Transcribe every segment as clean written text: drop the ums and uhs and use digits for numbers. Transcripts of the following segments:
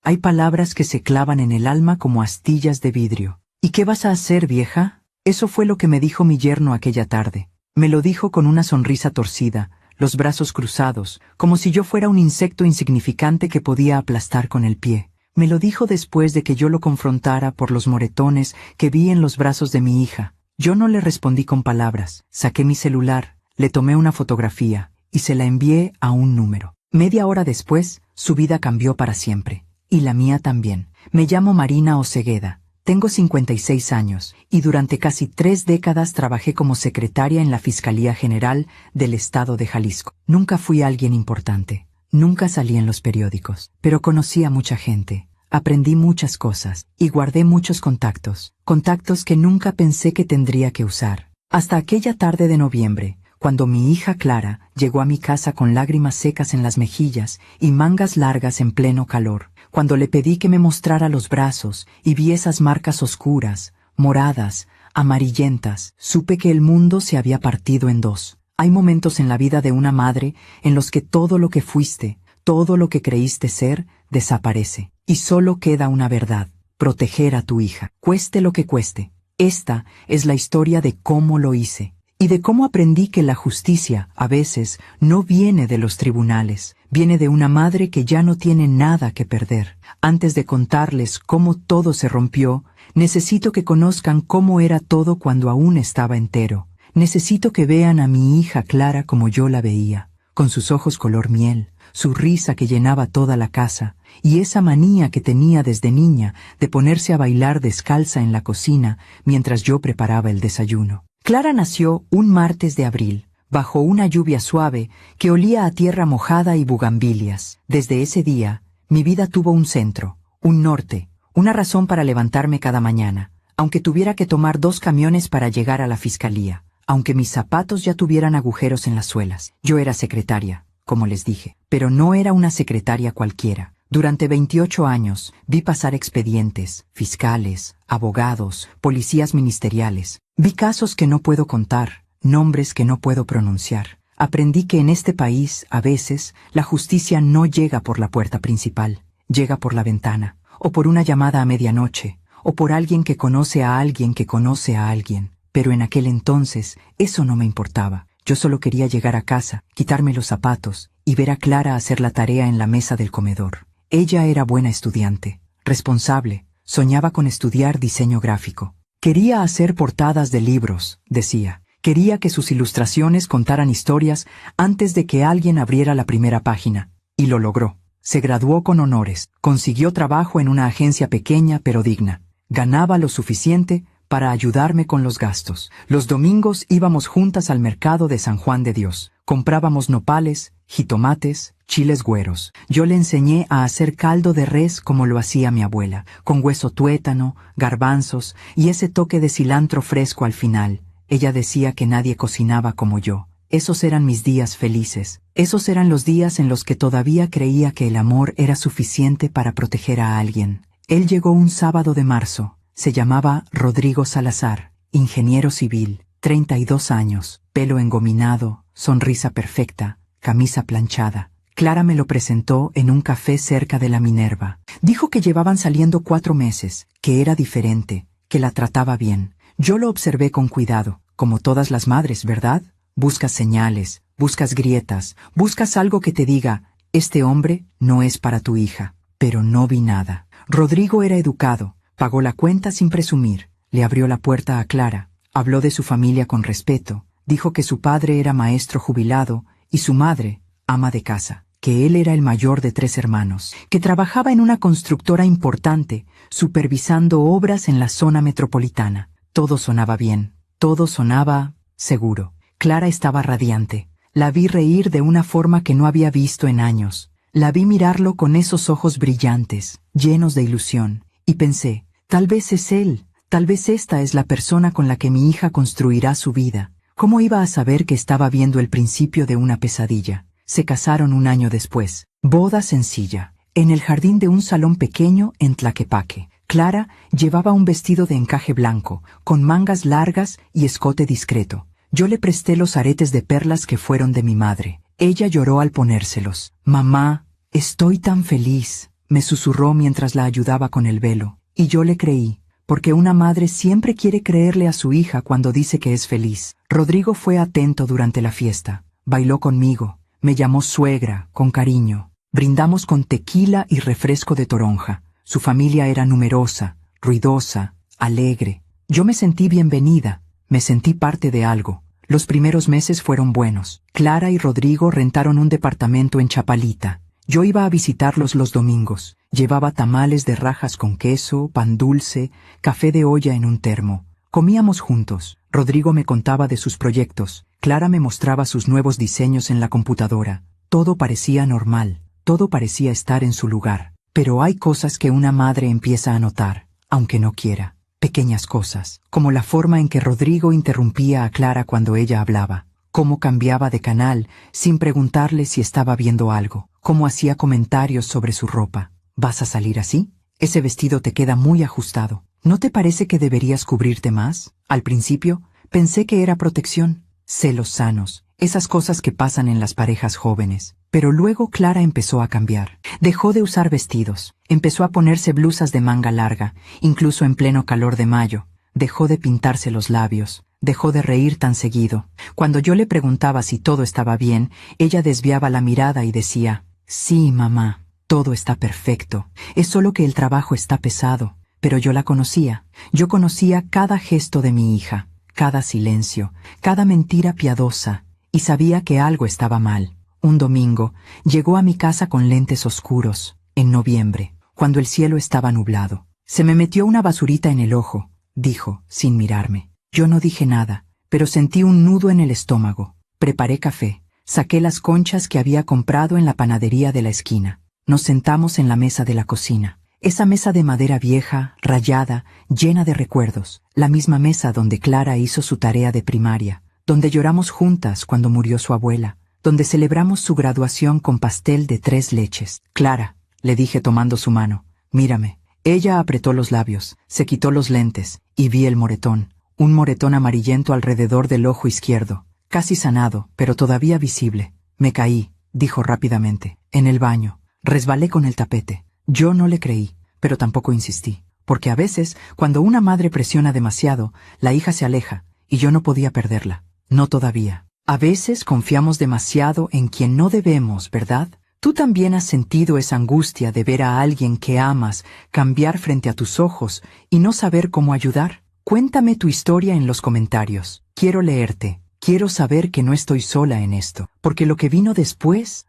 Hay palabras que se clavan en el alma como astillas de vidrio. ¿Y qué vas a hacer, vieja? Eso fue lo que me dijo mi yerno aquella tarde. Me lo dijo con una sonrisa torcida, los brazos cruzados, como si yo fuera un insecto insignificante que podía aplastar con el pie. Me lo dijo después de que yo lo confrontara por los moretones que vi en los brazos de mi hija. Yo no le respondí con palabras. Saqué mi celular, le tomé una fotografía y se la envié a un número. Media hora después, su vida cambió para siempre. Y la mía también. Me llamo Marina Osegueda. Tengo 56 años y durante casi 3 décadas trabajé como secretaria en la Fiscalía General del Estado de Jalisco. Nunca fui alguien importante. Nunca salí en los periódicos, pero conocí a mucha gente. Aprendí muchas cosas y guardé muchos contactos. Contactos que nunca pensé que tendría que usar. Hasta aquella tarde de noviembre, cuando mi hija Clara llegó a mi casa con lágrimas secas en las mejillas y mangas largas en pleno calor, cuando le pedí que me mostrara los brazos y vi esas marcas oscuras, moradas, amarillentas, supe que el mundo se había partido en dos. Hay momentos en la vida de una madre en los que todo lo que fuiste, todo lo que creíste ser, desaparece. Y solo queda una verdad: proteger a tu hija, cueste lo que cueste. Esta es la historia de cómo lo hice. Y de cómo aprendí que la justicia, a veces, no viene de los tribunales, viene de una madre que ya no tiene nada que perder. Antes de contarles cómo todo se rompió, necesito que conozcan cómo era todo cuando aún estaba entero. Necesito que vean a mi hija Clara como yo la veía, con sus ojos color miel, su risa que llenaba toda la casa, y esa manía que tenía desde niña de ponerse a bailar descalza en la cocina mientras yo preparaba el desayuno. Clara nació un martes de abril, bajo una lluvia suave que olía a tierra mojada y bugambilias. Desde ese día, mi vida tuvo un centro, un norte, una razón para levantarme cada mañana, aunque tuviera que tomar 2 camiones para llegar a la fiscalía, aunque mis zapatos ya tuvieran agujeros en las suelas. Yo era secretaria, como les dije, pero no era una secretaria cualquiera. Durante 28 años vi pasar expedientes, fiscales, abogados, policías ministeriales. Vi casos que no puedo contar, nombres que no puedo pronunciar. Aprendí que en este país, a veces, la justicia no llega por la puerta principal, llega por la ventana, o por una llamada a medianoche, o por alguien que conoce a alguien que conoce a alguien. Pero en aquel entonces, eso no me importaba. Yo solo quería llegar a casa, quitarme los zapatos y ver a Clara hacer la tarea en la mesa del comedor. Ella era buena estudiante, responsable, soñaba con estudiar diseño gráfico. Quería hacer portadas de libros, decía. Quería que sus ilustraciones contaran historias antes de que alguien abriera la primera página. Y lo logró. Se graduó con honores, consiguió trabajo en una agencia pequeña pero digna. Ganaba lo suficiente para ayudarme con los gastos. Los domingos íbamos juntas al mercado de San Juan de Dios. Comprábamos nopales, jitomates, chiles güeros. Yo le enseñé a hacer caldo de res como lo hacía mi abuela, con hueso tuétano, garbanzos y ese toque de cilantro fresco al final. Ella decía que nadie cocinaba como yo. Esos eran mis días felices. Esos eran los días en los que todavía creía que el amor era suficiente para proteger a alguien. Él llegó un sábado de marzo. Se llamaba Rodrigo Salazar, ingeniero civil, 32 años, pelo engominado, sonrisa perfecta, camisa planchada. Clara me lo presentó en un café cerca de la Minerva. Dijo que llevaban saliendo 4 meses, que era diferente, que la trataba bien. Yo lo observé con cuidado, como todas las madres, ¿verdad? Buscas señales, buscas grietas, buscas algo que te diga, este hombre no es para tu hija. Pero no vi nada. Rodrigo era educado. Pagó la cuenta sin presumir, le abrió la puerta a Clara, habló de su familia con respeto, dijo que su padre era maestro jubilado y su madre, ama de casa, que él era el mayor de 3 hermanos, que trabajaba en una constructora importante, supervisando obras en la zona metropolitana. Todo sonaba bien, todo sonaba seguro. Clara estaba radiante. La vi reír de una forma que no había visto en años. La vi mirarlo con esos ojos brillantes, llenos de ilusión, y pensé, tal vez es él, tal vez esta es la persona con la que mi hija construirá su vida. ¿Cómo iba a saber que estaba viendo el principio de una pesadilla? Se casaron 1 año después. Boda sencilla, en el jardín de un salón pequeño en Tlaquepaque. Clara llevaba un vestido de encaje blanco, con mangas largas y escote discreto. Yo le presté los aretes de perlas que fueron de mi madre. Ella lloró al ponérselos. «Mamá, estoy tan feliz», me susurró mientras la ayudaba con el velo, y yo le creí, porque una madre siempre quiere creerle a su hija cuando dice que es feliz. Rodrigo fue atento durante la fiesta, bailó conmigo, me llamó suegra, con cariño. Brindamos con tequila y refresco de toronja. Su familia era numerosa, ruidosa, alegre. Yo me sentí bienvenida, me sentí parte de algo. Los primeros meses fueron buenos. Clara y Rodrigo rentaron un departamento en Chapalita. Yo iba a visitarlos los domingos. Llevaba tamales de rajas con queso, pan dulce, café de olla en un termo. Comíamos juntos. Rodrigo me contaba de sus proyectos. Clara me mostraba sus nuevos diseños en la computadora. Todo parecía normal. Todo parecía estar en su lugar. Pero hay cosas que una madre empieza a notar, aunque no quiera. Pequeñas cosas, como la forma en que Rodrigo interrumpía a Clara cuando ella hablaba, cómo cambiaba de canal sin preguntarle si estaba viendo algo, cómo hacía comentarios sobre su ropa. ¿Vas a salir así? Ese vestido te queda muy ajustado. ¿No te parece que deberías cubrirte más? Al principio, pensé que era protección, celos sanos, esas cosas que pasan en las parejas jóvenes. Pero luego Clara empezó a cambiar. Dejó de usar vestidos. Empezó a ponerse blusas de manga larga, incluso en pleno calor de mayo. Dejó de pintarse los labios. Dejó de reír tan seguido. Cuando yo le preguntaba si todo estaba bien, ella desviaba la mirada y decía, «Sí, mamá, todo está perfecto. Es solo que el trabajo está pesado». Pero yo la conocía. Yo conocía cada gesto de mi hija, cada silencio, cada mentira piadosa, y sabía que algo estaba mal. Un domingo, llegó a mi casa con lentes oscuros, en noviembre, cuando el cielo estaba nublado. «Se me metió una basurita en el ojo», dijo, sin mirarme. Yo no dije nada, pero sentí un nudo en el estómago. Preparé café, saqué las conchas que había comprado en la panadería de la esquina. Nos sentamos en la mesa de la cocina. Esa mesa de madera vieja, rayada, llena de recuerdos. La misma mesa donde Clara hizo su tarea de primaria, donde lloramos juntas cuando murió su abuela, donde celebramos su graduación con pastel de 3 leches. «Clara», le dije tomando su mano, «mírame». Ella apretó los labios, se quitó los lentes, y vi el moretón, un moretón amarillento alrededor del ojo izquierdo, casi sanado, pero todavía visible. «Me caí», dijo rápidamente, «en el baño. Resbalé con el tapete». Yo no le creí, pero tampoco insistí, porque a veces, cuando una madre presiona demasiado, la hija se aleja, y yo no podía perderla. No todavía. A veces confiamos demasiado en quien no debemos, ¿verdad? Tú también has sentido esa angustia de ver a alguien que amas cambiar frente a tus ojos y no saber cómo ayudar. Cuéntame tu historia en los comentarios. Quiero leerte. Quiero saber que no estoy sola en esto, porque lo que vino después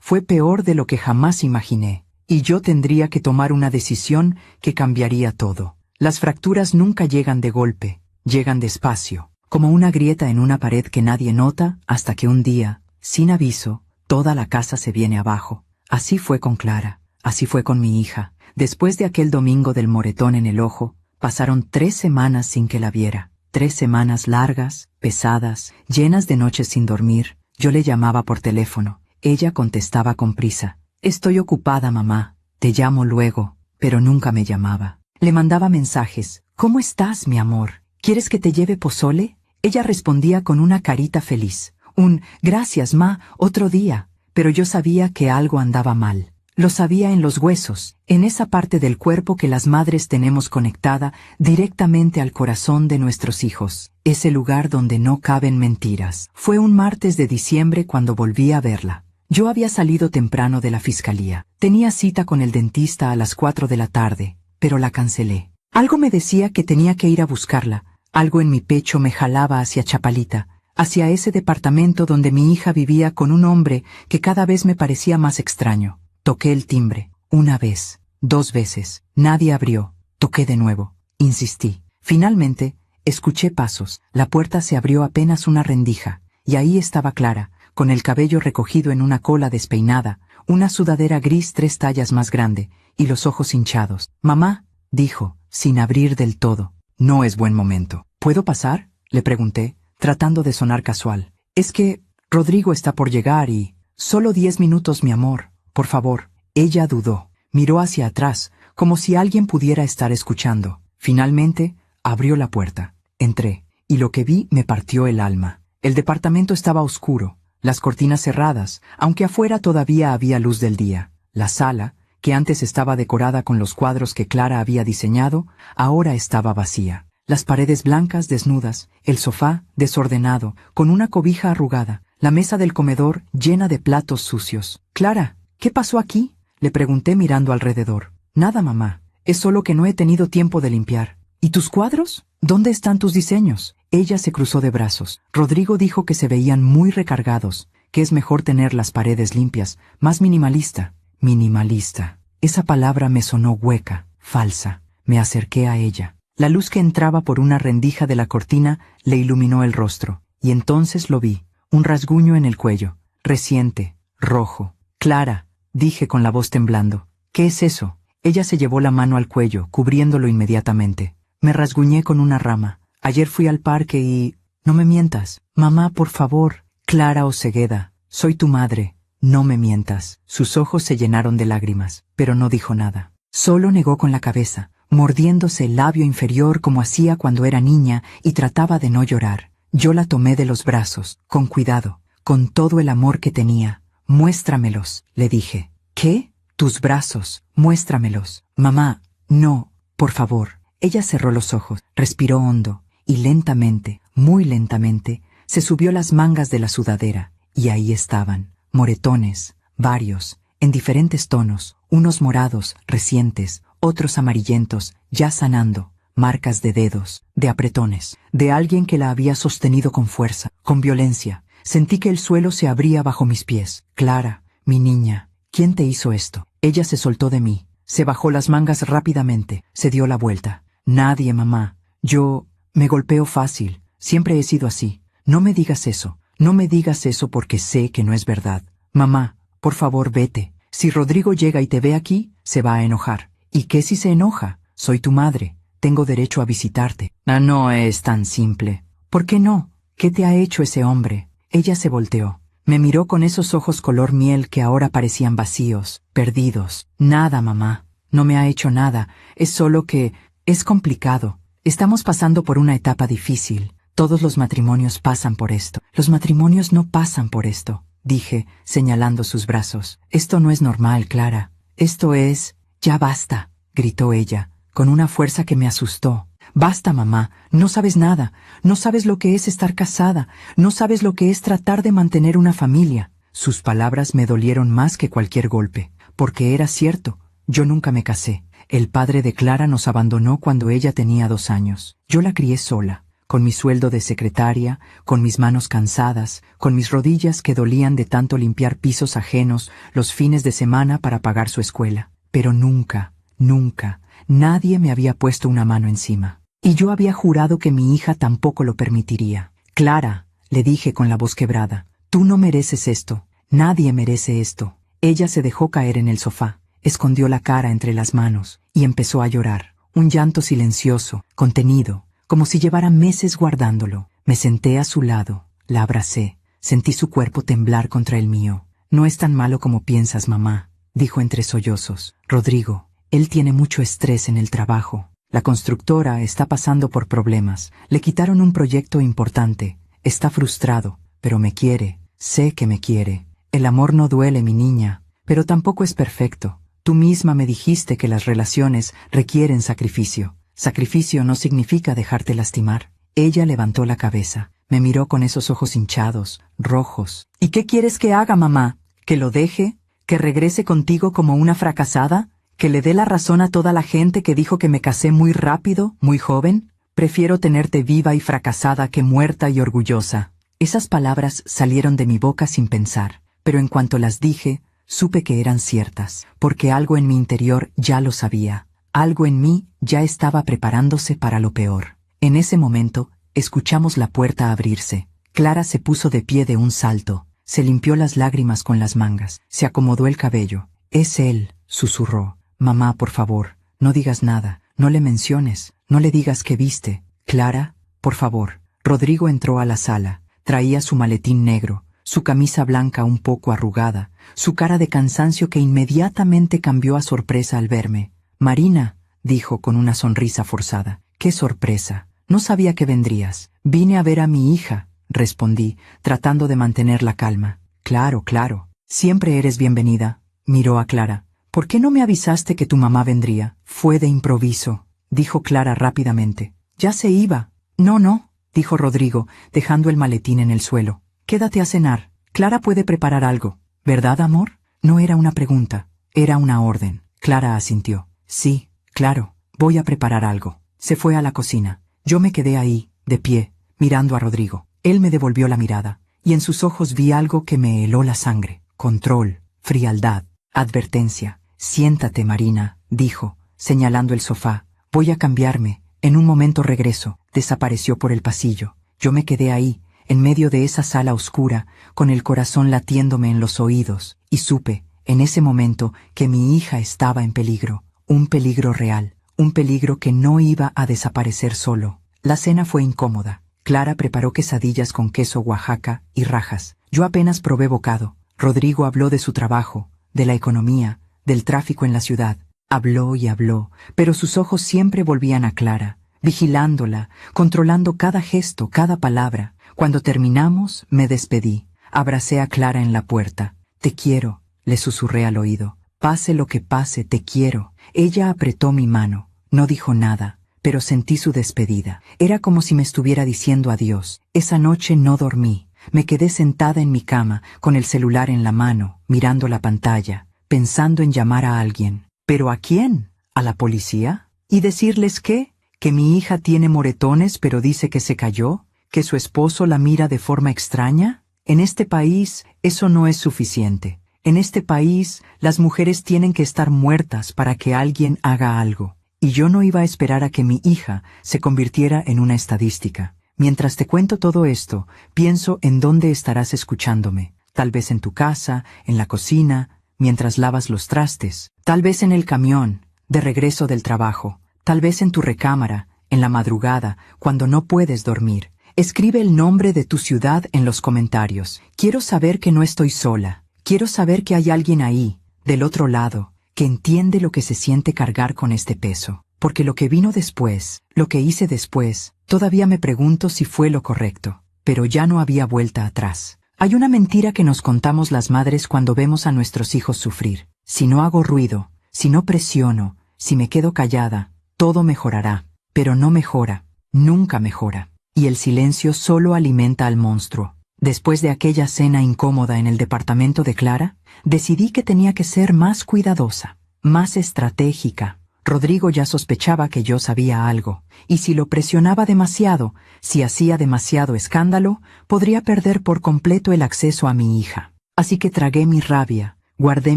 fue peor de lo que jamás imaginé, y yo tendría que tomar una decisión que cambiaría todo. Las fracturas nunca llegan de golpe, llegan despacio, como una grieta en una pared que nadie nota hasta que un día, sin aviso, toda la casa se viene abajo. Así fue con Clara, así fue con mi hija. Después de aquel domingo del moretón en el ojo, pasaron 3 semanas sin que la viera. 3 semanas largas, pesadas, llenas de noches sin dormir. Yo le llamaba por teléfono. Ella contestaba con prisa. «Estoy ocupada, mamá. Te llamo luego». Pero nunca me llamaba. Le mandaba mensajes. «¿Cómo estás, mi amor? ¿Quieres que te lleve pozole?» Ella respondía con una carita feliz. Un «Gracias, ma, otro día». Pero yo sabía que algo andaba mal. Lo sabía en los huesos, en esa parte del cuerpo que las madres tenemos conectada directamente al corazón de nuestros hijos, ese lugar donde no caben mentiras. Fue un martes de diciembre cuando volví a verla. Yo había salido temprano de la fiscalía. Tenía cita con el dentista a las 4 de la tarde, pero la cancelé. Algo me decía que tenía que ir a buscarla. Algo en mi pecho me jalaba hacia Chapalita, hacia ese departamento donde mi hija vivía con un hombre que cada vez me parecía más extraño. Toqué el timbre, 1 vez, 2 veces, nadie abrió. Toqué de nuevo, insistí. Finalmente, escuché pasos, la puerta se abrió apenas una rendija, y ahí estaba Clara, con el cabello recogido en una cola despeinada, una sudadera gris 3 tallas más grande, y los ojos hinchados. «Mamá», dijo, sin abrir del todo. «No es buen momento». «¿Puedo pasar?», le pregunté, tratando de sonar casual. «Es que Rodrigo está por llegar y...» «Solo 10 minutos, mi amor. Por favor». Ella dudó, miró hacia atrás, como si alguien pudiera estar escuchando. Finalmente, abrió la puerta. Entré, y lo que vi me partió el alma. El departamento estaba oscuro, las cortinas cerradas, aunque afuera todavía había luz del día. La sala, que antes estaba decorada con los cuadros que Clara había diseñado, ahora estaba vacía. Las paredes blancas desnudas, el sofá desordenado, con una cobija arrugada, la mesa del comedor llena de platos sucios. «Clara, ¿qué pasó aquí?», le pregunté mirando alrededor. «Nada, mamá. Es solo que no he tenido tiempo de limpiar». «¿Y tus cuadros? ¿Dónde están tus diseños?». Ella se cruzó de brazos. Rodrigo dijo que se veían muy recargados, que es mejor tener las paredes limpias, más minimalista. Minimalista. Esa palabra me sonó hueca, falsa. Me acerqué a ella. La luz que entraba por una rendija de la cortina le iluminó el rostro, y entonces lo vi, un rasguño en el cuello, reciente, rojo. «Clara», dije con la voz temblando, «¿qué es eso?». Ella se llevó la mano al cuello, cubriéndolo inmediatamente. «Me rasguñé con una rama. Ayer fui al parque y...». «No me mientas. Mamá, por favor». «Clara Osegueda, soy tu madre. No me mientas». Sus ojos se llenaron de lágrimas, pero no dijo nada. Solo negó con la cabeza, mordiéndose el labio inferior como hacía cuando era niña y trataba de no llorar. Yo la tomé de los brazos, con cuidado, con todo el amor que tenía. «Muéstramelos», le dije. «¿Qué? Tus brazos, muéstramelos». «Mamá, no, por favor». Ella cerró los ojos, respiró hondo, y lentamente, muy lentamente, se subió las mangas de la sudadera, y ahí estaban, moretones, varios, en diferentes tonos, unos morados, recientes, otros amarillentos, ya sanando, marcas de dedos, de apretones, de alguien que la había sostenido con fuerza, con violencia. Sentí que el suelo se abría bajo mis pies. «Clara, mi niña, ¿quién te hizo esto?». Ella se soltó de mí, se bajó las mangas rápidamente, se dio la vuelta. «Nadie, mamá. Yo me golpeo fácil, siempre he sido así. No me digas eso, no me digas eso porque sé que no es verdad. Mamá, por favor vete. Si Rodrigo llega y te ve aquí, se va a enojar». «¿Y qué si se enoja? Soy tu madre. Tengo derecho a visitarte». «Ah, no es tan simple». «¿Por qué no? ¿Qué te ha hecho ese hombre?». Ella se volteó. Me miró con esos ojos color miel que ahora parecían vacíos, perdidos. «Nada, mamá. No me ha hecho nada. Es solo que... es complicado. Estamos pasando por una etapa difícil. Todos los matrimonios pasan por esto». «Los matrimonios no pasan por esto», dije, señalando sus brazos. «Esto no es normal, Clara. Esto es...». «Ya basta», gritó ella, con una fuerza que me asustó. «Basta, mamá. No sabes nada. No sabes lo que es estar casada. No sabes lo que es tratar de mantener una familia». Sus palabras me dolieron más que cualquier golpe, porque era cierto. Yo nunca me casé. El padre de Clara nos abandonó cuando ella tenía 2 años. Yo la crié sola, con mi sueldo de secretaria, con mis manos cansadas, con mis rodillas que dolían de tanto limpiar pisos ajenos los fines de semana para pagar su escuela. Pero nunca, nunca, nadie me había puesto una mano encima. Y yo había jurado que mi hija tampoco lo permitiría. «Clara», le dije con la voz quebrada, «tú no mereces esto. Nadie merece esto». Ella se dejó caer en el sofá, escondió la cara entre las manos y empezó a llorar. Un llanto silencioso, contenido, como si llevara meses guardándolo. Me senté a su lado, la abracé, sentí su cuerpo temblar contra el mío. «No es tan malo como piensas, mamá», dijo entre sollozos. «Rodrigo, él tiene mucho estrés en el trabajo. La constructora está pasando por problemas. Le quitaron un proyecto importante. Está frustrado, pero me quiere. Sé que me quiere. El amor no duele, mi niña, pero tampoco es perfecto. Tú misma me dijiste que las relaciones requieren sacrificio. Sacrificio no significa dejarte lastimar». Ella levantó la cabeza, me miró con esos ojos hinchados, rojos. «¿Y qué quieres que haga, mamá? ¿Que lo deje? ¿Que regrese contigo como una fracasada? ¿Que le dé la razón a toda la gente que dijo que me casé muy rápido, muy joven? Prefiero tenerte viva y fracasada que muerta y orgullosa». Esas palabras salieron de mi boca sin pensar, pero en cuanto las dije, supe que eran ciertas, porque algo en mi interior ya lo sabía. Algo en mí ya estaba preparándose para lo peor. En ese momento, escuchamos la puerta abrirse. Clara se puso de pie de un salto, se limpió las lágrimas con las mangas, se acomodó el cabello. «Es él», susurró. «Mamá, por favor, no digas nada, no le menciones, no le digas que viste. Clara, por favor». Rodrigo entró a la sala, traía su maletín negro, su camisa blanca un poco arrugada, su cara de cansancio que inmediatamente cambió a sorpresa al verme. «Marina», dijo con una sonrisa forzada. «¡Qué sorpresa! No sabía que vendrías». «Vine a ver a mi hija», respondí, tratando de mantener la calma. «Claro, claro. Siempre eres bienvenida. Miró a Clara. ¿Por qué no me avisaste que tu mamá vendría? Fue de improviso, dijo Clara rápidamente. Ya se iba. No, dijo Rodrigo, dejando el maletín en el suelo. Quédate a cenar. Clara puede preparar algo. ¿Verdad, amor? No era una pregunta, era una orden. Clara asintió. Sí, claro, voy a preparar algo. Se fue a la cocina. Yo me quedé ahí, de pie, mirando a Rodrigo. Él me devolvió la mirada, y en sus ojos vi algo que me heló la sangre. Control, frialdad, advertencia. Siéntate, Marina, dijo, señalando el sofá. Voy a cambiarme. En un momento regreso. Desapareció por el pasillo. Yo me quedé ahí, en medio de esa sala oscura, con el corazón latiéndome en los oídos, y supe, en ese momento, que mi hija estaba en peligro. Un peligro real, un peligro que no iba a desaparecer solo. La cena fue incómoda. Clara preparó quesadillas con queso Oaxaca y rajas. Yo apenas probé bocado. Rodrigo habló de su trabajo, de la economía, del tráfico en la ciudad. Habló y habló, pero sus ojos siempre volvían a Clara, vigilándola, controlando cada gesto, cada palabra. Cuando terminamos, me despedí. Abracé a Clara en la puerta. Te quiero, le susurré al oído. Pase lo que pase, te quiero. Ella apretó mi mano. No dijo nada, pero sentí su despedida. Era como si me estuviera diciendo adiós. Esa noche no dormí. Me quedé sentada en mi cama, con el celular en la mano, mirando la pantalla, pensando en llamar a alguien. ¿Pero a quién? ¿A la policía? ¿Y decirles qué? ¿Que mi hija tiene moretones pero dice que se cayó? ¿Que su esposo la mira de forma extraña? En este país eso no es suficiente. En este país las mujeres tienen que estar muertas para que alguien haga algo. Y yo no iba a esperar a que mi hija se convirtiera en una estadística. Mientras te cuento todo esto, pienso en dónde estarás escuchándome. Tal vez en tu casa, en la cocina, mientras lavas los trastes. Tal vez en el camión, de regreso del trabajo. Tal vez en tu recámara, en la madrugada, cuando no puedes dormir. Escribe el nombre de tu ciudad en los comentarios. Quiero saber que no estoy sola. Quiero saber que hay alguien ahí, del otro lado, que entiende lo que se siente cargar con este peso. Porque lo que vino después, lo que hice después, todavía me pregunto si fue lo correcto. Pero ya no había vuelta atrás. Hay una mentira que nos contamos las madres cuando vemos a nuestros hijos sufrir. Si no hago ruido, si no presiono, si me quedo callada, todo mejorará. Pero no mejora, nunca mejora. Y el silencio solo alimenta al monstruo. Después de aquella cena incómoda en el departamento de Clara, decidí que tenía que ser más cuidadosa, más estratégica. Rodrigo ya sospechaba que yo sabía algo, y si lo presionaba demasiado, si hacía demasiado escándalo, podría perder por completo el acceso a mi hija. Así que tragué mi rabia, guardé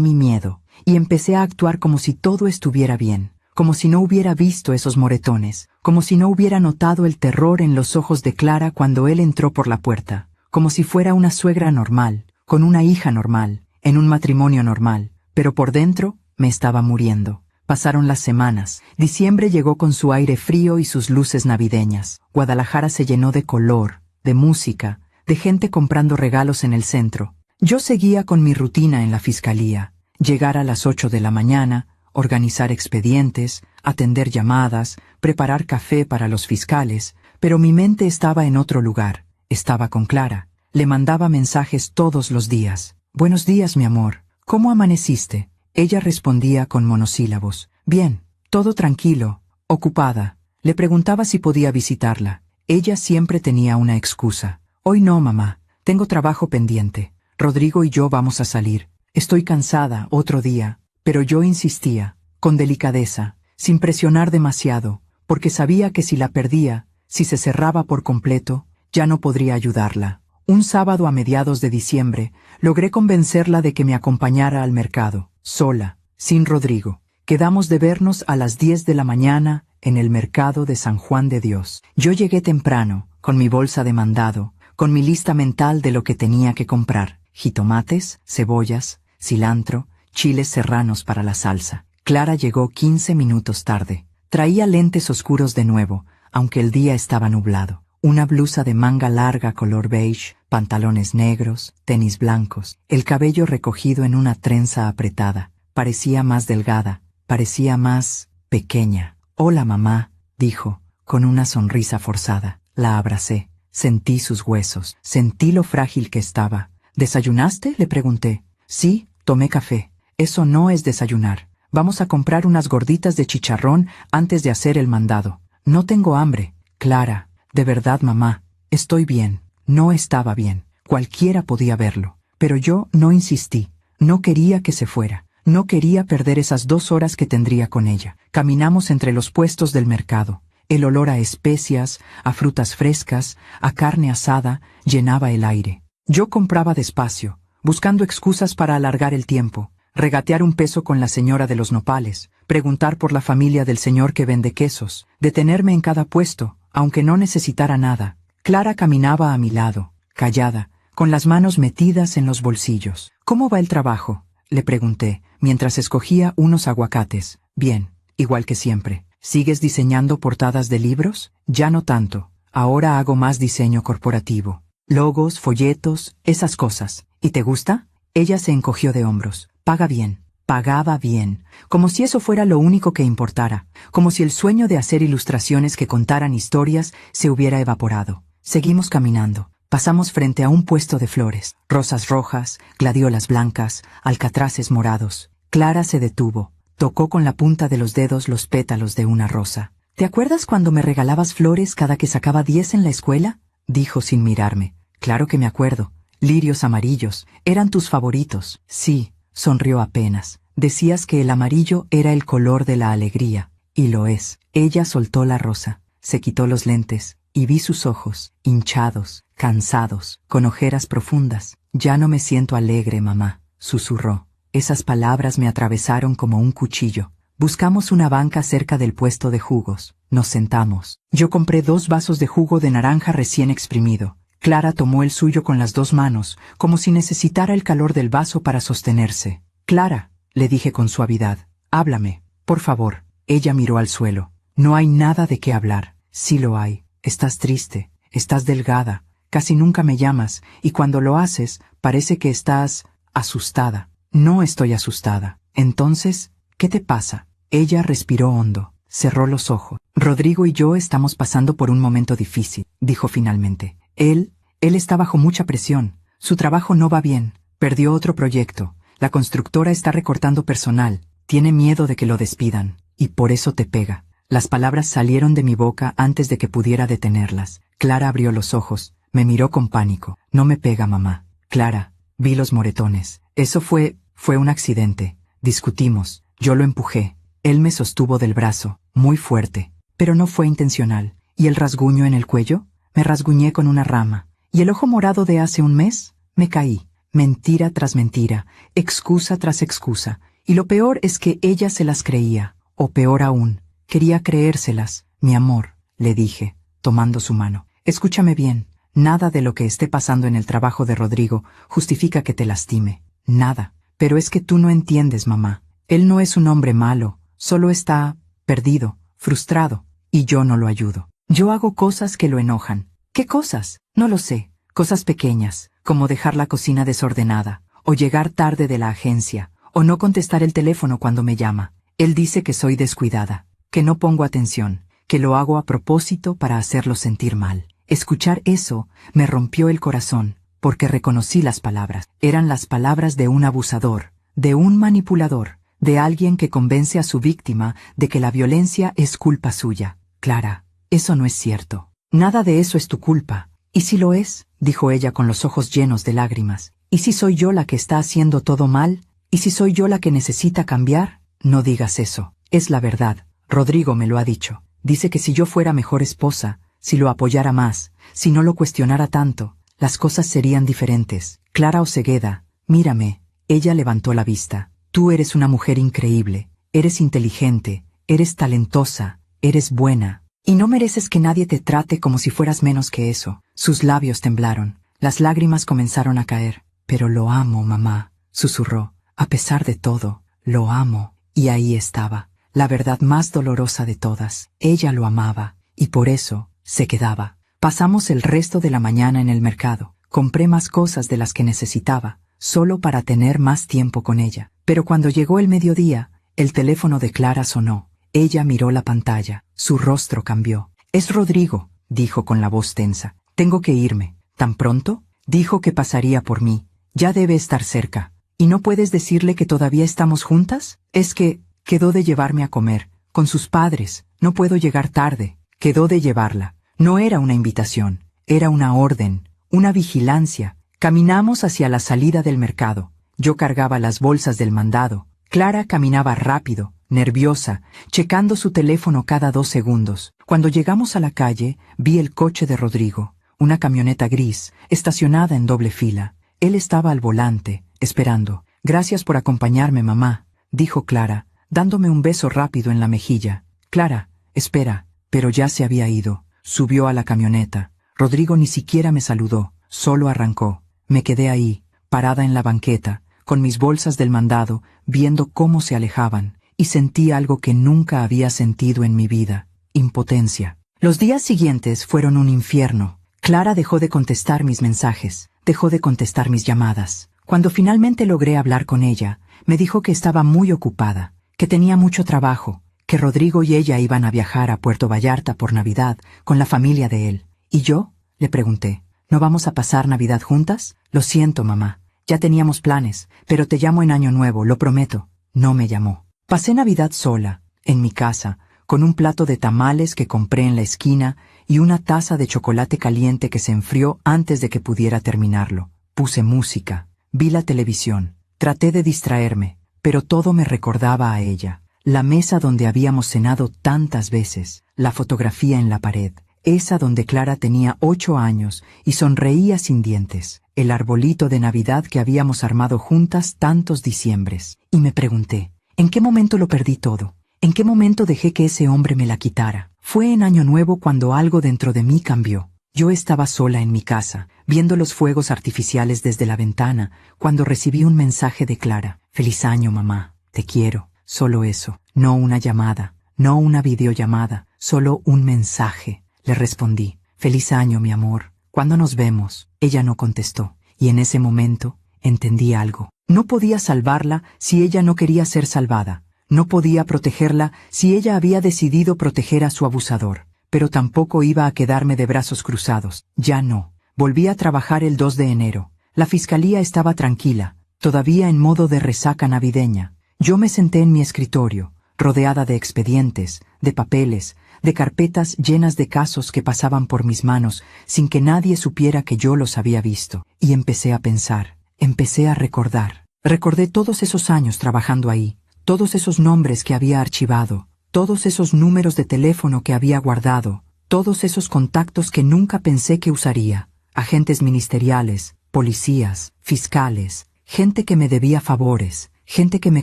mi miedo, y empecé a actuar como si todo estuviera bien. Como si no hubiera visto esos moretones, como si no hubiera notado el terror en los ojos de Clara cuando él entró por la puerta, como si fuera una suegra normal, con una hija normal, en un matrimonio normal, pero por dentro me estaba muriendo. Pasaron las semanas, diciembre llegó con su aire frío y sus luces navideñas, Guadalajara se llenó de color, de música, de gente comprando regalos en el centro. Yo seguía con mi rutina en la fiscalía, llegar a las 8 de la mañana, organizar expedientes, atender llamadas, preparar café para los fiscales, pero mi mente estaba en otro lugar. Estaba con Clara. Le mandaba mensajes todos los días. Buenos días, mi amor. ¿Cómo amaneciste? Ella respondía con monosílabos. Bien, todo tranquilo, ocupada. Le preguntaba si podía visitarla. Ella siempre tenía una excusa. Hoy no, mamá. Tengo trabajo pendiente. Rodrigo y yo vamos a salir. Estoy cansada, otro día. Pero yo insistía, con delicadeza, sin presionar demasiado, porque sabía que si la perdía, si se cerraba por completo, ya no podría ayudarla. Un sábado a mediados de diciembre, logré convencerla de que me acompañara al mercado, sola, sin Rodrigo. Quedamos de vernos a las 10 de la mañana en el mercado de San Juan de Dios. Yo llegué temprano, con mi bolsa de mandado, con mi lista mental de lo que tenía que comprar. Jitomates, cebollas, cilantro, chiles serranos para la salsa. Clara llegó 15 minutos tarde. Traía lentes oscuros de nuevo, aunque el día estaba nublado. Una blusa de manga larga color beige, pantalones negros, tenis blancos, el cabello recogido en una trenza apretada. Parecía más delgada, parecía más pequeña. «Hola, mamá», dijo, con una sonrisa forzada. La abracé. Sentí sus huesos, sentí lo frágil que estaba. «¿Desayunaste?», le pregunté. «Sí, tomé café». Eso no es desayunar. Vamos a comprar unas gorditas de chicharrón antes de hacer el mandado. No tengo hambre. Clara, de verdad, mamá, estoy bien. No estaba bien. Cualquiera podía verlo. Pero yo no insistí. No quería que se fuera. No quería perder esas 2 horas que tendría con ella. Caminamos entre los puestos del mercado. El olor a especias, a frutas frescas, a carne asada, llenaba el aire. Yo compraba despacio, buscando excusas para alargar el tiempo. Regatear un peso con la señora de los nopales, preguntar por la familia del señor que vende quesos, detenerme en cada puesto, aunque no necesitara nada. Clara caminaba a mi lado, callada, con las manos metidas en los bolsillos. ¿Cómo va el trabajo?, le pregunté, mientras escogía unos aguacates. Bien, igual que siempre. ¿Sigues diseñando portadas de libros? Ya no tanto. Ahora hago más diseño corporativo. Logos, folletos, esas cosas. ¿Y te gusta? Ella se encogió de hombros. Paga bien. Pagaba bien. Como si eso fuera lo único que importara. Como si el sueño de hacer ilustraciones que contaran historias se hubiera evaporado. Seguimos caminando. Pasamos frente a un puesto de flores. Rosas rojas, gladiolas blancas, alcatraces morados. Clara se detuvo. Tocó con la punta de los dedos los pétalos de una rosa. ¿Te acuerdas cuando me regalabas flores cada que sacaba 10 en la escuela?, dijo sin mirarme. Claro que me acuerdo. Lirios amarillos. Eran tus favoritos. Sí, sonrió apenas. Decías que el amarillo era el color de la alegría. Y lo es. Ella soltó la rosa. Se quitó los lentes. Y vi sus ojos, hinchados, cansados, con ojeras profundas. Ya no me siento alegre, mamá, susurró. Esas palabras me atravesaron como un cuchillo. Buscamos una banca cerca del puesto de jugos. Nos sentamos. Yo compré 2 vasos de jugo de naranja recién exprimido. Clara tomó el suyo con las 2 manos, como si necesitara el calor del vaso para sostenerse. Clara, le dije con suavidad, háblame, por favor. Ella miró al suelo. No hay nada de qué hablar. Sí lo hay. Estás triste, estás delgada, casi nunca me llamas, y cuando lo haces, parece que estás asustada. No estoy asustada. Entonces, ¿qué te pasa? Ella respiró hondo, cerró los ojos. Rodrigo y yo estamos pasando por un momento difícil, dijo finalmente. Él está bajo mucha presión. Su trabajo no va bien. Perdió otro proyecto. La constructora está recortando personal. Tiene miedo de que lo despidan. Y por eso te pega. Las palabras salieron de mi boca antes de que pudiera detenerlas. Clara abrió los ojos. Me miró con pánico. No me pega, mamá. Clara, vi los moretones. Eso fue un accidente. Discutimos. Yo lo empujé. Él me sostuvo del brazo, muy fuerte. Pero no fue intencional. ¿Y el rasguño en el cuello? Me rasguñé con una rama. ¿Y el ojo morado de hace un mes? Me caí. Mentira tras mentira. Excusa tras excusa. Y lo peor es que ella se las creía. O peor aún. Quería creérselas. Mi amor, le dije, tomando su mano. Escúchame bien. Nada de lo que esté pasando en el trabajo de Rodrigo justifica que te lastime. Nada. Pero es que tú no entiendes, mamá. Él no es un hombre malo. Solo está perdido, frustrado. Y yo no lo ayudo. Yo hago cosas que lo enojan. ¿Qué cosas? No lo sé. Cosas pequeñas, como dejar la cocina desordenada, o llegar tarde de la agencia, o no contestar el teléfono cuando me llama. Él dice que soy descuidada, que no pongo atención, que lo hago a propósito para hacerlo sentir mal. Escuchar eso me rompió el corazón, porque reconocí las palabras. Eran las palabras de un abusador, de un manipulador, de alguien que convence a su víctima de que la violencia es culpa suya. Clara, eso no es cierto. Nada de eso es tu culpa. ¿Y si lo es?, dijo ella con los ojos llenos de lágrimas. ¿Y si soy yo la que está haciendo todo mal? ¿Y si soy yo la que necesita cambiar? No digas eso. Es la verdad. Rodrigo me lo ha dicho. Dice que si yo fuera mejor esposa, si lo apoyara más, si no lo cuestionara tanto, las cosas serían diferentes. Clara Osegueda, mírame. Ella levantó la vista. Tú eres una mujer increíble. Eres inteligente. Eres talentosa. Eres buena. Y no mereces que nadie te trate como si fueras menos que eso. Sus labios temblaron. Las lágrimas comenzaron a caer. Pero lo amo, mamá, susurró. A pesar de todo, lo amo. Y ahí estaba, la verdad más dolorosa de todas. Ella lo amaba, y por eso se quedaba. Pasamos el resto de la mañana en el mercado. Compré más cosas de las que necesitaba, solo para tener más tiempo con ella. Pero cuando llegó el mediodía, el teléfono de Clara sonó. Ella miró la pantalla. Su rostro cambió. «Es Rodrigo», dijo con la voz tensa. «Tengo que irme». «¿Tan pronto?» Dijo que pasaría por mí. Ya debe estar cerca. ¿Y no puedes decirle que todavía estamos juntas? Es que quedó de llevarme a comer, con sus padres, no puedo llegar tarde. Quedó de llevarla. No era una invitación, era una orden, una vigilancia. Caminamos hacia la salida del mercado. Yo cargaba las bolsas del mandado. Clara caminaba rápido, nerviosa, checando su teléfono cada 2 segundos. Cuando llegamos a la calle, vi el coche de Rodrigo, una camioneta gris, estacionada en doble fila. Él estaba al volante, esperando. Gracias por acompañarme, mamá, dijo Clara, dándome un beso rápido en la mejilla. Clara, espera, pero ya se había ido. Subió a la camioneta. Rodrigo ni siquiera me saludó, solo arrancó. Me quedé ahí, parada en la banqueta, con mis bolsas del mandado, viendo cómo se alejaban, y sentí algo que nunca había sentido en mi vida: impotencia. Los días siguientes fueron un infierno. Clara dejó de contestar mis mensajes, dejó de contestar mis llamadas. Cuando finalmente logré hablar con ella, me dijo que estaba muy ocupada, que tenía mucho trabajo, que Rodrigo y ella iban a viajar a Puerto Vallarta por Navidad con la familia de él. ¿Y yo?, le pregunté. ¿No vamos a pasar Navidad juntas? Lo siento, mamá. Ya teníamos planes, pero te llamo en Año Nuevo, lo prometo. No me llamó. Pasé Navidad sola, en mi casa, con un plato de tamales que compré en la esquina y una taza de chocolate caliente que se enfrió antes de que pudiera terminarlo. Puse música, vi la televisión, traté de distraerme, pero todo me recordaba a ella. La mesa donde habíamos cenado tantas veces, la fotografía en la pared, esa donde Clara tenía 8 años y sonreía sin dientes, el arbolito de Navidad que habíamos armado juntas tantos diciembres. Y me pregunté, ¿en qué momento lo perdí todo? ¿En qué momento dejé que ese hombre me la quitara? Fue en Año Nuevo cuando algo dentro de mí cambió. Yo estaba sola en mi casa, viendo los fuegos artificiales desde la ventana, cuando recibí un mensaje de Clara. Feliz año, mamá, te quiero. Solo eso, no una llamada, no una videollamada, solo un mensaje. Le respondí, feliz año, mi amor. ¿Cuándo nos vemos? Ella no contestó, y en ese momento entendí algo. No podía salvarla si ella no quería ser salvada. No podía protegerla si ella había decidido proteger a su abusador. Pero tampoco iba a quedarme de brazos cruzados. Ya no. Volví a trabajar el 2 de enero. La fiscalía estaba tranquila, todavía en modo de resaca navideña. Yo me senté en mi escritorio, rodeada de expedientes, de papeles, de carpetas llenas de casos que pasaban por mis manos sin que nadie supiera que yo los había visto. Y empecé a pensar, empecé a recordar. Recordé todos esos años trabajando ahí, todos esos nombres que había archivado, todos esos números de teléfono que había guardado, todos esos contactos que nunca pensé que usaría, agentes ministeriales, policías, fiscales, gente que me debía favores, gente que me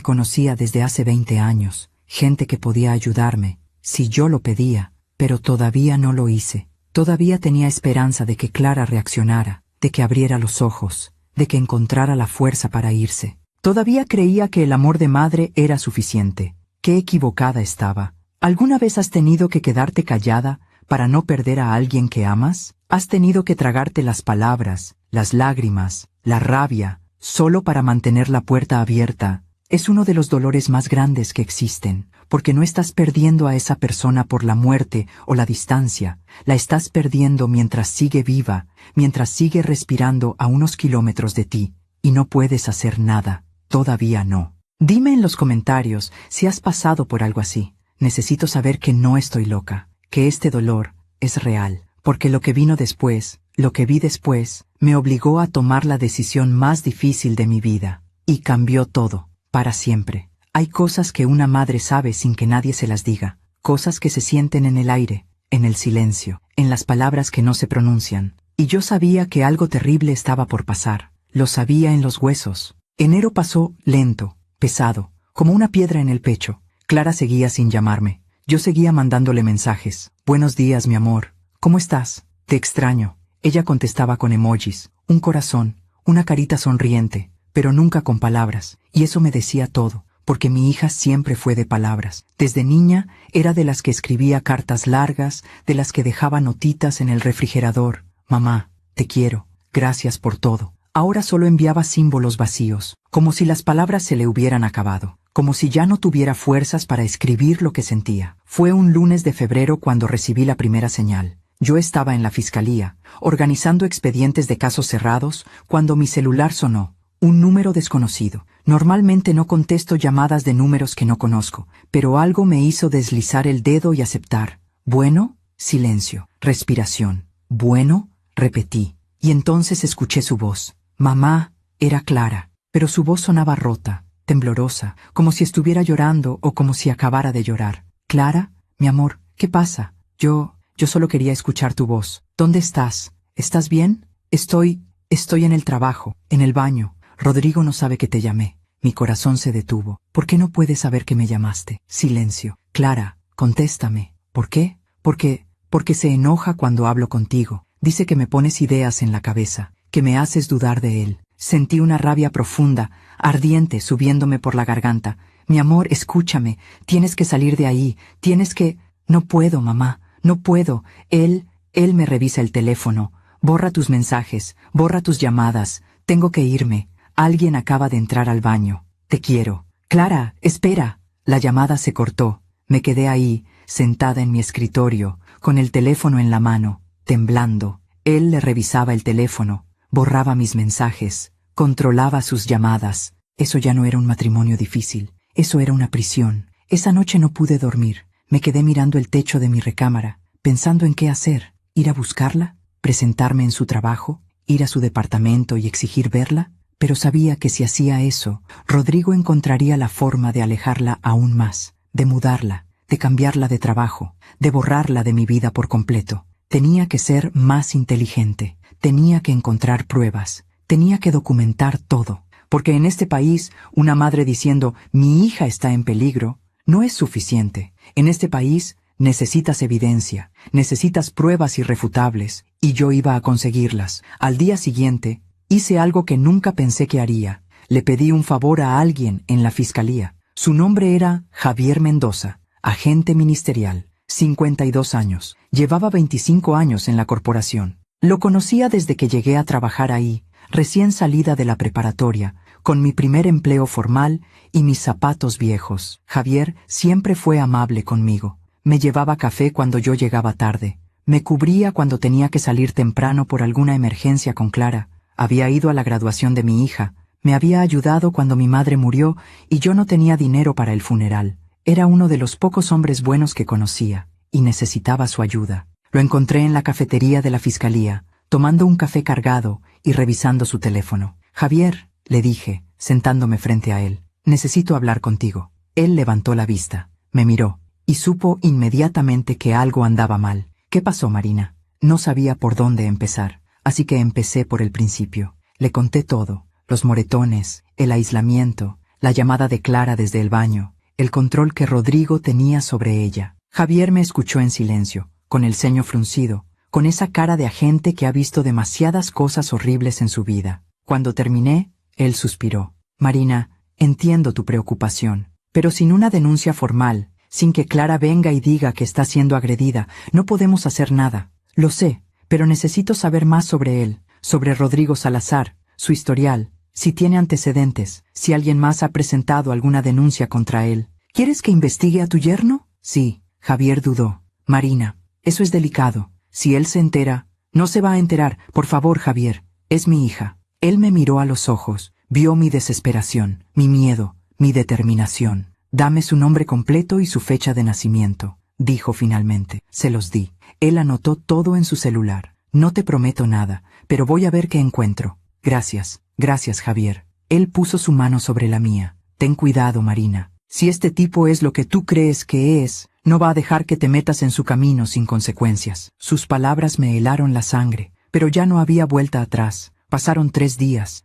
conocía desde hace 20 años, gente que podía ayudarme, si yo lo pedía, pero todavía no lo hice. Todavía tenía esperanza de que Clara reaccionara, de que abriera los ojos, de que encontrara la fuerza para irse. Todavía creía que el amor de madre era suficiente. Qué equivocada estaba. ¿Alguna vez has tenido que quedarte callada para no perder a alguien que amas? ¿Has tenido que tragarte las palabras, las lágrimas, la rabia, solo para mantener la puerta abierta? Es uno de los dolores más grandes que existen, porque no estás perdiendo a esa persona por la muerte o la distancia, la estás perdiendo mientras sigue viva, mientras sigue respirando a unos kilómetros de ti, y no puedes hacer nada, todavía no. Dime en los comentarios si has pasado por algo así. Necesito saber que no estoy loca, que este dolor es real, porque lo que vino después, lo que vi después, me obligó a tomar la decisión más difícil de mi vida, y cambió todo. Para siempre. Hay cosas que una madre sabe sin que nadie se las diga, cosas que se sienten en el aire, en el silencio, en las palabras que no se pronuncian. Y yo sabía que algo terrible estaba por pasar, lo sabía en los huesos. Enero pasó lento, pesado, como una piedra en el pecho. Clara seguía sin llamarme. Yo seguía mandándole mensajes. Buenos días, mi amor. ¿Cómo estás? Te extraño. Ella contestaba con emojis, un corazón, una carita sonriente, pero nunca con palabras, y eso me decía todo, porque mi hija siempre fue de palabras. Desde niña era de las que escribía cartas largas, de las que dejaba notitas en el refrigerador. Mamá, te quiero, gracias por todo. Ahora solo enviaba símbolos vacíos, como si las palabras se le hubieran acabado, como si ya no tuviera fuerzas para escribir lo que sentía. Fue un lunes de febrero cuando recibí la primera señal. Yo estaba en la fiscalía, organizando expedientes de casos cerrados, cuando mi celular sonó. Un número desconocido. Normalmente no contesto llamadas de números que no conozco, pero algo me hizo deslizar el dedo y aceptar. Bueno, silencio, respiración. Bueno, repetí. Y entonces escuché su voz. Mamá, era Clara, pero su voz sonaba rota, temblorosa, como si estuviera llorando o como si acabara de llorar. Clara, mi amor, ¿qué pasa? Yo solo quería escuchar tu voz. ¿Dónde estás? ¿Estás bien? Estoy en el trabajo, en el baño. Rodrigo no sabe que te llamé. Mi corazón se detuvo. ¿Por qué no puedes saber que me llamaste? Silencio. Clara, contéstame. ¿Por qué? Porque se enoja cuando hablo contigo. Dice que me pones ideas en la cabeza, que me haces dudar de él. Sentí una rabia profunda, ardiente, subiéndome por la garganta. Mi amor, escúchame. Tienes que salir de ahí. No puedo, mamá. No puedo. Él me revisa el teléfono. Borra tus mensajes. Borra tus llamadas. Tengo que irme. Alguien acaba de entrar al baño. Te quiero. Clara, espera. La llamada se cortó. Me quedé ahí, sentada en mi escritorio, con el teléfono en la mano, temblando. Él le revisaba el teléfono, borraba mis mensajes, controlaba sus llamadas. Eso ya no era un matrimonio difícil. Eso era una prisión. Esa noche no pude dormir. Me quedé mirando el techo de mi recámara, pensando en qué hacer. ¿Ir a buscarla? ¿Presentarme en su trabajo? ¿Ir a su departamento y exigir verla? Pero sabía que si hacía eso, Rodrigo encontraría la forma de alejarla aún más, de mudarla, de cambiarla de trabajo, de borrarla de mi vida por completo. Tenía que ser más inteligente, tenía que encontrar pruebas, tenía que documentar todo, porque en este país una madre diciendo «mi hija está en peligro» no es suficiente. En este país necesitas evidencia, necesitas pruebas irrefutables, y yo iba a conseguirlas. Al día siguiente, hice algo que nunca pensé que haría. Le pedí un favor a alguien en la fiscalía. Su nombre era Javier Mendoza, agente ministerial, 52 años. Llevaba 25 años en la corporación. Lo conocía desde que llegué a trabajar ahí, recién salida de la preparatoria, con mi primer empleo formal y mis zapatos viejos. Javier siempre fue amable conmigo. Me llevaba café cuando yo llegaba tarde. Me cubría cuando tenía que salir temprano por alguna emergencia con Clara. Había ido a la graduación de mi hija. Me había ayudado cuando mi madre murió y yo no tenía dinero para el funeral. Era uno de los pocos hombres buenos que conocía, y necesitaba su ayuda. Lo encontré en la cafetería de la fiscalía, tomando un café cargado y revisando su teléfono. Javier, le dije, sentándome frente a él, necesito hablar contigo. Él levantó la vista, me miró, y supo inmediatamente que algo andaba mal. ¿Qué pasó, Marina? No sabía por dónde empezar, así que empecé por el principio. Le conté todo, los moretones, el aislamiento, la llamada de Clara desde el baño, el control que Rodrigo tenía sobre ella. Javier me escuchó en silencio, con el ceño fruncido, con esa cara de agente que ha visto demasiadas cosas horribles en su vida. Cuando terminé, él suspiró. Marina, entiendo tu preocupación, pero sin una denuncia formal, sin que Clara venga y diga que está siendo agredida, no podemos hacer nada. Lo sé, pero necesito saber más sobre él, sobre Rodrigo Salazar, su historial, si tiene antecedentes, si alguien más ha presentado alguna denuncia contra él. ¿Quieres que investigue a tu yerno? Sí, Javier dudó. Marina, eso es delicado. Si él se entera... No se va a enterar, por favor, Javier. Es mi hija. Él me miró a los ojos, vio mi desesperación, mi miedo, mi determinación. Dame su nombre completo y su fecha de nacimiento, dijo finalmente. Se los di. Él anotó todo en su celular. No te prometo nada, pero voy a ver qué encuentro. Gracias, Javier. Él puso su mano sobre la mía. Ten cuidado, Marina. Si este tipo es lo que tú crees que es, no va a dejar que te metas en su camino sin consecuencias. Sus palabras me helaron la sangre, pero ya no había vuelta atrás. Pasaron 3 días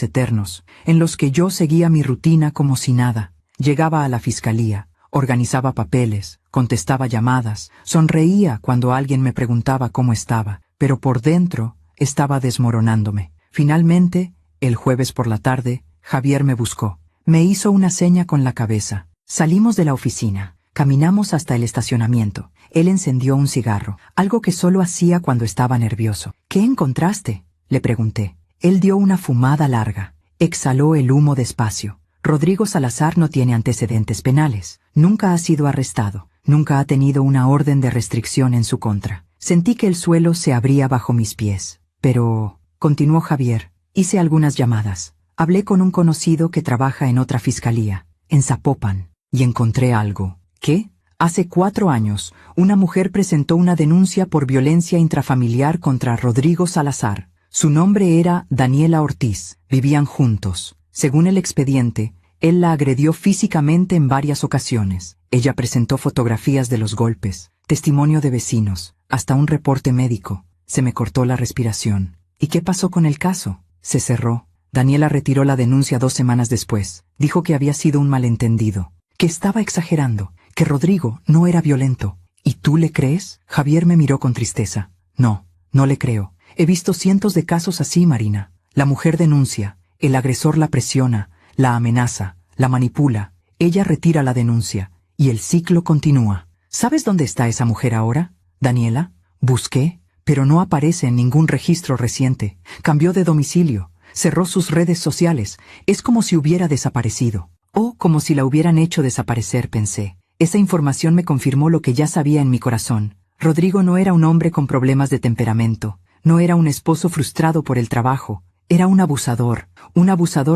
eternos, en los que yo seguía mi rutina como si nada. Llegaba a la fiscalía, organizaba papeles, contestaba llamadas, sonreía cuando alguien me preguntaba cómo estaba, pero por dentro estaba desmoronándome. Finalmente, el jueves por la tarde, Javier me buscó. Me hizo una seña con la cabeza. Salimos de la oficina, caminamos hasta el estacionamiento. Él encendió un cigarro, algo que solo hacía cuando estaba nervioso. ¿Qué encontraste?, le pregunté. Él dio una fumada larga, exhaló el humo despacio. Rodrigo Salazar no tiene antecedentes penales, nunca ha sido arrestado, nunca ha tenido una orden de restricción en su contra. Sentí que el suelo se abría bajo mis pies. Pero, continuó Javier, hice algunas llamadas. Hablé con un conocido que trabaja en otra fiscalía, en Zapopan, y encontré algo. ¿Qué? Hace 4 años, una mujer presentó una denuncia por violencia intrafamiliar contra Rodrigo Salazar. Su nombre era Daniela Ortiz. Vivían juntos. Según el expediente, él la agredió físicamente en varias ocasiones. Ella presentó fotografías de los golpes, testimonio de vecinos, hasta un reporte médico. Se me cortó la respiración. ¿Y qué pasó con el caso? Se cerró. Daniela retiró la denuncia 2 semanas después. Dijo que había sido un malentendido, que estaba exagerando, que Rodrigo no era violento. ¿Y tú le crees? Javier me miró con tristeza. No, no le creo. He visto cientos de casos así, Marina. La mujer denuncia, el agresor la presiona, la amenaza, la manipula. Ella retira la denuncia, y el ciclo continúa. ¿Sabes dónde está esa mujer ahora, Daniela? Busqué, pero no aparece en ningún registro reciente. Cambió de domicilio, cerró sus redes sociales. Es como si hubiera desaparecido. O como si la hubieran hecho desaparecer, pensé. Esa información me confirmó lo que ya sabía en mi corazón. Rodrigo no era un hombre con problemas de temperamento. No era un esposo frustrado por el trabajo. Era un abusador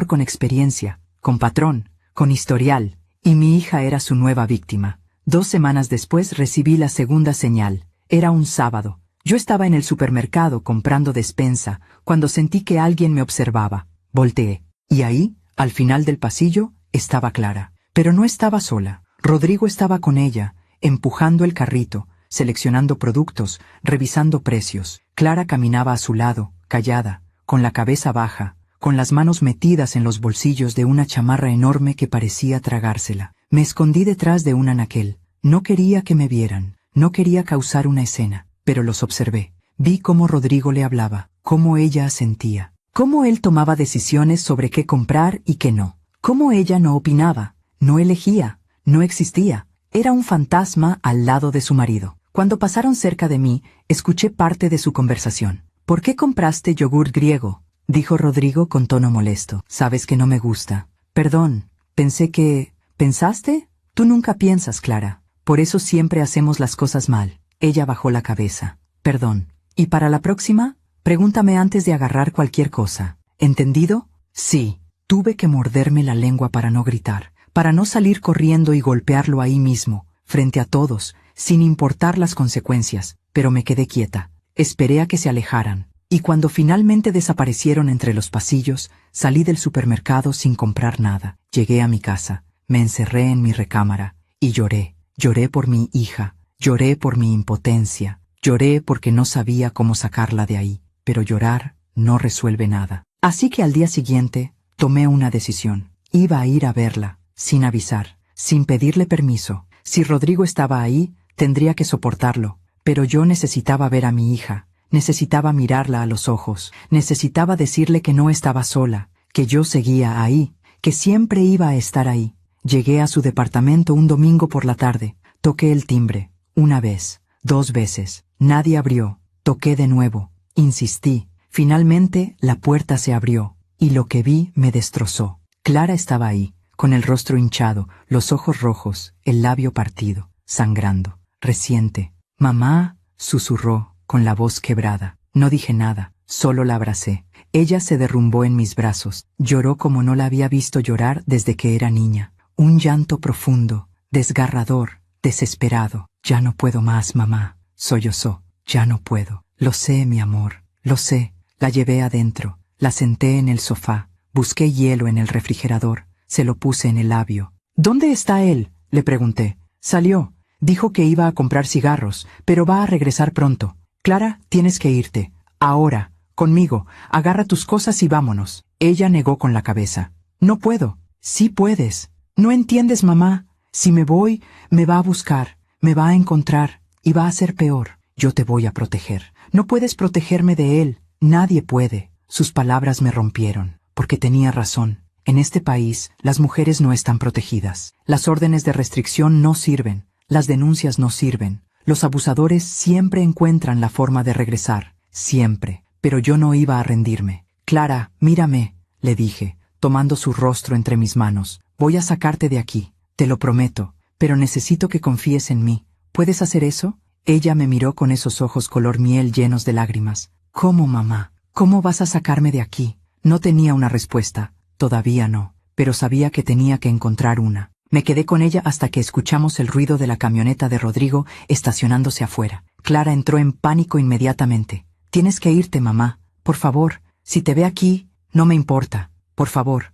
con experiencia, con patrón, con historial. Y mi hija era su nueva víctima. 2 semanas después recibí la segunda señal. Era un sábado. Yo estaba en el supermercado comprando despensa cuando sentí que alguien me observaba. Volteé. Y ahí, al final del pasillo, estaba Clara. Pero no estaba sola. Rodrigo estaba con ella, empujando el carrito, seleccionando productos, revisando precios. Clara caminaba a su lado, callada, con la cabeza baja, con las manos metidas en los bolsillos de una chamarra enorme que parecía tragársela. Me escondí detrás de un anaquel. No quería que me vieran, no quería causar una escena, pero los observé. Vi cómo Rodrigo le hablaba, cómo ella asentía, cómo él tomaba decisiones sobre qué comprar y qué no, cómo ella no opinaba, no elegía, no existía. Era un fantasma al lado de su marido. Cuando pasaron cerca de mí, escuché parte de su conversación. ¿Por qué compraste yogur griego?, dijo Rodrigo con tono molesto. Sabes que no me gusta. Perdón, pensé que... ¿Pensaste? Tú nunca piensas, Clara. Por eso siempre hacemos las cosas mal. Ella bajó la cabeza. Perdón. ¿Y para la próxima? Pregúntame antes de agarrar cualquier cosa. ¿Entendido? Sí. Tuve que morderme la lengua para no gritar, para no salir corriendo y golpearlo ahí mismo, frente a todos, sin importar las consecuencias, pero me quedé quieta. Esperé a que se alejaran, y cuando finalmente desaparecieron entre los pasillos, salí del supermercado sin comprar nada. Llegué a mi casa, me encerré en mi recámara, y lloré. Lloré por mi hija, lloré por mi impotencia, lloré porque no sabía cómo sacarla de ahí, pero llorar no resuelve nada. Así que al día siguiente, tomé una decisión. Iba a ir a verla, sin avisar, sin pedirle permiso. Si Rodrigo estaba ahí, tendría que soportarlo, pero yo necesitaba ver a mi hija, necesitaba mirarla a los ojos, necesitaba decirle que no estaba sola, que yo seguía ahí, que siempre iba a estar ahí. Llegué a su departamento un domingo por la tarde, toqué el timbre, 1 vez, 2 veces, nadie abrió, toqué de nuevo, insistí, finalmente la puerta se abrió, y lo que vi me destrozó. Clara estaba ahí, con el rostro hinchado, los ojos rojos, el labio partido, sangrando, reciente. Mamá, susurró, con la voz quebrada. No dije nada, solo la abracé. Ella se derrumbó en mis brazos, lloró como no la había visto llorar desde que era niña. Un llanto profundo, desgarrador, desesperado. Ya no puedo más, mamá, sollozó. Ya no puedo. Lo sé, mi amor, lo sé. La llevé adentro, la senté en el sofá, busqué hielo en el refrigerador, se lo puse en el labio. ¿Dónde está él?, le pregunté. Salió. Dijo que iba a comprar cigarros, pero va a regresar pronto. Clara, tienes que irte. Ahora, conmigo. Agarra tus cosas y vámonos. Ella negó con la cabeza. No puedo. Sí puedes. No entiendes, mamá. Si me voy, me va a buscar, me va a encontrar, y va a ser peor. Yo te voy a proteger. No puedes protegerme de él. Nadie puede. Sus palabras me rompieron, porque tenía razón. En este país, las mujeres no están protegidas. Las órdenes de restricción no sirven. Las denuncias no sirven. Los abusadores siempre encuentran la forma de regresar. Siempre. Pero yo no iba a rendirme. Clara, mírame, le dije, tomando su rostro entre mis manos. Voy a sacarte de aquí. Te lo prometo. Pero necesito que confíes en mí. ¿Puedes hacer eso? Ella me miró con esos ojos color miel llenos de lágrimas. ¿Cómo, mamá? ¿Cómo vas a sacarme de aquí? No tenía una respuesta. Todavía no, pero sabía que tenía que encontrar una. Me quedé con ella hasta que escuchamos el ruido de la camioneta de Rodrigo estacionándose afuera. Clara entró en pánico inmediatamente. Tienes que irte, mamá. Por favor, si te ve aquí, no me importa. Por favor,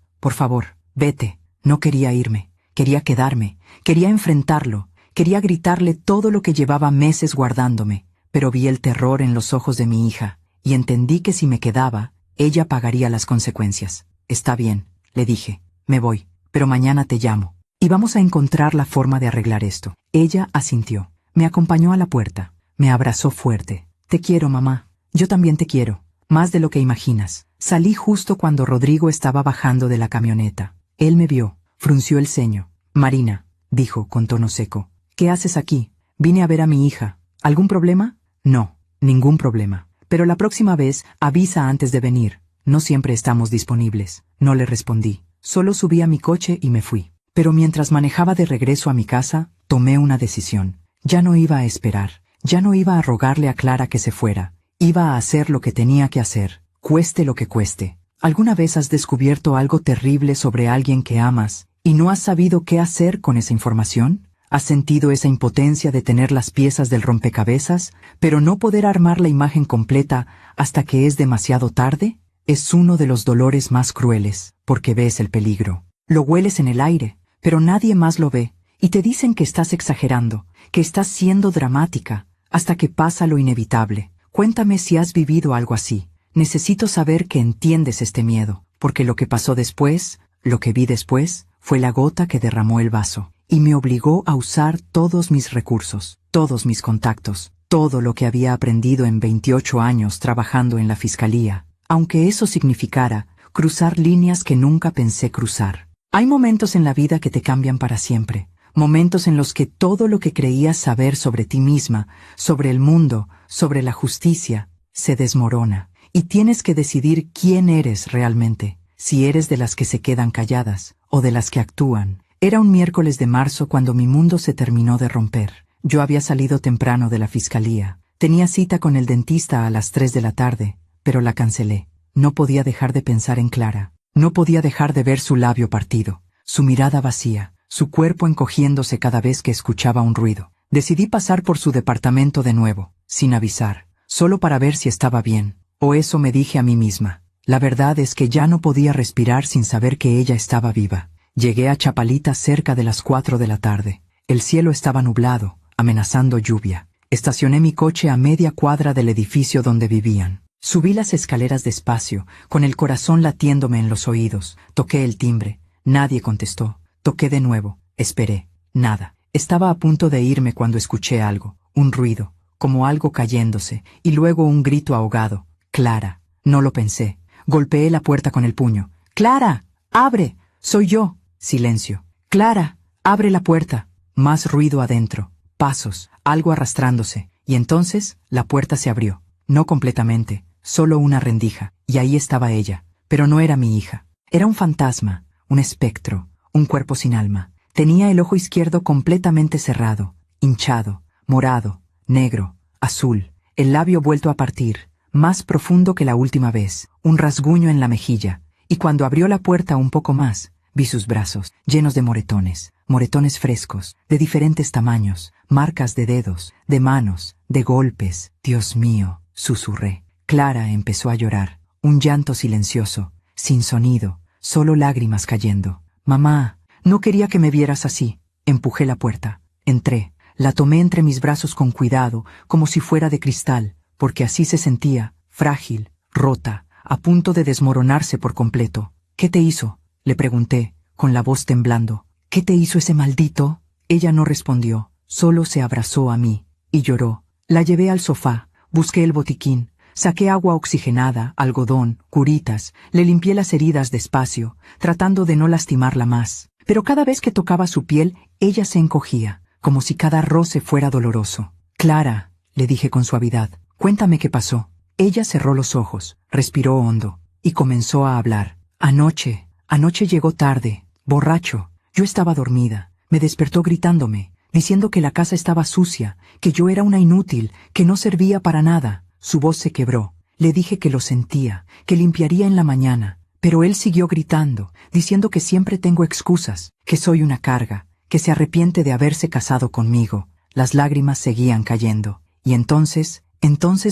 vete. No quería irme. Quería quedarme. Quería enfrentarlo. Quería gritarle todo lo que llevaba meses guardándome. Pero vi el terror en los ojos de mi hija, y entendí que si me quedaba, ella pagaría las consecuencias. Está bien, le dije. Me voy, pero mañana te llamo. Y vamos a encontrar la forma de arreglar esto. Ella asintió. Me acompañó a la puerta. Me abrazó fuerte. Te quiero, mamá. Yo también te quiero. Más de lo que imaginas. Salí justo cuando Rodrigo estaba bajando de la camioneta. Él me vio. Frunció el ceño. Marina, dijo con tono seco. ¿Qué haces aquí? Vine a ver a mi hija. ¿Algún problema? No, ningún problema. Pero la próxima vez avisa antes de venir. No siempre estamos disponibles. No le respondí. Solo subí a mi coche y me fui. Pero mientras manejaba de regreso a mi casa, tomé una decisión. Ya no iba a esperar. Ya no iba a rogarle a Clara que se fuera. Iba a hacer lo que tenía que hacer, cueste lo que cueste. ¿Alguna vez has descubierto algo terrible sobre alguien que amas y no has sabido qué hacer con esa información? ¿Has sentido esa impotencia de tener las piezas del rompecabezas, pero no poder armar la imagen completa hasta que es demasiado tarde? Es uno de los dolores más crueles, porque ves el peligro. Lo hueles en el aire, pero nadie más lo ve, y te dicen que estás exagerando, que estás siendo dramática, hasta que pasa lo inevitable. Cuéntame si has vivido algo así. Necesito saber que entiendes este miedo, porque lo que pasó después, lo que vi después, fue la gota que derramó el vaso, y me obligó a usar todos mis recursos, todos mis contactos, todo lo que había aprendido en 28 años trabajando en la fiscalía, aunque eso significara cruzar líneas que nunca pensé cruzar. Hay momentos en la vida que te cambian para siempre, momentos en los que todo lo que creías saber sobre ti misma, sobre el mundo, sobre la justicia, se desmorona, y tienes que decidir quién eres realmente, si eres de las que se quedan calladas, o de las que actúan. Era un miércoles de marzo cuando mi mundo se terminó de romper. Yo había salido temprano de la fiscalía. Tenía cita con el dentista a las 3 de la tarde, pero la cancelé. No podía dejar de pensar en Clara. No podía dejar de ver su labio partido, su mirada vacía, su cuerpo encogiéndose cada vez que escuchaba un ruido. Decidí pasar por su departamento de nuevo, sin avisar, solo para ver si estaba bien. O eso me dije a mí misma. La verdad es que ya no podía respirar sin saber que ella estaba viva. Llegué a Chapalita cerca de las 4 de la tarde. El cielo estaba nublado, amenazando lluvia. Estacioné mi coche a media cuadra del edificio donde vivían. Subí las escaleras despacio, con el corazón latiéndome en los oídos. Toqué el timbre. Nadie contestó. Toqué de nuevo. Esperé. Nada. Estaba a punto de irme cuando escuché algo. Un ruido, como algo cayéndose, y luego un grito ahogado. Clara. No lo pensé. Golpeé la puerta con el puño. ¡Clara! ¡Abre! ¡Soy yo! Silencio. ¡Clara! ¡Abre la puerta! Más ruido adentro. Pasos, algo arrastrándose. Y entonces la puerta se abrió. No completamente, solo una rendija. Y ahí estaba ella. Pero no era mi hija. Era un fantasma, un espectro, un cuerpo sin alma. Tenía el ojo izquierdo completamente cerrado, hinchado, morado, negro, azul. El labio vuelto a partir, más profundo que la última vez. Un rasguño en la mejilla. Y cuando abrió la puerta un poco más, vi sus brazos, llenos de moretones, moretones frescos, de diferentes tamaños, marcas de dedos, de manos, de golpes. Dios mío, susurré. Clara empezó a llorar, un llanto silencioso, sin sonido, solo lágrimas cayendo. Mamá, no quería que me vieras así. Empujé la puerta. Entré, la tomé entre mis brazos con cuidado, como si fuera de cristal, porque así se sentía, frágil, rota, a punto de desmoronarse por completo. ¿Qué te hizo?, le pregunté, con la voz temblando. ¿Qué te hizo ese maldito? Ella no respondió, solo se abrazó a mí, y lloró. La llevé al sofá, busqué el botiquín, saqué agua oxigenada, algodón, curitas, le limpié las heridas despacio, tratando de no lastimarla más. Pero cada vez que tocaba su piel, ella se encogía, como si cada roce fuera doloroso. Clara, le dije con suavidad, cuéntame qué pasó. Ella cerró los ojos, respiró hondo, y comenzó a hablar. Anoche llegó tarde, borracho. Yo estaba dormida. Me despertó gritándome, diciendo que la casa estaba sucia, que yo era una inútil, que no servía para nada. Su voz se quebró. Le dije que lo sentía, que limpiaría en la mañana, Pero él siguió gritando, diciendo que siempre tengo excusas, que soy una carga, que se arrepiente de haberse casado conmigo. Las lágrimas seguían cayendo. Y entonces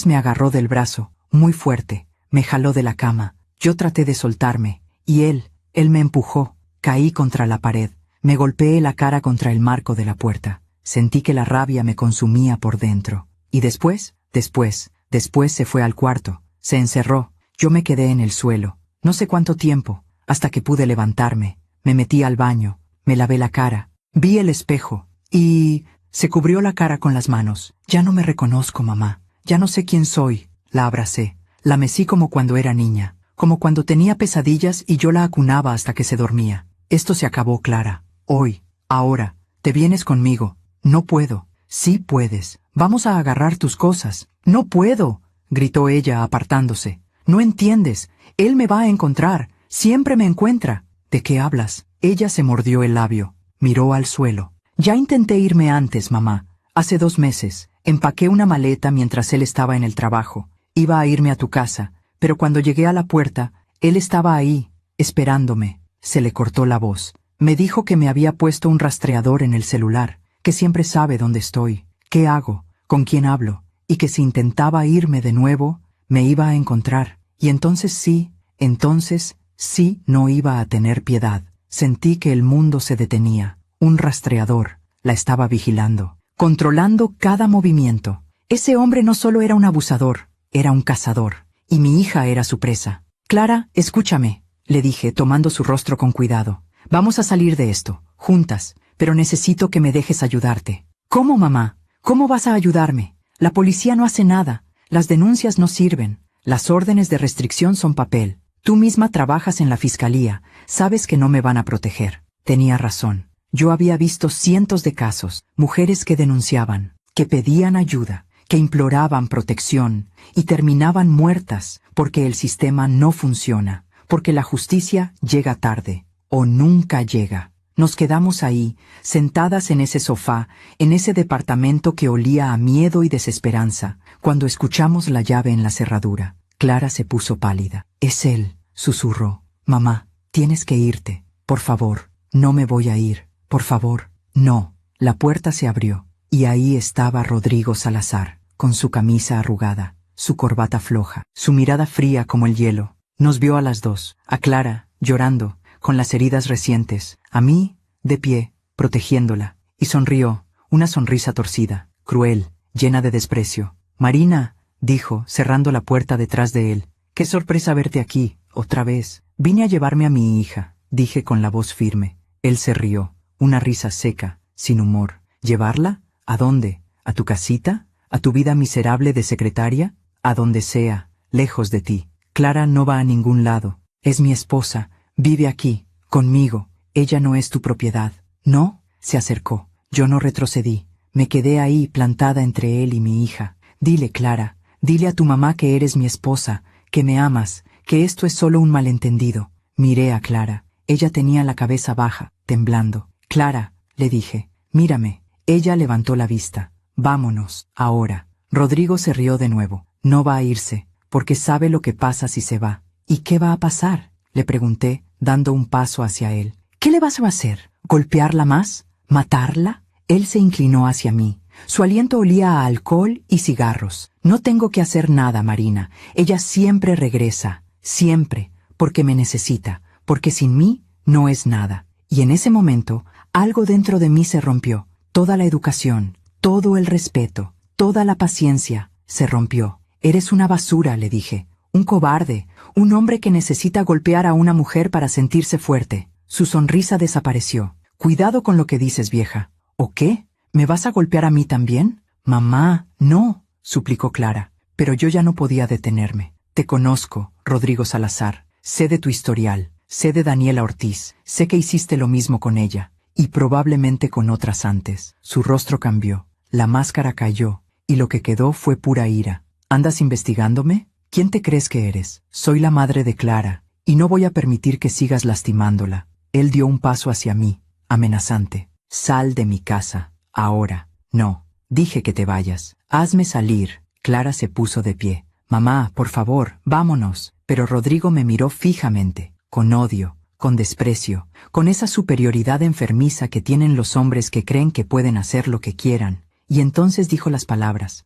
me agarró del brazo, muy fuerte, me jaló de la cama. Yo traté de soltarme, y él me empujó. Caí contra la pared, me golpeé la cara contra el marco de la puerta. Sentí que la rabia me consumía por dentro. Y después se fue al cuarto, se encerró. Yo me quedé en el suelo, no sé cuánto tiempo, hasta que pude levantarme. Me metí al baño, me lavé la cara, vi el espejo, y se cubrió la cara con las manos. Ya no me reconozco, mamá, ya no sé quién soy. La abracé, la mecí como cuando era niña, como cuando tenía pesadillas y yo la acunaba hasta que se dormía. Esto se acabó, Clara. Hoy, ahora, te vienes conmigo. No puedo. Sí puedes. Vamos a agarrar tus cosas. No puedo, gritó ella apartándose. No entiendes. Él me va a encontrar. Siempre me encuentra. ¿De qué hablas? Ella se mordió el labio. Miró al suelo. Ya intenté irme antes, mamá. Hace 2 meses. Empaqué una maleta mientras él estaba en el trabajo. Iba a irme a tu casa, pero cuando llegué a la puerta, él estaba ahí, esperándome. Se le cortó la voz. Me dijo que me había puesto un rastreador en el celular, que siempre sabe dónde estoy, qué hago, con quién hablo, y que si intentaba irme de nuevo, me iba a encontrar. Y entonces sí, no iba a tener piedad. Sentí que el mundo se detenía. Un rastreador la estaba vigilando, controlando cada movimiento. Ese hombre no solo era un abusador, era un cazador, y mi hija era su presa. Clara, escúchame, le dije, tomando su rostro con cuidado. Vamos a salir de esto, juntas, pero necesito que me dejes ayudarte. ¿Cómo, mamá? ¿Cómo vas a ayudarme? La policía no hace nada, las denuncias no sirven, las órdenes de restricción son papel. Tú misma trabajas en la fiscalía, sabes que no me van a proteger. Tenía razón. Yo había visto cientos de casos, mujeres que denunciaban, que pedían ayuda, que imploraban protección y terminaban muertas porque el sistema no funciona, porque la justicia llega tarde o nunca llega. Nos quedamos ahí, sentadas en ese sofá, en ese departamento que olía a miedo y desesperanza, cuando escuchamos la llave en la cerradura. Clara se puso pálida. Es él, susurró. Mamá, tienes que irte. Por favor, no me voy a ir. Por favor, no. La puerta se abrió, y ahí estaba Rodrigo Salazar, con su camisa arrugada, su corbata floja, su mirada fría como el hielo. Nos vio a las dos, a Clara, llorando, con las heridas recientes, a mí, de pie, protegiéndola, y sonrió, una sonrisa torcida, cruel, llena de desprecio. Marina, dijo, cerrando la puerta detrás de él. Qué sorpresa verte aquí, otra vez. Vine a llevarme a mi hija, dije con la voz firme. Él se rió, una risa seca, sin humor. ¿Llevarla? ¿A dónde? ¿A tu casita? ¿A tu vida miserable de secretaria? A donde sea, lejos de ti. Clara no va a ningún lado. Es mi esposa. Vive aquí, conmigo. Ella no es tu propiedad. ¿No? Se acercó. Yo no retrocedí. Me quedé ahí plantada entre él y mi hija. Dile, Clara, dile a tu mamá que eres mi esposa, que me amas, que esto es solo un malentendido. Miré a Clara. Ella tenía la cabeza baja, temblando. Clara, le dije, mírame. Ella levantó la vista. Vámonos, ahora. Rodrigo se rió de nuevo. No va a irse, porque sabe lo que pasa si se va. ¿Y qué va a pasar? Le pregunté, dando un paso hacia él. ¿Qué le vas a hacer? ¿Golpearla más? ¿Matarla? Él se inclinó hacia mí. Su aliento olía a alcohol y cigarros. No tengo que hacer nada, Marina. Ella siempre regresa. Siempre. Porque me necesita. Porque sin mí no es nada. Y en ese momento, algo dentro de mí se rompió. Toda la educación, todo el respeto, toda la paciencia, se rompió. Eres una basura, le dije. Un cobarde, un hombre que necesita golpear a una mujer para sentirse fuerte. Su sonrisa desapareció. Cuidado con lo que dices, vieja. ¿O qué? ¿Me vas a golpear a mí también? Mamá, no, suplicó Clara. Pero yo ya no podía detenerme. Te conozco, Rodrigo Salazar. Sé de tu historial. Sé de Daniela Ortiz. Sé que hiciste lo mismo con ella. Y probablemente con otras antes. Su rostro cambió. La máscara cayó. Y lo que quedó fue pura ira. ¿Andas investigándome? ¿Quién te crees que eres? Soy la madre de Clara. Y no voy a permitir que sigas lastimándola. Él dio un paso hacia mí, amenazante. Sal de mi casa. Ahora. No. Dije que te vayas. Hazme salir. Clara se puso de pie. Mamá, por favor, vámonos. Pero Rodrigo me miró fijamente. con odio, con desprecio, con esa superioridad enfermiza que tienen los hombres que creen que pueden hacer lo que quieran. Y entonces dijo las palabras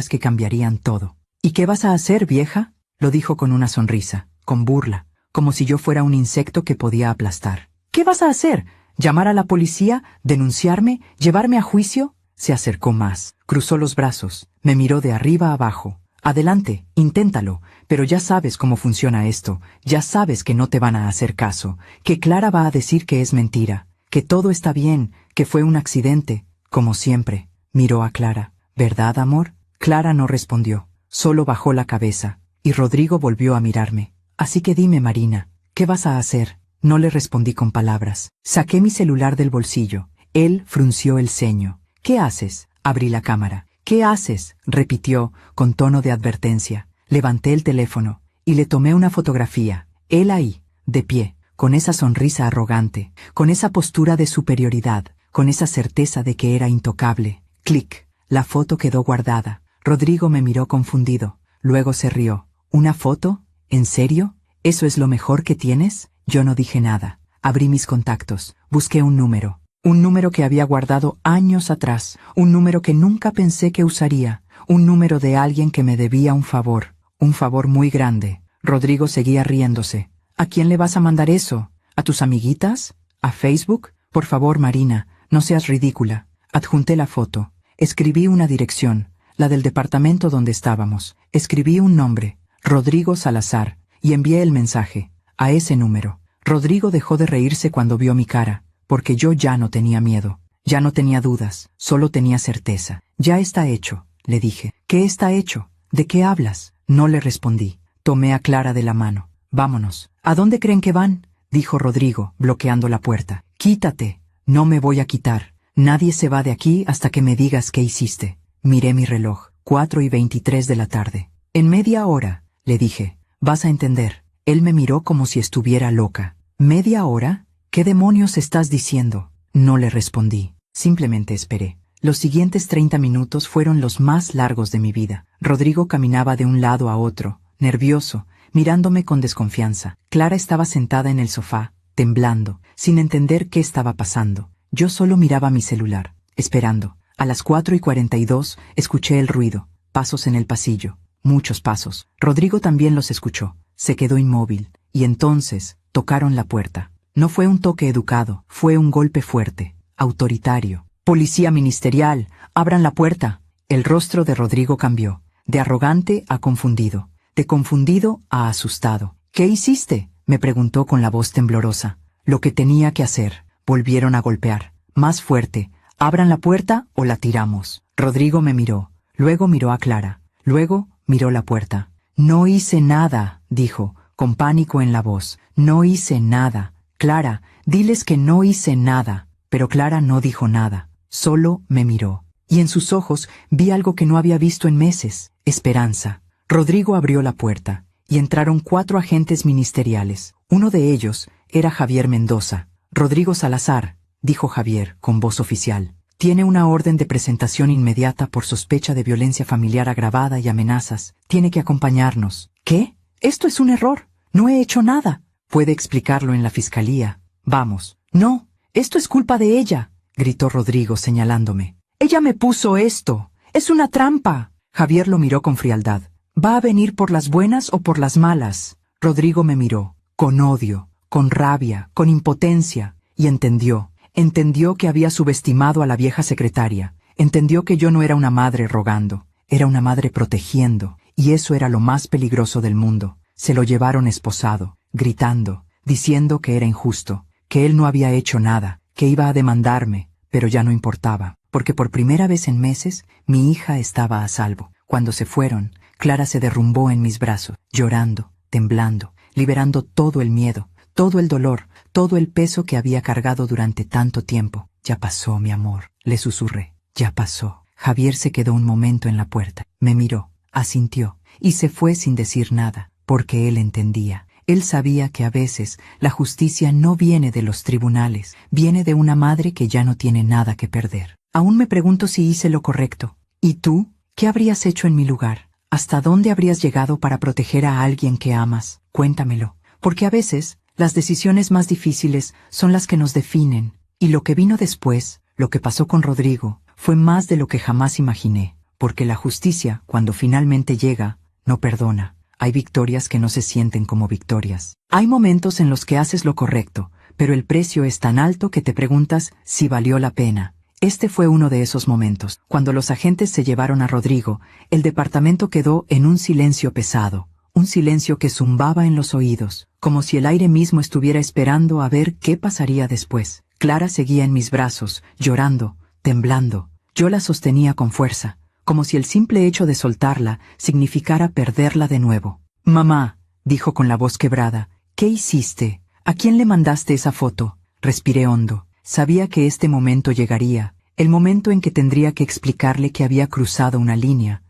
que cambiarían todo. ¿Y qué vas a hacer, vieja? Lo dijo con una sonrisa, con burla, como si yo fuera un insecto que podía aplastar. ¿Qué vas a hacer? ¿Llamar a la policía? ¿Denunciarme? ¿Llevarme a juicio? Se acercó más, cruzó los brazos, me miró de arriba a abajo. Adelante, inténtalo, pero ya sabes cómo funciona esto, ya sabes que no te van a hacer caso, que Clara va a decir que es mentira, que todo está bien, que fue un accidente, como siempre. Miró a Clara. ¿Verdad, amor? Clara no respondió, solo bajó la cabeza, y Rodrigo volvió a mirarme. Así que dime, Marina, ¿qué vas a hacer? No le respondí con palabras. Saqué mi celular del bolsillo. Él frunció el ceño. ¿Qué haces? Abrí la cámara. ¿Qué haces? Repitió, con tono de advertencia. Levanté el teléfono, y le tomé una fotografía. Él ahí, de pie, con esa sonrisa arrogante, con esa postura de superioridad, con esa certeza de que era intocable. Clic. La foto quedó guardada. Rodrigo me miró confundido. Luego se rió. ¿Una foto? ¿En serio? ¿Eso es lo mejor que tienes? Yo no dije nada. Abrí mis contactos. Busqué un número. Un número que había guardado años atrás. Un número que nunca pensé que usaría. Un número de alguien que me debía un favor. Un favor muy grande. Rodrigo seguía riéndose. ¿A quién le vas a mandar eso? ¿A tus amiguitas? ¿A Facebook? Por favor, Marina, no seas ridícula. Adjunté la foto. Escribí una dirección, la del departamento donde estábamos. Escribí un nombre, Rodrigo Salazar, y envié el mensaje, a ese número. Rodrigo dejó de reírse cuando vio mi cara, porque yo ya no tenía miedo, ya no tenía dudas, solo tenía certeza. Ya está hecho, le dije. ¿Qué está hecho? ¿De qué hablas? No le respondí. Tomé a Clara de la mano. Vámonos. ¿A dónde creen que van? Dijo Rodrigo, bloqueando la puerta. Quítate. No me voy a quitar. Nadie se va de aquí hasta que me digas qué hiciste. Miré mi reloj, 4:23 de la tarde. En media hora, le dije, vas a entender. Él me miró como si estuviera loca. ¿Media hora? ¿Qué demonios estás diciendo? No le respondí, simplemente esperé. Los siguientes 30 minutos fueron los más largos de mi vida. Rodrigo caminaba de un lado a otro, nervioso, mirándome con desconfianza. Clara estaba sentada en el sofá, temblando, sin entender qué estaba pasando. Yo solo miraba mi celular, esperando. A las 4:42 escuché el ruido, pasos en el pasillo, muchos pasos. Rodrigo también los escuchó, se quedó inmóvil, y entonces tocaron la puerta. No fue un toque educado, fue un golpe fuerte, autoritario. «Policía ministerial, abran la puerta». El rostro de Rodrigo cambió, de arrogante a confundido, de confundido a asustado. «¿Qué hiciste?», me preguntó con la voz temblorosa. «Lo que tenía que hacer». Volvieron a golpear, más fuerte. «Abran la puerta o la tiramos». Rodrigo me miró, luego miró a Clara, luego miró la puerta. «No hice nada», dijo, con pánico en la voz. «No hice nada. Clara, diles que no hice nada». Pero Clara no dijo nada, solo me miró. Y en sus ojos vi algo que no había visto en meses: esperanza. Rodrigo abrió la puerta, y entraron 4 agentes ministeriales. Uno de ellos era Javier Mendoza. «Rodrigo Salazar», dijo Javier, con voz oficial. «Tiene una orden de presentación inmediata por sospecha de violencia familiar agravada y amenazas. Tiene que acompañarnos». «¿Qué? Esto es un error. No he hecho nada». «Puede explicarlo en la fiscalía. Vamos». «No, esto es culpa de ella», gritó Rodrigo señalándome. «Ella me puso esto. Es una trampa». Javier lo miró con frialdad. «¿Va a venir por las buenas o por las malas?» Rodrigo me miró, con odio, con rabia, con impotencia, y entendió que había subestimado a la vieja secretaria, entendió que yo no era una madre rogando, era una madre protegiendo, y eso era lo más peligroso del mundo. Se lo llevaron esposado, gritando, diciendo que era injusto, que él no había hecho nada, que iba a demandarme, pero ya no importaba, porque por primera vez en meses mi hija estaba a salvo. Cuando se fueron, Clara se derrumbó en mis brazos, llorando, temblando, liberando todo el miedo, todo el dolor, todo el peso que había cargado durante tanto tiempo. «Ya pasó, mi amor», le susurré. «Ya pasó». Javier se quedó un momento en la puerta, me miró, asintió, y se fue sin decir nada, porque él entendía. Él sabía que a veces la justicia no viene de los tribunales, viene de una madre que ya no tiene nada que perder. Aún me pregunto si hice lo correcto. ¿Y tú? ¿Qué habrías hecho en mi lugar? ¿Hasta dónde habrías llegado para proteger a alguien que amas? Cuéntamelo, porque a veces Las decisiones más difíciles son las que nos definen, y lo que vino después, lo que pasó con Rodrigo, fue más de lo que jamás imaginé, porque la justicia, cuando finalmente llega, no perdona. Hay victorias que no se sienten como victorias. Hay momentos en los que haces lo correcto, pero el precio es tan alto que te preguntas si valió la pena. Este fue uno de esos momentos. Cuando los agentes se llevaron a Rodrigo, el departamento quedó en un silencio pesado, un silencio que zumbaba en los oídos, como si el aire mismo estuviera esperando a ver qué pasaría después. Clara seguía en mis brazos, llorando, temblando. Yo la sostenía con fuerza, como si el simple hecho de soltarla significara perderla de nuevo. «Mamá», dijo con la voz quebrada, «¿qué hiciste? ¿A quién le mandaste esa foto?» Respiré hondo. Sabía que este momento llegaría, el momento en que tendría que explicarle que había cruzado una línea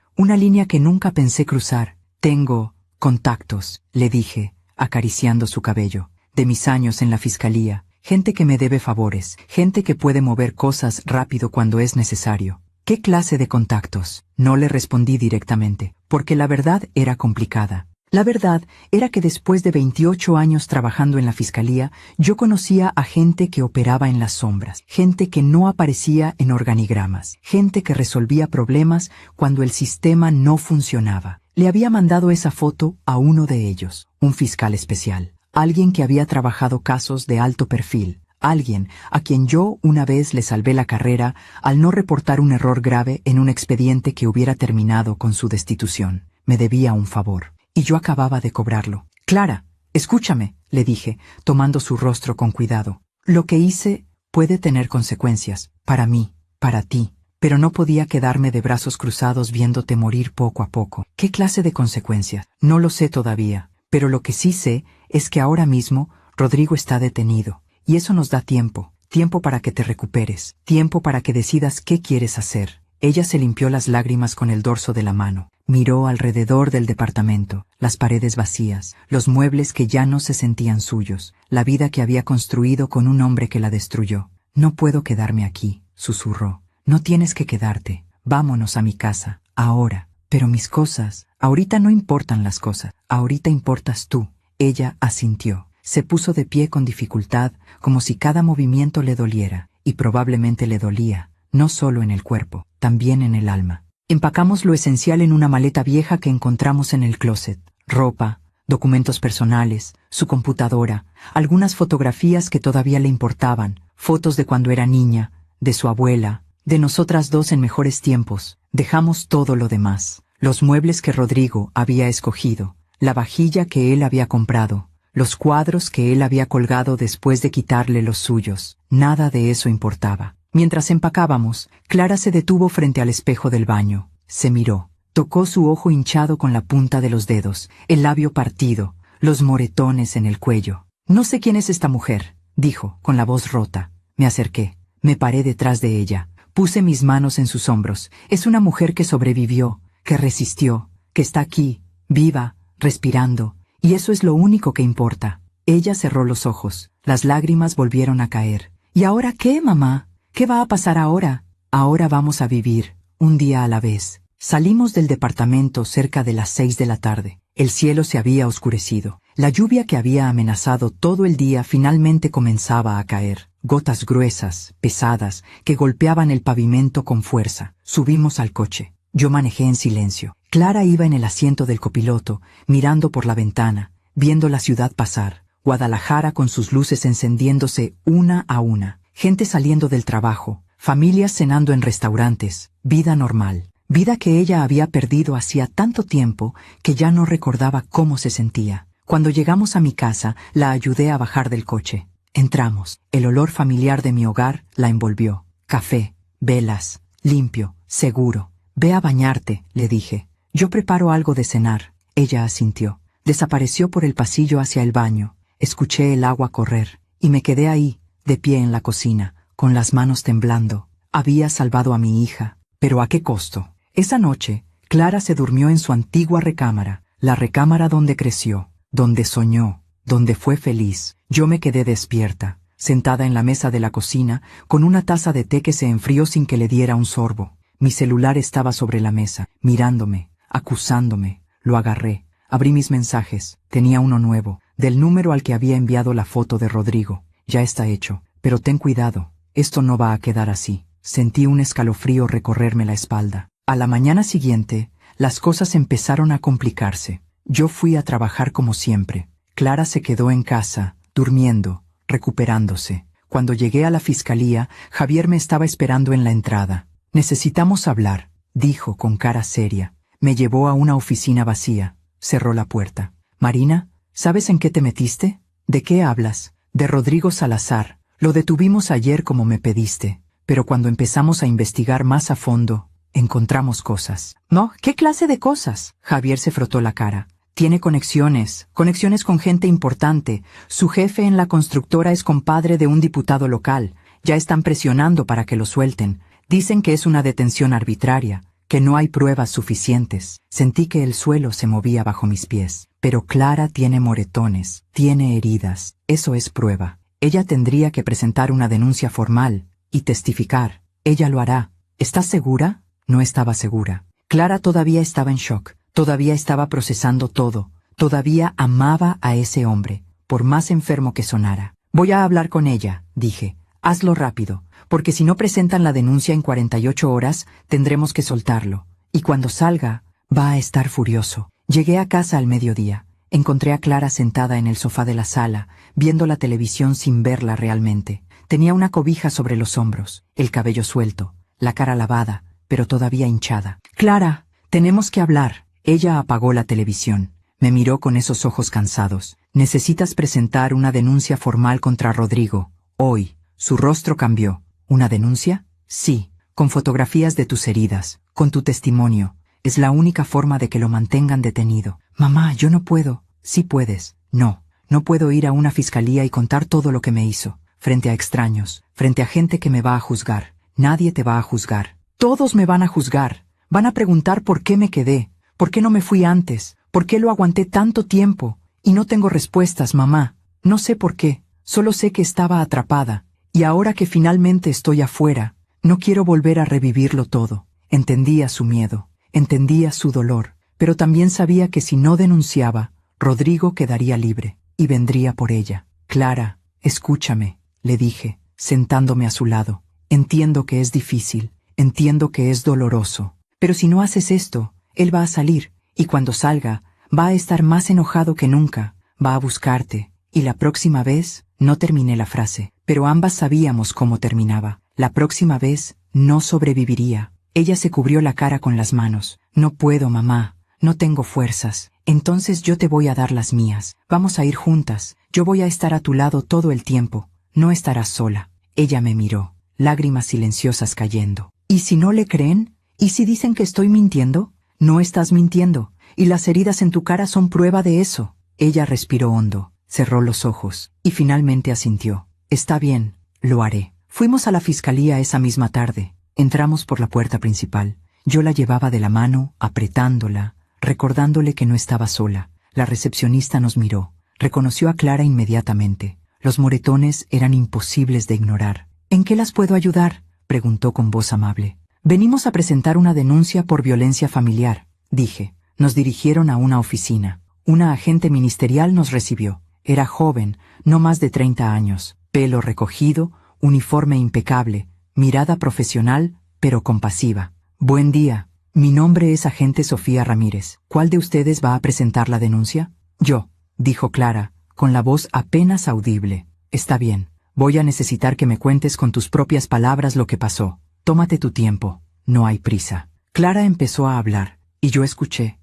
que nunca pensé cruzar. «Tengo contactos», le dije, acariciando su cabello, «de mis años en la fiscalía, gente que me debe favores, gente que puede mover cosas rápido cuando es necesario». «¿Qué clase de contactos?». No le respondí directamente, porque la verdad era complicada. La verdad era que después de 28 años trabajando en la fiscalía, yo conocía a gente que operaba en las sombras, gente que no aparecía en organigramas, gente que resolvía problemas cuando el sistema no funcionaba. Le había mandado esa foto a uno de ellos, un fiscal especial, alguien que había trabajado casos de alto perfil, alguien a quien yo una vez le salvé la carrera al no reportar un error grave en un expediente que hubiera terminado con su destitución. Me debía un favor. Y yo acababa de cobrarlo. «Clara, escúchame», le dije, tomando su rostro con cuidado. «Lo que hice puede tener consecuencias, para mí, para ti, pero no podía quedarme de brazos cruzados viéndote morir poco a poco». «¿Qué clase de consecuencias?». «No lo sé todavía, pero lo que sí sé es que ahora mismo Rodrigo está detenido, y eso nos da tiempo, tiempo para que te recuperes, tiempo para que decidas qué quieres hacer». Ella se limpió las lágrimas con el dorso de la mano. Miró alrededor del departamento, las paredes vacías, los muebles que ya no se sentían suyos, la vida que había construido con un hombre que la destruyó. «No puedo quedarme aquí», susurró. «No tienes que quedarte. Vámonos a mi casa, ahora». «Pero mis cosas». «Ahorita no importan las cosas. Ahorita importas tú». Ella asintió. Se puso de pie con dificultad, como si cada movimiento le doliera, y probablemente le dolía, no solo en el cuerpo, también en el alma. Empacamos lo esencial en una maleta vieja que encontramos en el closet. Ropa, documentos personales, su computadora, algunas fotografías que todavía le importaban, fotos de cuando era niña, de su abuela, de nosotras dos en mejores tiempos. Dejamos todo lo demás, los muebles que Rodrigo había escogido, la vajilla que él había comprado, los cuadros que él había colgado después de quitarle los suyos. Nada de eso importaba. Mientras empacábamos, Clara se detuvo frente al espejo del baño. Se miró. Tocó su ojo hinchado con la punta de los dedos, el labio partido, los moretones en el cuello. «No sé quién es esta mujer», dijo, con la voz rota. Me acerqué. Me paré detrás de ella. Puse mis manos en sus hombros. «Es una mujer que sobrevivió, que resistió, que está aquí, viva, respirando, y eso es lo único que importa». Ella cerró los ojos. Las lágrimas volvieron a caer. «¿Y ahora qué, mamá? ¿Qué va a pasar ahora?». «Ahora vamos a vivir, un día a la vez». Salimos del departamento cerca de las 6 de la tarde. El cielo se había oscurecido. La lluvia que había amenazado todo el día finalmente comenzaba a caer. Gotas gruesas, pesadas, que golpeaban el pavimento con fuerza. Subimos al coche. Yo manejé en silencio. Clara iba en el asiento del copiloto, mirando por la ventana, viendo la ciudad pasar. Guadalajara con sus luces encendiéndose una a una. Gente saliendo del trabajo, familias cenando en restaurantes, vida normal. Vida que ella había perdido hacía tanto tiempo que ya no recordaba cómo se sentía. Cuando llegamos a mi casa, la ayudé a bajar del coche. Entramos. El olor familiar de mi hogar la envolvió. Café, velas, limpio, seguro. «Ve a bañarte», le dije. «Yo preparo algo de cenar». Ella asintió. Desapareció por el pasillo hacia el baño. Escuché el agua correr, y me quedé ahí, de pie en la cocina, con las manos temblando. Había salvado a mi hija, pero ¿a qué costo? Esa noche, Clara se durmió en su antigua recámara, la recámara donde creció, donde soñó, donde fue feliz. Yo me quedé despierta, sentada en la mesa de la cocina, con una taza de té que se enfrió sin que le diera un sorbo. Mi celular estaba sobre la mesa, mirándome, acusándome. Lo agarré, abrí mis mensajes, tenía uno nuevo. del número al que había enviado la foto de Rodrigo. Ya está hecho, pero ten cuidado, esto no va a quedar así. Sentí un escalofrío recorrerme la espalda. A la mañana siguiente, las cosas empezaron a complicarse. Yo fui a trabajar como siempre. Clara se quedó en casa, durmiendo, recuperándose. Cuando llegué a la fiscalía, Javier me estaba esperando en la entrada. Necesitamos hablar, dijo con cara seria. Me llevó a una oficina vacía. Cerró la puerta. Marina, ¿sabes en qué te metiste? ¿De qué hablas? De Rodrigo Salazar. Lo detuvimos ayer como me pediste, pero cuando empezamos a investigar más a fondo, encontramos cosas. ¿No? ¿Qué clase de cosas? Javier se frotó la cara. Tiene conexiones con gente importante. Su jefe en la constructora es compadre de un diputado local. Ya están presionando para que lo suelten. Dicen que es una detención arbitraria, que no hay pruebas suficientes. Sentí que el suelo se movía bajo mis pies. Pero Clara tiene moretones, tiene heridas. Eso es prueba. Ella tendría que presentar una denuncia formal y testificar. Ella lo hará. ¿Estás segura? No estaba segura. Clara todavía estaba en shock. Todavía estaba procesando todo. Todavía amaba a ese hombre, por más enfermo que sonara. Voy a hablar con ella, dije. Hazlo rápido, porque si no presentan la denuncia en 48 horas, tendremos que soltarlo. Y cuando salga, va a estar furioso. Llegué a casa al mediodía. Encontré a Clara sentada en el sofá de la sala, viendo la televisión sin verla realmente. Tenía una cobija sobre los hombros, el cabello suelto, la cara lavada, pero todavía hinchada. Clara, tenemos que hablar. Ella apagó la televisión. Me miró con esos ojos cansados. Necesitas presentar una denuncia formal contra Rodrigo. Hoy. Su rostro cambió. ¿Una denuncia? Sí, con fotografías de tus heridas, con tu testimonio. Es la única forma de que lo mantengan detenido. Mamá, yo no puedo. Sí puedes. No, no puedo ir a una fiscalía y contar todo lo que me hizo. Frente a extraños, frente a gente que me va a juzgar. Nadie te va a juzgar. Todos me van a juzgar. Van a preguntar por qué me quedé, por qué no me fui antes, por qué lo aguanté tanto tiempo. Y no tengo respuestas, mamá. No sé por qué. Solo sé que estaba atrapada. Y ahora que finalmente estoy afuera, no quiero volver a revivirlo todo. Entendía su miedo, entendía su dolor, pero también sabía que si no denunciaba, Rodrigo quedaría libre, y vendría por ella. Clara, escúchame, le dije, sentándome a su lado. Entiendo que es difícil, entiendo que es doloroso, pero si no haces esto, él va a salir, y cuando salga, va a estar más enojado que nunca, va a buscarte, y la próxima vez, no terminé la frase, pero ambas sabíamos cómo terminaba. La próxima vez, no sobreviviría. Ella se cubrió la cara con las manos. No puedo, mamá. No tengo fuerzas. Entonces yo te voy a dar las mías. Vamos a ir juntas. Yo voy a estar a tu lado todo el tiempo. No estarás sola. Ella me miró, lágrimas silenciosas cayendo. ¿Y si no le creen? ¿Y si dicen que estoy mintiendo? No estás mintiendo. Y las heridas en tu cara son prueba de eso. Ella respiró hondo, cerró los ojos, y finalmente asintió. Está bien, lo haré. Fuimos a la fiscalía esa misma tarde. Entramos por la puerta principal. Yo la llevaba de la mano, apretándola, recordándole que no estaba sola. La recepcionista nos miró. Reconoció a Clara inmediatamente. Los moretones eran imposibles de ignorar. ¿En qué las puedo ayudar?, preguntó con voz amable. Venimos a presentar una denuncia por violencia familiar, dije. Nos dirigieron a una oficina. Una agente ministerial nos recibió. Era joven, no más de 30 años. Pelo recogido, uniforme impecable, mirada profesional, pero compasiva. Buen día. Mi nombre es agente Sofía Ramírez. ¿Cuál de ustedes va a presentar la denuncia? Yo, dijo Clara, con la voz apenas audible. Está bien. Voy a necesitar que me cuentes con tus propias palabras lo que pasó. Tómate tu tiempo. No hay prisa. Clara empezó a hablar, y yo escuché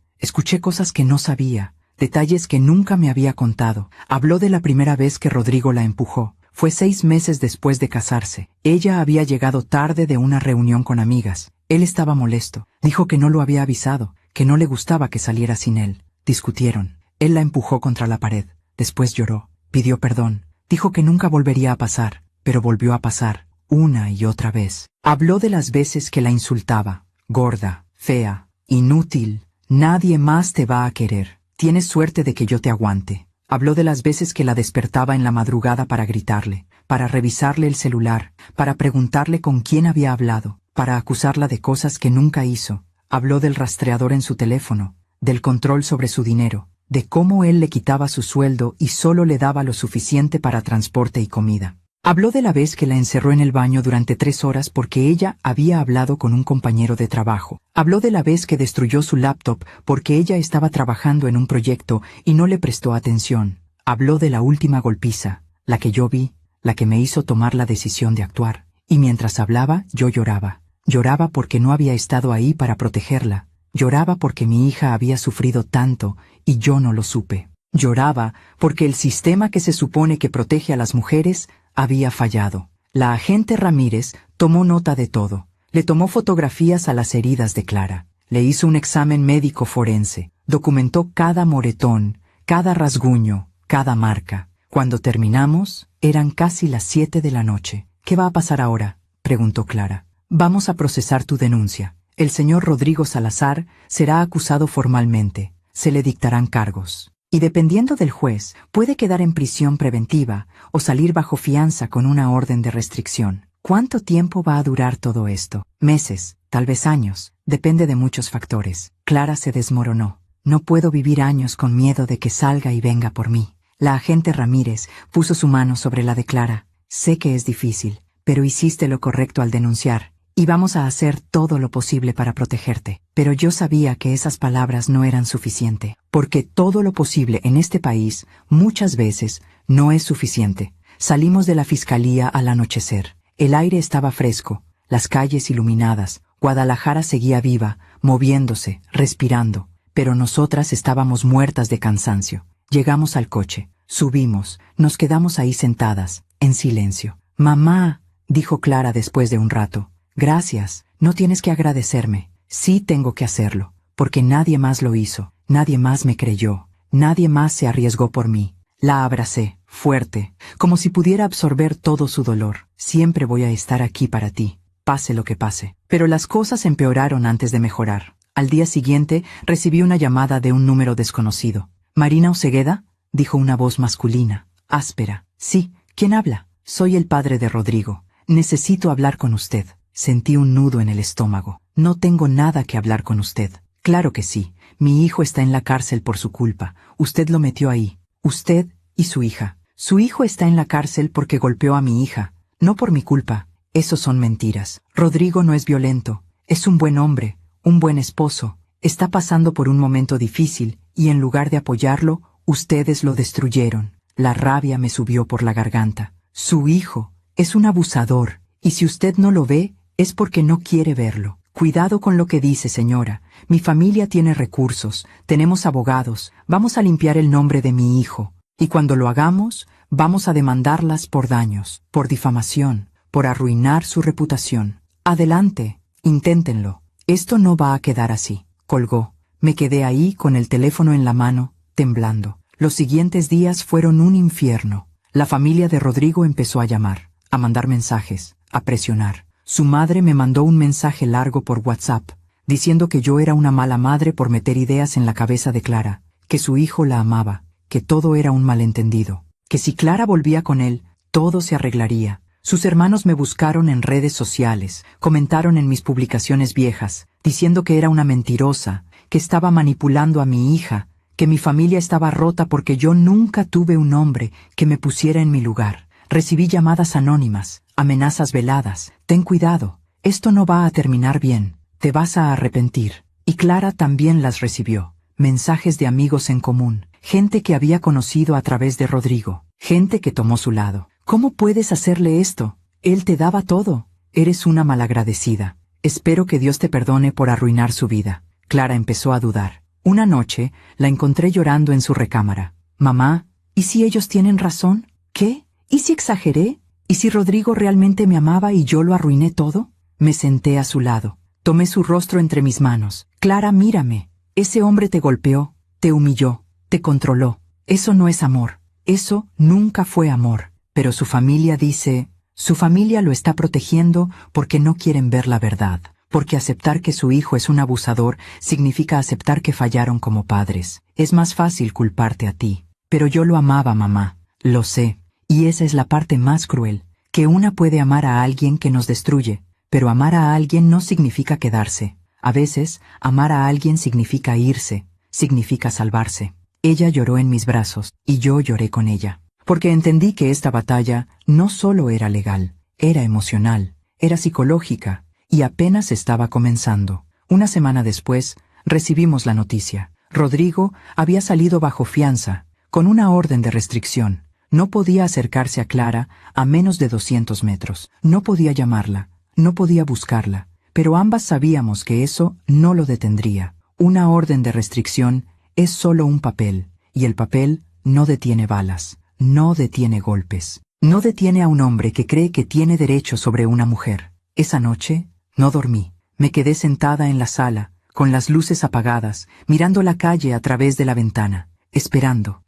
cosas que no sabía, detalles que nunca me había contado. Habló de la primera vez que Rodrigo la empujó. Fue 6 meses después de casarse. Ella había llegado tarde de una reunión con amigas. Él estaba molesto. Dijo que no lo había avisado, que no le gustaba que saliera sin él. Discutieron. Él la empujó contra la pared. Después lloró. Pidió perdón. Dijo que nunca volvería a pasar, pero volvió a pasar, una y otra vez. Habló de las veces que la insultaba. Gorda, fea, inútil. Nadie más te va a querer. Tienes suerte de que yo te aguante. Habló de las veces que la despertaba en la madrugada para gritarle, para revisarle el celular, para preguntarle con quién había hablado, para acusarla de cosas que nunca hizo. Habló del rastreador en su teléfono, del control sobre su dinero, de cómo él le quitaba su sueldo y solo le daba lo suficiente para transporte y comida. Habló de la vez que la encerró en el baño durante 3 horas porque ella había hablado con un compañero de trabajo. Habló de la vez que destruyó su laptop porque ella estaba trabajando en un proyecto y no le prestó atención. Habló de la última golpiza, la que yo vi, la que me hizo tomar la decisión de actuar. Y mientras hablaba, yo lloraba. Lloraba porque no había estado ahí para protegerla. Lloraba porque mi hija había sufrido tanto y yo no lo supe. Lloraba porque el sistema que se supone que protege a las mujeres había fallado. La agente Ramírez tomó nota de todo. Le tomó fotografías a las heridas de Clara. Le hizo un examen médico forense. Documentó cada moretón, cada rasguño, cada marca. Cuando terminamos, eran casi las 7 de la noche. «¿Qué va a pasar ahora?», preguntó Clara. «Vamos a procesar tu denuncia. El señor Rodrigo Salazar será acusado formalmente. Se le dictarán cargos. Y dependiendo del juez, puede quedar en prisión preventiva o salir bajo fianza con una orden de restricción. ¿Cuánto tiempo va a durar todo esto? Meses, tal vez años. Depende de muchos factores». Clara se desmoronó. «No puedo vivir años con miedo de que salga y venga por mí». La agente Ramírez puso su mano sobre la de Clara. «Sé que es difícil, pero hiciste lo correcto al denunciar. Y vamos a hacer todo lo posible para protegerte». Pero yo sabía que esas palabras no eran suficiente, porque todo lo posible en este país, muchas veces, no es suficiente. Salimos de la fiscalía al anochecer. El aire estaba fresco, las calles iluminadas, Guadalajara seguía viva, moviéndose, respirando, pero nosotras estábamos muertas de cansancio. Llegamos al coche, subimos, nos quedamos ahí sentadas, en silencio. «Mamá», dijo Clara después de un rato. «Gracias, no tienes que agradecerme. Sí tengo que hacerlo, porque nadie más lo hizo, nadie más me creyó, nadie más se arriesgó por mí». La abracé, fuerte, como si pudiera absorber todo su dolor. «Siempre voy a estar aquí para ti, pase lo que pase». Pero las cosas empeoraron antes de mejorar. Al día siguiente recibí una llamada de un número desconocido. «¿Marina Osegueda?», dijo una voz masculina, áspera. «Sí, ¿quién habla?». «Soy el padre de Rodrigo. Necesito hablar con usted». Sentí un nudo en el estómago. «No tengo nada que hablar con usted». «Claro que sí. Mi hijo está en la cárcel por su culpa. Usted lo metió ahí. Usted y su hija. Su hijo está en la cárcel porque golpeó a mi hija. No por mi culpa. Esos son mentiras. Rodrigo no es violento. Es un buen hombre, un buen esposo. Está pasando por un momento difícil y en lugar de apoyarlo, ustedes lo destruyeron». La rabia me subió por la garganta. «Su hijo es un abusador, y si usted no lo ve, es porque no quiere verlo. Cuidado con lo que dice, señora. Mi familia tiene recursos, tenemos abogados, vamos a limpiar el nombre de mi hijo. Y cuando lo hagamos, vamos a demandarlas por daños, por difamación, por arruinar su reputación. Adelante, inténtenlo. Esto no va a quedar así». Colgó. Me quedé ahí con el teléfono en la mano, temblando. Los siguientes días fueron un infierno. La familia de Rodrigo empezó a llamar, a mandar mensajes, a presionar. Su madre me mandó un mensaje largo por WhatsApp, diciendo que yo era una mala madre por meter ideas en la cabeza de Clara, que su hijo la amaba, que todo era un malentendido, que si Clara volvía con él, todo se arreglaría. Sus hermanos me buscaron en redes sociales, comentaron en mis publicaciones viejas, diciendo que era una mentirosa, que estaba manipulando a mi hija, que mi familia estaba rota porque yo nunca tuve un hombre que me pusiera en mi lugar. Recibí llamadas anónimas, amenazas veladas. «Ten cuidado, esto no va a terminar bien, te vas a arrepentir». Y Clara también las recibió. Mensajes de amigos en común, gente que había conocido a través de Rodrigo, gente que tomó su lado. «¿Cómo puedes hacerle esto? Él te daba todo. Eres una malagradecida. Espero que Dios te perdone por arruinar su vida». Clara empezó a dudar. Una noche la encontré llorando en su recámara. «Mamá, ¿y si ellos tienen razón? ¿Qué? ¿Y si exageré? ¿Y si Rodrigo realmente me amaba y yo lo arruiné todo?». Me senté a su lado. Tomé su rostro entre mis manos. «Clara, mírame. Ese hombre te golpeó, te humilló, te controló. Eso no es amor. Eso nunca fue amor». Pero su familia dice, su familia lo está protegiendo porque no quieren ver la verdad. Porque aceptar que su hijo es un abusador significa aceptar que fallaron como padres. Es más fácil culparte a ti. Pero yo lo amaba, mamá. Lo sé. Y esa es la parte más cruel. Que una puede amar a alguien que nos destruye. Pero amar a alguien no significa quedarse. A veces, amar a alguien significa irse. Significa salvarse. Ella lloró en mis brazos, y yo lloré con ella. Porque entendí que esta batalla no solo era legal, era emocional, era psicológica, y apenas estaba comenzando. Una semana después, recibimos la noticia. Rodrigo había salido bajo fianza, con una orden de restricción. No podía acercarse a Clara a menos de 200 metros. No podía llamarla, no podía buscarla, pero ambas sabíamos que eso no lo detendría. Una orden de restricción es solo un papel, y el papel no detiene balas, no detiene golpes, no detiene a un hombre que cree que tiene derecho sobre una mujer. Esa noche no dormí. Me quedé sentada en la sala, con las luces apagadas, mirando la calle a través de la ventana, esperando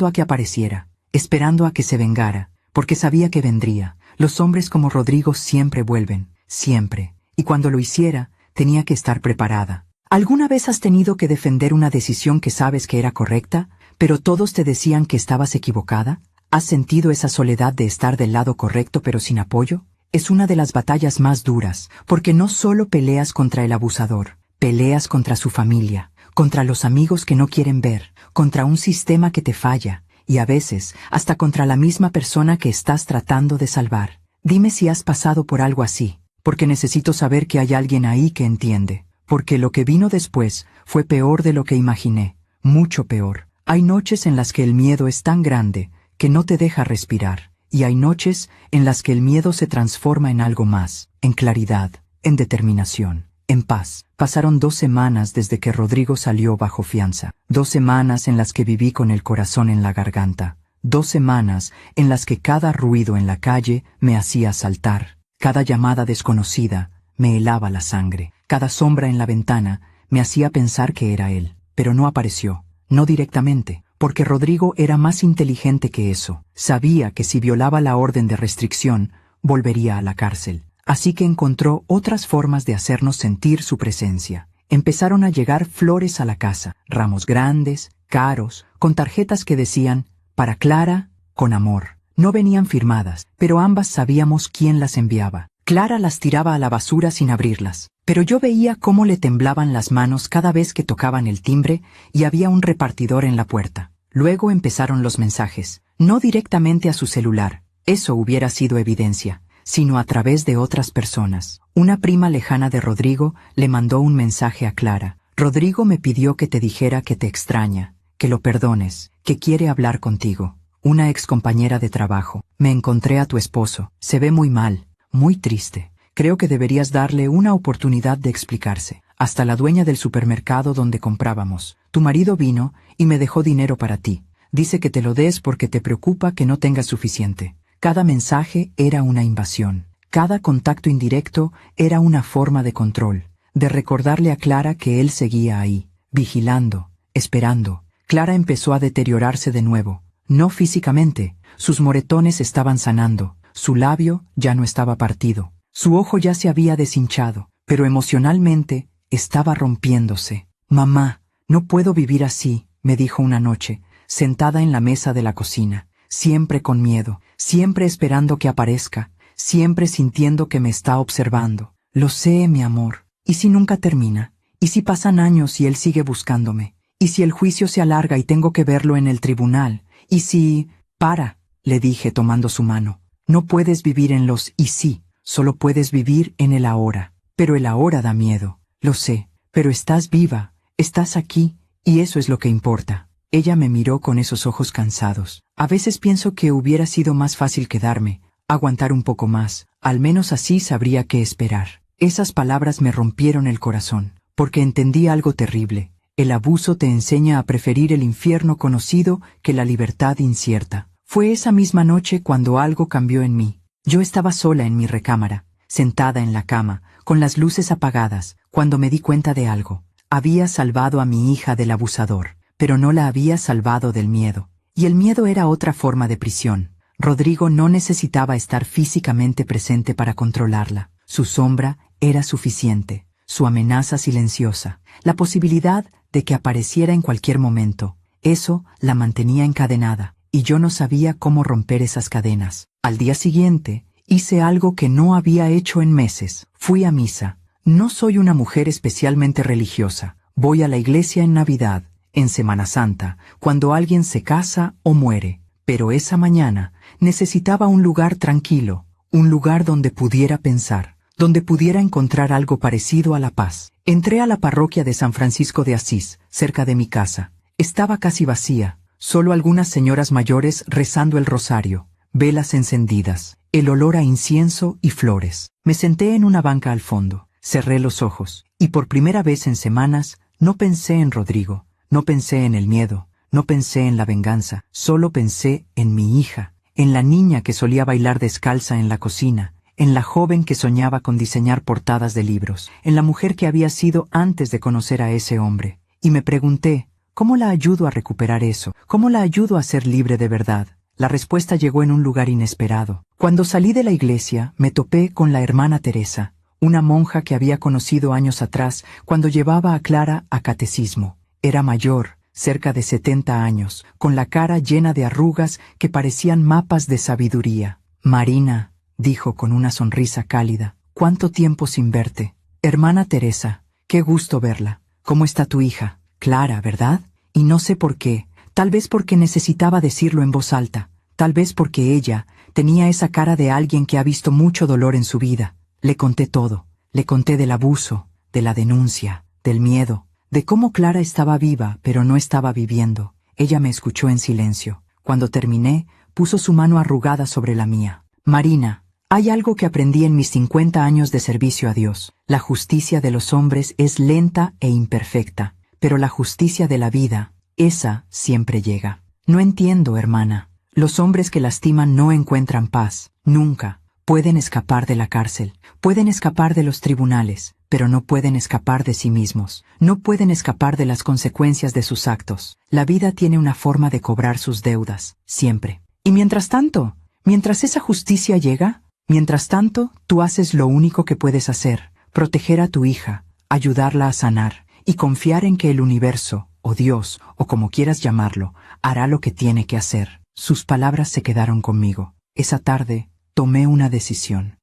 a que apareciera, esperando a que se vengara, porque sabía que vendría. Los hombres como Rodrigo siempre vuelven, siempre, y cuando lo hiciera, tenía que estar preparada. ¿Alguna vez has tenido que defender una decisión que sabes que era correcta, pero todos te decían que estabas equivocada? ¿Has sentido esa soledad de estar del lado correcto pero sin apoyo? Es una de las batallas más duras, porque no solo peleas contra el abusador, peleas contra su familia, contra los amigos que no quieren ver, contra un sistema que te falla, y a veces hasta contra la misma persona que estás tratando de salvar. Dime si has pasado por algo así, porque necesito saber que hay alguien ahí que entiende, porque lo que vino después fue peor de lo que imaginé, mucho peor. Hay noches en las que el miedo es tan grande que no te deja respirar, y hay noches en las que el miedo se transforma en algo más, en claridad, en determinación, en paz. Pasaron 2 semanas desde que Rodrigo salió bajo fianza, 2 semanas en las que viví con el corazón en la garganta, 2 semanas en las que cada ruido en la calle me hacía saltar, cada llamada desconocida me helaba la sangre, cada sombra en la ventana me hacía pensar que era él, pero no apareció, no directamente, porque Rodrigo era más inteligente que eso. Sabía que si violaba la orden de restricción, volvería a la cárcel. Así que encontró otras formas de hacernos sentir su presencia. Empezaron a llegar flores a la casa, ramos grandes, caros, con tarjetas que decían, para Clara, con amor. No venían firmadas, pero ambas sabíamos quién las enviaba. Clara las tiraba a la basura sin abrirlas, pero yo veía cómo le temblaban las manos cada vez que tocaban el timbre y había un repartidor en la puerta. Luego empezaron los mensajes, no directamente a su celular, eso hubiera sido evidencia, sino a través de otras personas. Una prima lejana de Rodrigo le mandó un mensaje a Clara. Rodrigo me pidió que te dijera que te extraña, que lo perdones, que quiere hablar contigo. Una excompañera de trabajo. Me encontré a tu esposo, se ve muy mal, muy triste. Creo que deberías darle una oportunidad de explicarse. Hasta la dueña del supermercado donde comprábamos. Tu marido vino y me dejó dinero para ti. Dice que te lo des porque te preocupa que no tengas suficiente. Cada mensaje era una invasión. Cada contacto indirecto era una forma de control, de recordarle a Clara que él seguía ahí, vigilando, esperando. Clara empezó a deteriorarse de nuevo. No físicamente, sus moretones estaban sanando, su labio ya no estaba partido, su ojo ya se había deshinchado, pero emocionalmente estaba rompiéndose. Mamá, no puedo vivir así, me dijo una noche, sentada en la mesa de la cocina, siempre con miedo, siempre esperando que aparezca, siempre sintiendo que me está observando. Lo sé, mi amor. ¿Y si nunca termina? ¿Y si pasan años y él sigue buscándome? ¿Y si el juicio se alarga y tengo que verlo en el tribunal? ¿Y si... Para, le dije tomando su mano. No puedes vivir en los y sí, solo puedes vivir en el ahora. Pero el ahora da miedo, lo sé, pero estás viva, estás aquí, y eso es lo que importa. Ella me miró con esos ojos cansados. A veces pienso que hubiera sido más fácil quedarme, aguantar un poco más, al menos así sabría qué esperar. Esas palabras me rompieron el corazón, porque entendí algo terrible. El abuso te enseña a preferir el infierno conocido que la libertad incierta. Fue esa misma noche cuando algo cambió en mí. Yo estaba sola en mi recámara, sentada en la cama, con las luces apagadas, cuando me di cuenta de algo. Había salvado a mi hija del abusador, pero no la había salvado del miedo. Y el miedo era otra forma de prisión. Rodrigo no necesitaba estar físicamente presente para controlarla. Su sombra era suficiente, su amenaza silenciosa, la posibilidad de que apareciera en cualquier momento. Eso la mantenía encadenada, y yo no sabía cómo romper esas cadenas. Al día siguiente, hice algo que no había hecho en meses. Fui a misa. No soy una mujer especialmente religiosa. Voy a la iglesia en Navidad, en Semana Santa, cuando alguien se casa o muere, pero esa mañana necesitaba un lugar tranquilo, un lugar donde pudiera pensar, donde pudiera encontrar algo parecido a la paz. Entré a la parroquia de San Francisco de Asís, cerca de mi casa. Estaba casi vacía, solo algunas señoras mayores rezando el rosario, velas encendidas, el olor a incienso y flores. Me senté en una banca al fondo, cerré los ojos, y por primera vez en semanas no pensé en Rodrigo, no pensé en el miedo, no pensé en la venganza, solo pensé en mi hija, en la niña que solía bailar descalza en la cocina, en la joven que soñaba con diseñar portadas de libros, en la mujer que había sido antes de conocer a ese hombre. Y me pregunté, ¿cómo la ayudo a recuperar eso? ¿Cómo la ayudo a ser libre de verdad? La respuesta llegó en un lugar inesperado. Cuando salí de la iglesia, me topé con la hermana Teresa, una monja que había conocido años atrás cuando llevaba a Clara a catecismo. Era mayor, cerca de 70 años, con la cara llena de arrugas que parecían mapas de sabiduría. Marina, dijo con una sonrisa cálida, ¿cuánto tiempo sin verte? Hermana Teresa, qué gusto verla. ¿Cómo está tu hija? Clara, ¿verdad? Y no sé por qué, tal vez porque necesitaba decirlo en voz alta, tal vez porque ella tenía esa cara de alguien que ha visto mucho dolor en su vida. Le conté todo, le conté del abuso, de la denuncia, del miedo, de cómo Clara estaba viva pero no estaba viviendo. Ella me escuchó en silencio. Cuando terminé, puso su mano arrugada sobre la mía. Marina, hay algo que aprendí en mis 50 años de servicio a Dios. La justicia de los hombres es lenta e imperfecta, pero la justicia de la vida, esa siempre llega. No entiendo, hermana. Los hombres que lastiman no encuentran paz, nunca. Pueden escapar de la cárcel, pueden escapar de los tribunales, pero no pueden escapar de sí mismos, no pueden escapar de las consecuencias de sus actos. La vida tiene una forma de cobrar sus deudas, siempre. Y mientras tanto, mientras esa justicia llega, mientras tanto, tú haces lo único que puedes hacer, proteger a tu hija, ayudarla a sanar, y confiar en que el universo, o Dios, o como quieras llamarlo, hará lo que tiene que hacer. Sus palabras se quedaron conmigo. Esa tarde, tomé una decisión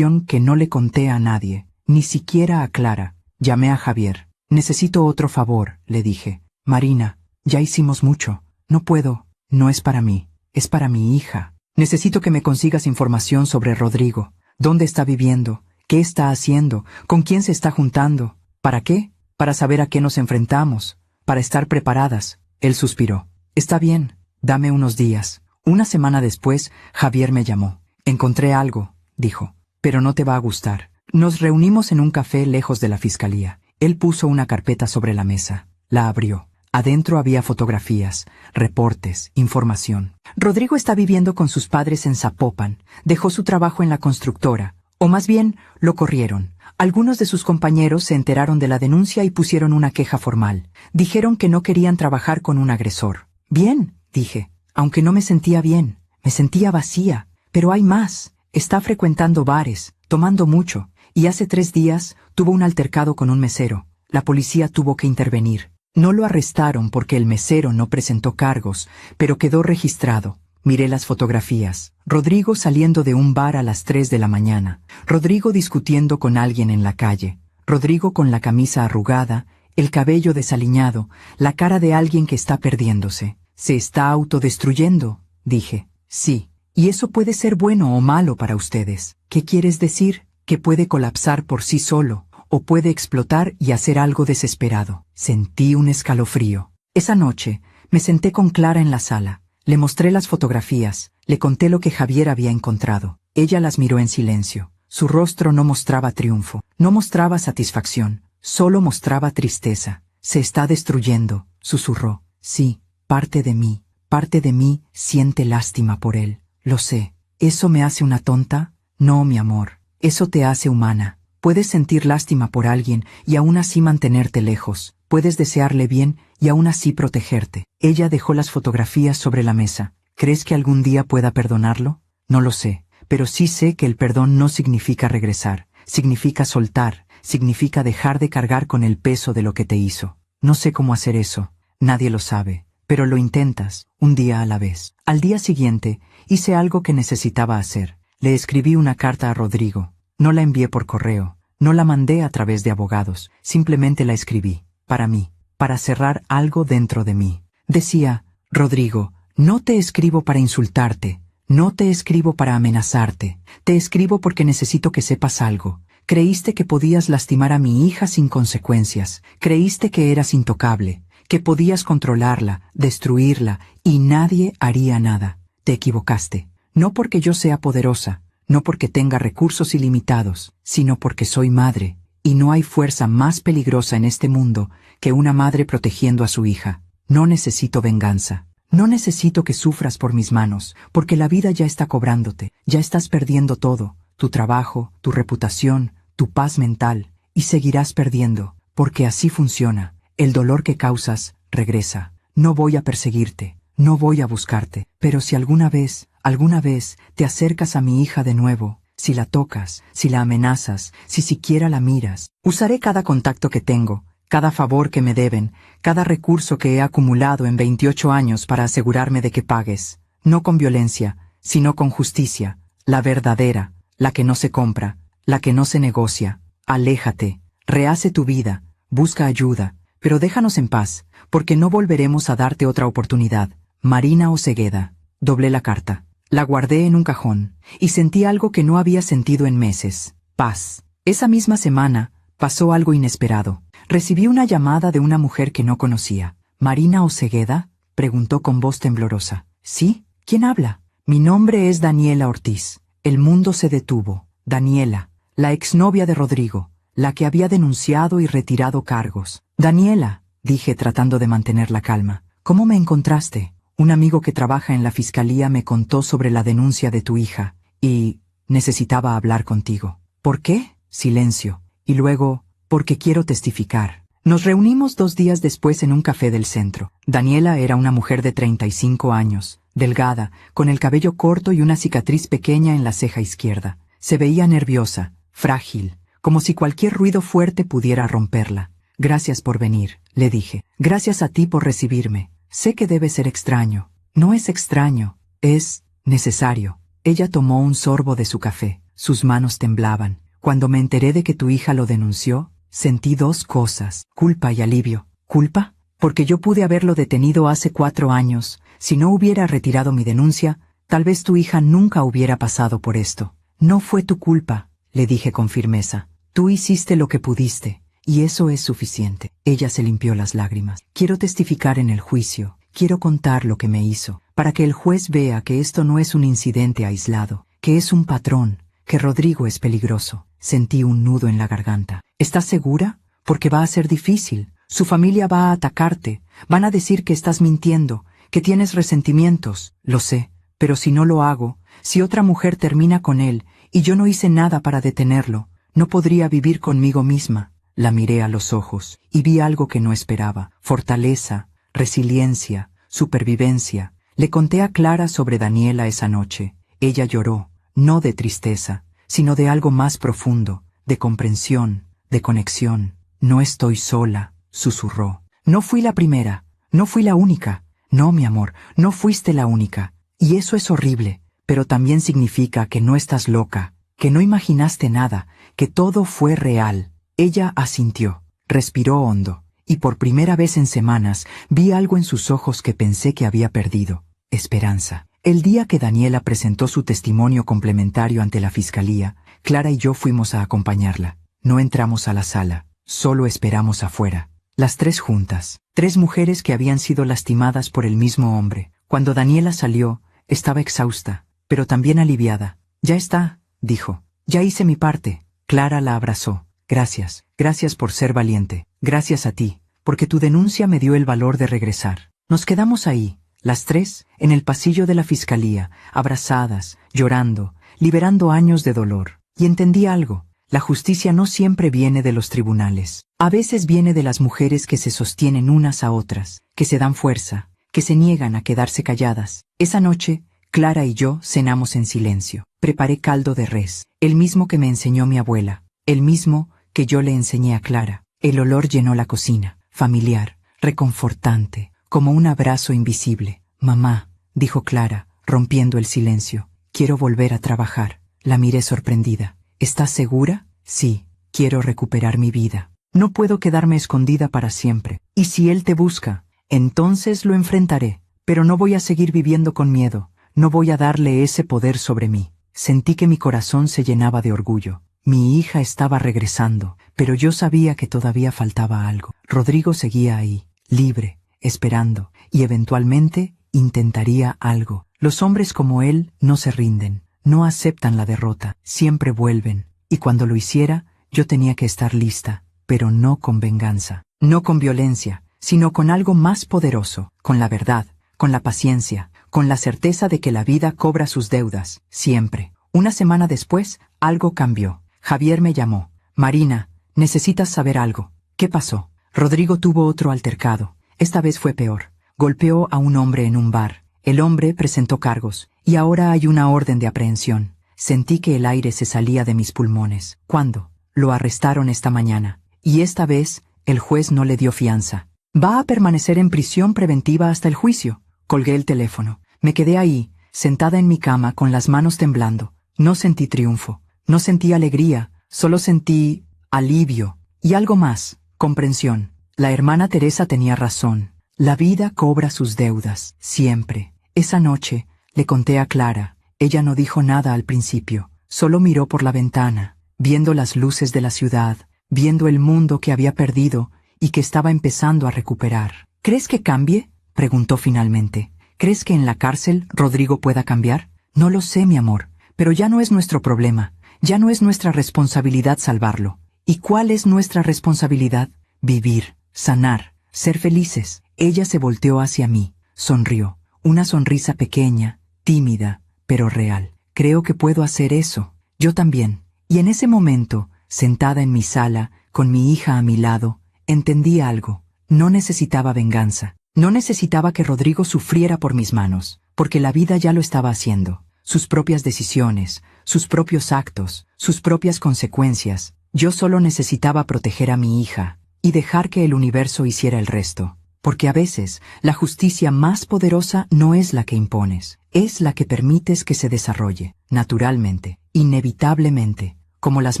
que no le conté a nadie, ni siquiera a Clara. Llamé a Javier. Necesito otro favor, le dije. Marina, ya hicimos mucho. No puedo, no es para mí, es para mi hija. Necesito que me consigas información sobre Rodrigo. ¿Dónde está viviendo? ¿Qué está haciendo? ¿Con quién se está juntando? ¿Para qué? Para saber a qué nos enfrentamos, para estar preparadas. Él suspiró. Está bien, dame unos días. Una semana después, Javier me llamó. Encontré algo, dijo, pero no te va a gustar. Nos reunimos en un café lejos de la fiscalía. Él puso una carpeta sobre la mesa. La abrió. Adentro había fotografías, reportes, información. Rodrigo está viviendo con sus padres en Zapopan. Dejó su trabajo en la constructora, o más bien, lo corrieron. Algunos de sus compañeros se enteraron de la denuncia y pusieron una queja formal. Dijeron que no querían trabajar con un agresor. Bien, dije, aunque no me sentía bien, me sentía vacía. Pero hay más. Está frecuentando bares, tomando mucho, y hace 3 días tuvo un altercado con un mesero. La policía tuvo que intervenir. No lo arrestaron porque el mesero no presentó cargos, pero quedó registrado. Miré las fotografías. Rodrigo saliendo de un bar a las 3 de la mañana. Rodrigo discutiendo con alguien en la calle. Rodrigo con la camisa arrugada, el cabello desaliñado, la cara de alguien que está perdiéndose. ¿Se está autodestruyendo?, dije. Sí. Y eso puede ser bueno o malo para ustedes. ¿Qué quieres decir? Que puede colapsar por sí solo, o puede explotar y hacer algo desesperado. Sentí un escalofrío. Esa noche, me senté con Clara en la sala. Le mostré las fotografías, le conté lo que Javier había encontrado. Ella las miró en silencio. Su rostro no mostraba triunfo, no mostraba satisfacción, solo mostraba tristeza. Se está destruyendo, susurró. Sí, parte de mí siente lástima por él. Lo sé. ¿Eso me hace una tonta? No, mi amor. Eso te hace humana. Puedes sentir lástima por alguien y aún así mantenerte lejos. Puedes desearle bien y aún así protegerte. Ella dejó las fotografías sobre la mesa. ¿Crees que algún día pueda perdonarlo? No lo sé, pero sí sé que el perdón no significa regresar. Significa soltar, significa dejar de cargar con el peso de lo que te hizo. No sé cómo hacer eso. Nadie lo sabe. Pero lo intentas, un día a la vez. Al día siguiente, hice algo que necesitaba hacer. Le escribí una carta a Rodrigo. No la envié por correo, no la mandé a través de abogados, simplemente la escribí. Para mí, para cerrar algo dentro de mí. Decía, Rodrigo, no te escribo para insultarte, no te escribo para amenazarte, te escribo porque necesito que sepas algo. Creíste que podías lastimar a mi hija sin consecuencias, creíste que eras intocable, que podías controlarla, destruirla, y nadie haría nada. Te equivocaste, no porque yo sea poderosa, no porque tenga recursos ilimitados, sino porque soy madre, y no hay fuerza más peligrosa en este mundo que una madre protegiendo a su hija. No necesito venganza. No necesito que sufras por mis manos, porque la vida ya está cobrándote, ya estás perdiendo todo, tu trabajo, tu reputación, tu paz mental, y seguirás perdiendo, porque así funciona. El dolor que causas regresa. No voy a perseguirte, no voy a buscarte, pero si alguna vez te acercas a mi hija de nuevo, si la tocas, si la amenazas, si siquiera la miras, usaré cada contacto que tengo, cada favor que me deben, cada recurso que he acumulado en 28 años para asegurarme de que pagues, no con violencia, sino con justicia, la verdadera, la que no se compra, la que no se negocia. Aléjate, rehace tu vida, busca ayuda, pero déjanos en paz, porque no volveremos a darte otra oportunidad. Marina Osegueda. Doblé la carta, la guardé en un cajón, y sentí algo que no había sentido en meses: paz. Esa misma semana, pasó algo inesperado. Recibí una llamada de una mujer que no conocía. ¿Marina Osegueda?, preguntó con voz temblorosa. Sí, ¿quién habla? Mi nombre es Daniela Ortiz. El mundo se detuvo. Daniela, la exnovia de Rodrigo, la que había denunciado y retirado cargos. Daniela, dije tratando de mantener la calma, ¿cómo me encontraste? Un amigo que trabaja en la fiscalía me contó sobre la denuncia de tu hija, y necesitaba hablar contigo. ¿Por qué? Silencio. Y luego, porque quiero testificar. Nos reunimos 2 días después en un café del centro. Daniela era una mujer de 35 años, delgada, con el cabello corto y una cicatriz pequeña en la ceja izquierda. Se veía nerviosa, frágil, como si cualquier ruido fuerte pudiera romperla. Gracias por venir, le dije. Gracias a ti por recibirme. Sé que debe ser extraño. No es extraño, es necesario. Ella tomó un sorbo de su café. Sus manos temblaban. Cuando me enteré de que tu hija lo denunció, sentí 2 cosas: culpa y alivio. ¿Culpa? Porque yo pude haberlo detenido hace 4 años. Si no hubiera retirado mi denuncia, tal vez tu hija nunca hubiera pasado por esto. No fue tu culpa, le dije con firmeza. Tú hiciste lo que pudiste, y eso es suficiente. Ella se limpió las lágrimas. Quiero testificar en el juicio, quiero contar lo que me hizo, para que el juez vea que esto no es un incidente aislado, que es un patrón, que Rodrigo es peligroso. Sentí un nudo en la garganta. ¿Estás segura? Porque va a ser difícil. Su familia va a atacarte. Van a decir que estás mintiendo, que tienes resentimientos. Lo sé, pero si no lo hago, si otra mujer termina con él, y yo no hice nada para detenerlo, no podría vivir conmigo misma. La miré a los ojos, y vi algo que no esperaba: fortaleza, resiliencia, supervivencia. Le conté a Clara sobre Daniela esa noche. Ella lloró, no de tristeza, sino de algo más profundo, de comprensión, de conexión. No estoy sola, susurró. No fui la primera, no fui la única. No, mi amor, no fuiste la única. Y eso es horrible, pero también significa que no estás loca, que no imaginaste nada, que todo fue real. Ella asintió, respiró hondo, y por primera vez en semanas vi algo en sus ojos que pensé que había perdido: esperanza. El día que Daniela presentó su testimonio complementario ante la fiscalía, Clara y yo fuimos a acompañarla. No entramos a la sala, solo esperamos afuera. Las 3 juntas, 3 mujeres que habían sido lastimadas por el mismo hombre. Cuando Daniela salió, estaba exhausta, pero también aliviada. Ya está, dijo. Ya hice mi parte. Clara la abrazó. Gracias, gracias por ser valiente. Gracias a ti, porque tu denuncia me dio el valor de regresar. Nos quedamos ahí, las 3, en el pasillo de la fiscalía, abrazadas, llorando, liberando años de dolor. Y entendí algo: la justicia no siempre viene de los tribunales. A veces viene de las mujeres que se sostienen unas a otras, que se dan fuerza, que se niegan a quedarse calladas. Esa noche, Clara y yo cenamos en silencio. Preparé caldo de res, el mismo que me enseñó mi abuela, el mismo que yo le enseñé a Clara. El olor llenó la cocina, familiar, reconfortante, como un abrazo invisible. Mamá, dijo Clara, rompiendo el silencio, quiero volver a trabajar. La miré sorprendida. ¿Estás segura? Sí, quiero recuperar mi vida. No puedo quedarme escondida para siempre. Y si él te busca, entonces lo enfrentaré. Pero no voy a seguir viviendo con miedo. No voy a darle ese poder sobre mí. Sentí que mi corazón se llenaba de orgullo. Mi hija estaba regresando, pero yo sabía que todavía faltaba algo. Rodrigo seguía ahí, libre, esperando, y eventualmente intentaría algo. Los hombres como él no se rinden, no aceptan la derrota, siempre vuelven, y cuando lo hiciera, yo tenía que estar lista, pero no con venganza, no con violencia, sino con algo más poderoso, con la verdad, con la paciencia, con la certeza de que la vida cobra sus deudas, siempre. Una semana después, algo cambió. Javier me llamó. Marina, necesitas saber algo. ¿Qué pasó? Rodrigo tuvo otro altercado. Esta vez fue peor. Golpeó a un hombre en un bar. El hombre presentó cargos, y ahora hay una orden de aprehensión. Sentí que el aire se salía de mis pulmones. ¿Cuándo? Lo arrestaron esta mañana. Y esta vez, el juez no le dio fianza. Va a permanecer en prisión preventiva hasta el juicio. Colgué el teléfono. Me quedé ahí, sentada en mi cama con las manos temblando. No sentí triunfo. No sentí alegría, solo sentí alivio. Y algo más, comprensión. La hermana Teresa tenía razón. La vida cobra sus deudas, siempre. Esa noche, le conté a Clara. Ella no dijo nada al principio, solo miró por la ventana, viendo las luces de la ciudad, viendo el mundo que había perdido y que estaba empezando a recuperar. ¿Crees que cambie?, preguntó finalmente. ¿Crees que en la cárcel Rodrigo pueda cambiar? No lo sé, mi amor, pero ya no es nuestro problema. Ya no es nuestra responsabilidad salvarlo. ¿Y cuál es nuestra responsabilidad? Vivir, sanar, ser felices. Ella se volteó hacia mí, sonrió, una sonrisa pequeña, tímida, pero real. Creo que puedo hacer eso. Yo también. Y en ese momento, sentada en mi sala, con mi hija a mi lado, entendí algo. No necesitaba venganza. No necesitaba que Rodrigo sufriera por mis manos, porque la vida ya lo estaba haciendo. Sus propias decisiones, sus propios actos, sus propias consecuencias. Yo solo necesitaba proteger a mi hija y dejar que el universo hiciera el resto. Porque a veces la justicia más poderosa no es la que impones, es la que permites que se desarrolle, naturalmente, inevitablemente, como las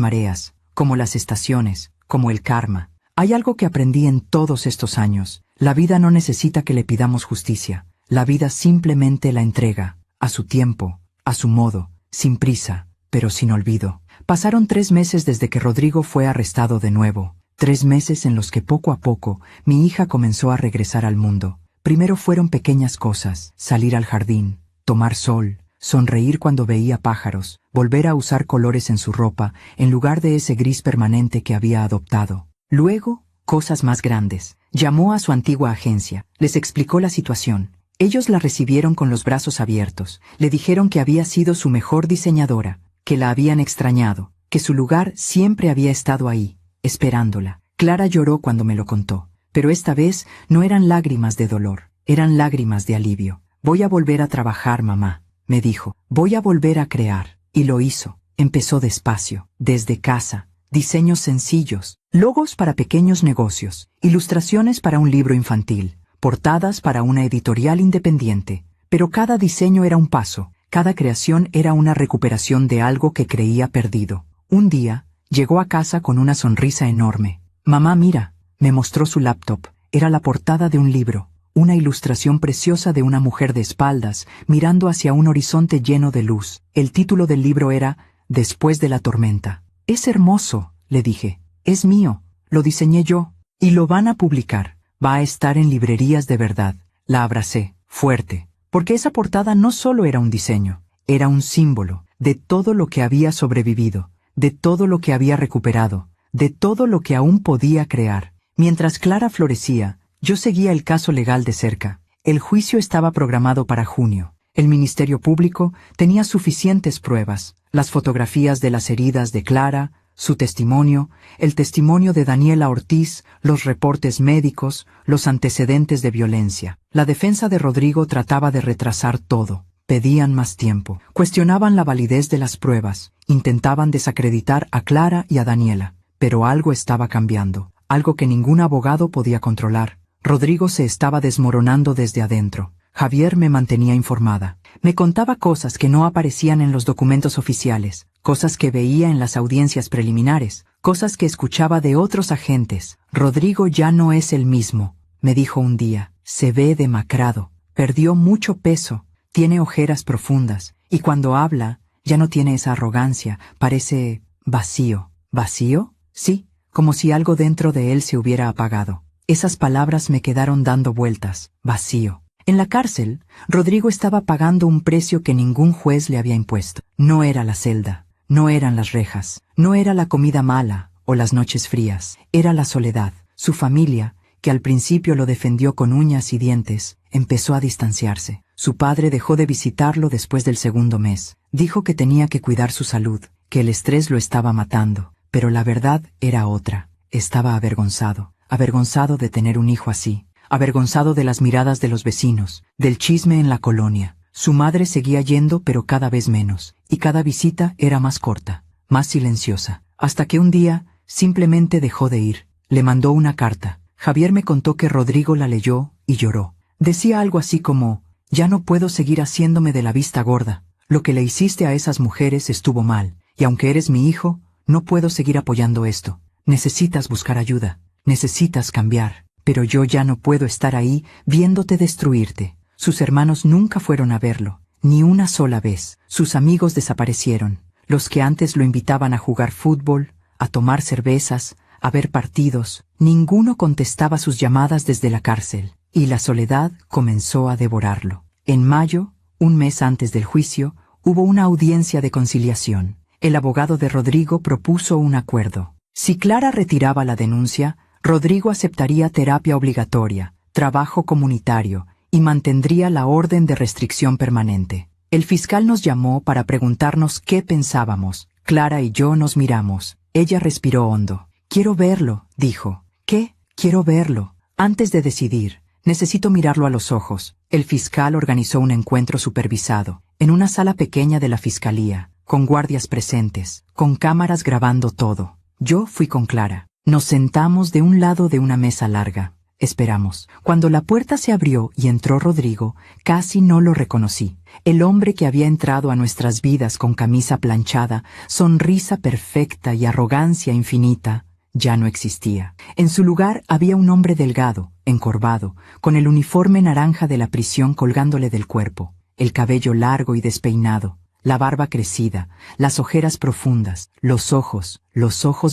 mareas, como las estaciones, como el karma. Hay algo que aprendí en todos estos años. La vida no necesita que le pidamos justicia. La vida simplemente la entrega, a su tiempo, a su modo, sin prisa, pero sin olvido. Pasaron 3 meses desde que Rodrigo fue arrestado de nuevo. 3 meses en los que poco a poco mi hija comenzó a regresar al mundo. Primero fueron pequeñas cosas: salir al jardín, tomar sol, sonreír cuando veía pájaros, volver a usar colores en su ropa en lugar de ese gris permanente que había adoptado. Luego, cosas más grandes. Llamó a su antigua agencia, les explicó la situación. Ellos la recibieron con los brazos abiertos, le dijeron que había sido su mejor diseñadora, que la habían extrañado, que su lugar siempre había estado ahí, esperándola. Clara lloró cuando me lo contó, pero esta vez no eran lágrimas de dolor, eran lágrimas de alivio. Voy a volver a trabajar, mamá, me dijo, voy a volver a crear. Y lo hizo. Empezó despacio, desde casa, diseños sencillos, logos para pequeños negocios, ilustraciones para un libro infantil, portadas para una editorial independiente, pero cada diseño era un paso, cada creación era una recuperación de algo que creía perdido. Un día, llegó a casa con una sonrisa enorme. Mamá, mira, me mostró su laptop. Era la portada de un libro, una ilustración preciosa de una mujer de espaldas, mirando hacia un horizonte lleno de luz. El título del libro era Después de la tormenta. Es hermoso, le dije. Es mío, lo diseñé yo, y lo van a publicar. Va a estar en librerías de verdad. La abracé, fuerte, porque esa portada no solo era un diseño, era un símbolo de todo lo que había sobrevivido, de todo lo que había recuperado, de todo lo que aún podía crear. Mientras Clara florecía, yo seguía el caso legal de cerca. El juicio estaba programado para junio. El Ministerio Público tenía suficientes pruebas, las fotografías de las heridas de Clara, su testimonio, el testimonio de Daniela Ortiz, los reportes médicos, los antecedentes de violencia. La defensa de Rodrigo trataba de retrasar todo. Pedían más tiempo, cuestionaban la validez de las pruebas, intentaban desacreditar a Clara y a Daniela. Pero algo estaba cambiando, algo que ningún abogado podía controlar. Rodrigo se estaba desmoronando desde adentro. Javier me mantenía informada. Me contaba cosas que no aparecían en los documentos oficiales, cosas que veía en las audiencias preliminares, cosas que escuchaba de otros agentes. Rodrigo ya no es el mismo, me dijo un día, se ve demacrado, perdió mucho peso, tiene ojeras profundas, y cuando habla, ya no tiene esa arrogancia, parece vacío. ¿Vacío? Sí, como si algo dentro de él se hubiera apagado. Esas palabras me quedaron dando vueltas. Vacío. En la cárcel, Rodrigo estaba pagando un precio que ningún juez le había impuesto. No era la celda, no eran las rejas, no era la comida mala o las noches frías, era la soledad. Su familia, que al principio lo defendió con uñas y dientes, empezó a distanciarse. Su padre dejó de visitarlo después del segundo mes. Dijo que tenía que cuidar su salud, que el estrés lo estaba matando. Pero la verdad era otra. Estaba avergonzado. Avergonzado de tener un hijo así. Avergonzado de las miradas de los vecinos, del chisme en la colonia. Su madre seguía yendo, pero cada vez menos. Y cada visita era más corta, más silenciosa. Hasta que un día, simplemente dejó de ir. Le mandó una carta. Javier me contó que Rodrigo la leyó y lloró. Decía algo así como: ya no puedo seguir haciéndome de la vista gorda. Lo que le hiciste a esas mujeres estuvo mal. Y aunque eres mi hijo, no puedo seguir apoyando esto. Necesitas buscar ayuda. Necesitas cambiar. Pero yo ya no puedo estar ahí viéndote destruirte. Sus hermanos nunca fueron a verlo, ni una sola vez. Sus amigos desaparecieron. Los que antes lo invitaban a jugar fútbol, a tomar cervezas, a ver partidos, ninguno contestaba sus llamadas desde la cárcel. Y la soledad comenzó a devorarlo. En mayo, un mes antes del juicio, hubo una audiencia de conciliación. El abogado de Rodrigo propuso un acuerdo. Si Clara retiraba la denuncia, Rodrigo aceptaría terapia obligatoria, trabajo comunitario y mantendría la orden de restricción permanente. El fiscal nos llamó para preguntarnos qué pensábamos. Clara y yo nos miramos. Ella respiró hondo. «Quiero verlo», dijo. «¿Qué? Quiero verlo. Antes de decidir, necesito mirarlo a los ojos». El fiscal organizó un encuentro supervisado, en una sala pequeña de la fiscalía, con guardias presentes, con cámaras grabando todo. Yo fui con Clara. Nos sentamos de un lado de una mesa larga. Esperamos. Cuando la puerta se abrió y entró Rodrigo, casi no lo reconocí. El hombre que había entrado a nuestras vidas con camisa planchada, sonrisa perfecta y arrogancia infinita, ya no existía. En su lugar había un hombre delgado, encorvado, con el uniforme naranja de la prisión colgándole del cuerpo, el cabello largo y despeinado, la barba crecida, las ojeras profundas, los ojos